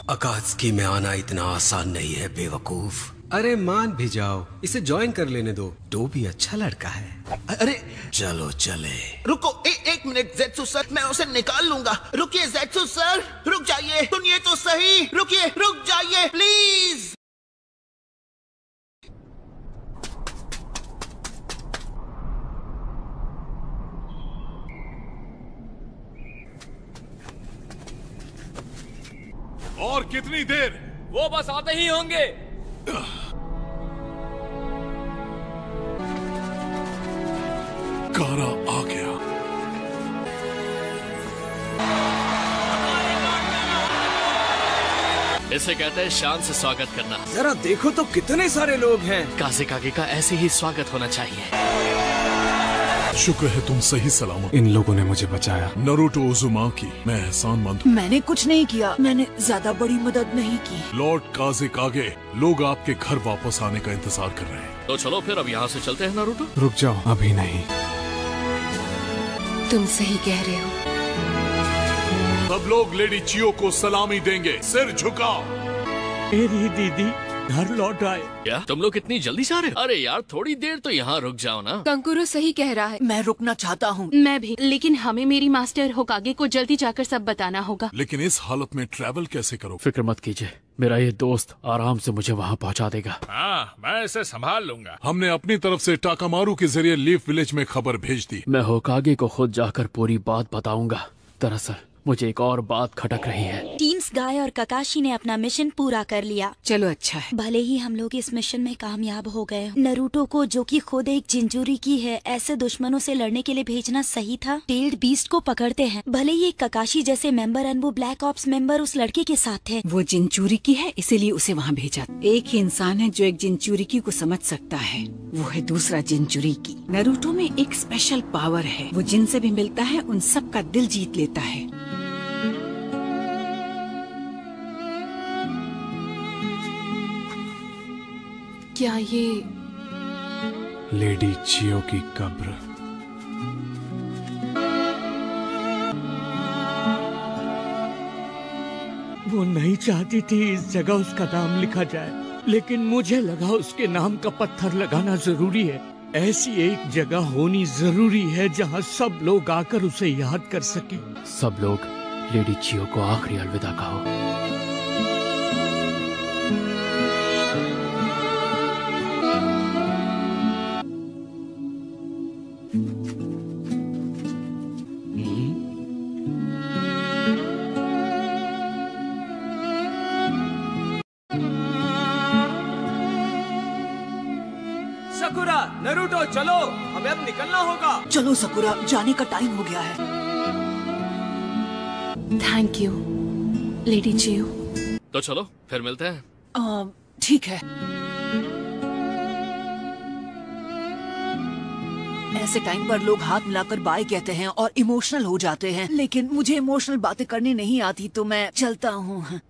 अकात्सुकी में आना इतना आसान नहीं है बेवकूफ। अरे मान भी जाओ, इसे ज्वाइन कर लेने दो। तो भी अच्छा लड़का है। अरे चलो चले। रुको, एक मिनट ज़ेत्सु सर, मैं उसे निकाल लूंगा। रुकिए ज़ेत्सु सर, रुक जाइए। सुनिए तो सही, रुकिए, रुक जाइए प्लीज। और कितनी देर? वो बस आते ही होंगे। गारा आ गया। इसे कहते हैं शान से स्वागत करना। जरा देखो तो कितने सारे लोग हैं। काज़ेकागे का ऐसे ही स्वागत होना चाहिए। शुक्र है तुम सही सलामत। इन लोगों ने मुझे बचाया। नरूटो उजुमाकी, मैं एहसानमंद हूँ। मैंने कुछ नहीं किया, मैंने ज्यादा बड़ी मदद नहीं की। लॉर्ड काज़ेकागे, लोग आपके घर वापस आने का इंतजार कर रहे हैं। तो चलो फिर अब यहाँ से चलते हैं नारुतो। रुक जाओ, अभी नहीं। तुम सही कह रहे हो। सब लोग लेडी चियो को सलामी देंगे, सिर झुकाओ। मेरी दीदी घर लौट आए। क्या तुम लोग इतनी जल्दी से आ रहे हो? अरे यार थोड़ी देर तो यहाँ रुक जाओ ना। कंकुरो सही कह रहा है। मैं रुकना चाहता हूँ। मैं भी, लेकिन हमें मेरी मास्टर होकागे को जल्दी जाकर सब बताना होगा। लेकिन इस हालत में ट्रैवल कैसे करो? फिक्र मत कीजिए, मेरा ये दोस्त आराम से मुझे वहाँ पहुँचा देगा। हाँ, मैं इसे संभाल लूंगा। हमने अपनी तरफ से टाकामारू के जरिए लीफ विलेज में खबर भेज दी। मैं होकागे को खुद जाकर पूरी बात बताऊंगा। दरअसल मुझे एक और बात खटक रही है। टीम्स गाय और ककाशी ने अपना मिशन पूरा कर लिया। चलो अच्छा है। भले ही हम लोग इस मिशन में कामयाब हो गए, नरूटो को जो कि खुद एक जिंजूरी की है, ऐसे दुश्मनों से लड़ने के लिए भेजना सही था। टेल्ड बीस्ट को पकड़ते हैं। भले ही एक ककाशी जैसे मेंबर और वो ब्लैक ऑप्स मेंबर उस लड़के के साथ थे। वो जिंचूरी की है, इसीलिए उसे वहाँ भेजा। एक ही इंसान है जो एक जिंचूरी की को समझ सकता है, वो है दूसरा जिंचूरी की। नरूटो में एक स्पेशल पावर है, वो जिनसे भी मिलता है उन सब का दिल जीत लेता है। क्या ये लेडी चियो की कब्र? वो नहीं चाहती थी इस जगह उसका नाम लिखा जाए, लेकिन मुझे लगा उसके नाम का पत्थर लगाना जरूरी है। ऐसी एक जगह होनी जरूरी है जहाँ सब लोग आकर उसे याद कर सके। सब लोग लेडी चियो को आखिरी अलविदा कहो। सकुरा, नरूटो चलो, हमें अब निकलना होगा। चलो सकुरा, जाने का टाइम हो गया है। Thank you lady Chiyo. तो चलो फिर मिलते हैं। ठीक है। ऐसे टाइम पर लोग हाथ मिलाकर बाय कहते हैं और इमोशनल हो जाते हैं, लेकिन मुझे इमोशनल बातें करनी नहीं आती, तो मैं चलता हूँ।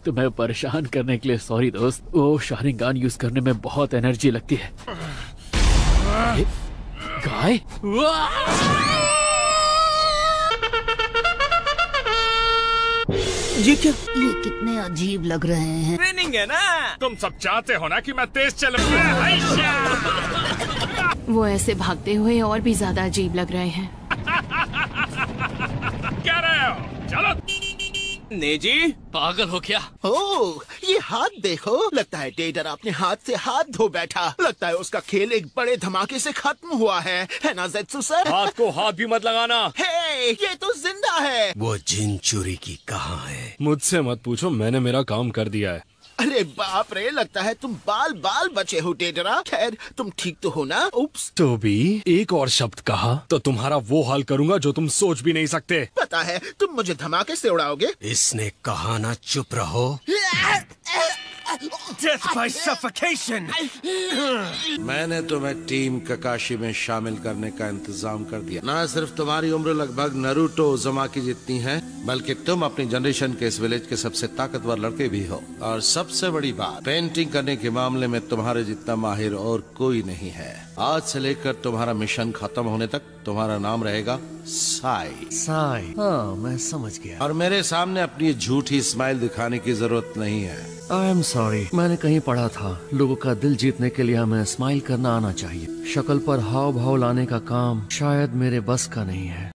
तुम्हें परेशान करने के लिए सॉरी दोस्त। वो शारिंगान यूज करने में बहुत एनर्जी लगती है। गाय? ये क्या? ये कितने अजीब लग रहे हैं। ट्रेनिंग है ना। तुम सब चाहते हो ना कि मैं तेज चलूं। वो ऐसे भागते हुए और भी ज्यादा अजीब लग रहे हैं। क्या रहे हो? चलो। नेजी, पागल हो क्या? ओह, ये हाथ देखो। लगता है टेडर अपने हाथ से हाथ धो बैठा। लगता है उसका खेल एक बड़े धमाके से खत्म हुआ है ना ज़ेत्सु सर? हाथ को हाथ भी मत लगाना। हे, ये तो जिंदा है। वो जिंचूरी की कहाँ है? मुझसे मत पूछो, मैंने मेरा काम कर दिया है। अरे बाप रे, लगता है तुम बाल बाल बचे हो टेडरा। खैर, तुम ठीक तो हो ना? उप्स। तो भी एक और शब्द कहा तो तुम्हारा वो हाल करूंगा जो तुम सोच भी नहीं सकते। पता है, तुम मुझे धमाके से उड़ाओगे। इसने कहा ना चुप रहो। Death by suffocation. मैंने तुम्हें टीम ककाशी में शामिल करने का इंतजाम कर दिया। ना सिर्फ तुम्हारी उम्र लगभग नरूटो उज़ुमाकी जितनी है, बल्कि तुम अपनी जनरेशन के इस विलेज के सबसे ताकतवर लड़के भी हो। और सबसे बड़ी बात, पेंटिंग करने के मामले में तुम्हारे जितना माहिर और कोई नहीं है। आज से लेकर तुम्हारा मिशन खत्म होने तक तुम्हारा नाम रहेगा साई। साई? हाँ, मैं समझ गया। और मेरे सामने अपनी झूठी स्माइल दिखाने की जरूरत नहीं है। आई एम सॉरी, मैंने कहीं पढ़ा था लोगों का दिल जीतने के लिए हमें स्माइल करना आना चाहिए। शक्ल पर हाव भाव लाने का काम शायद मेरे बस का नहीं है।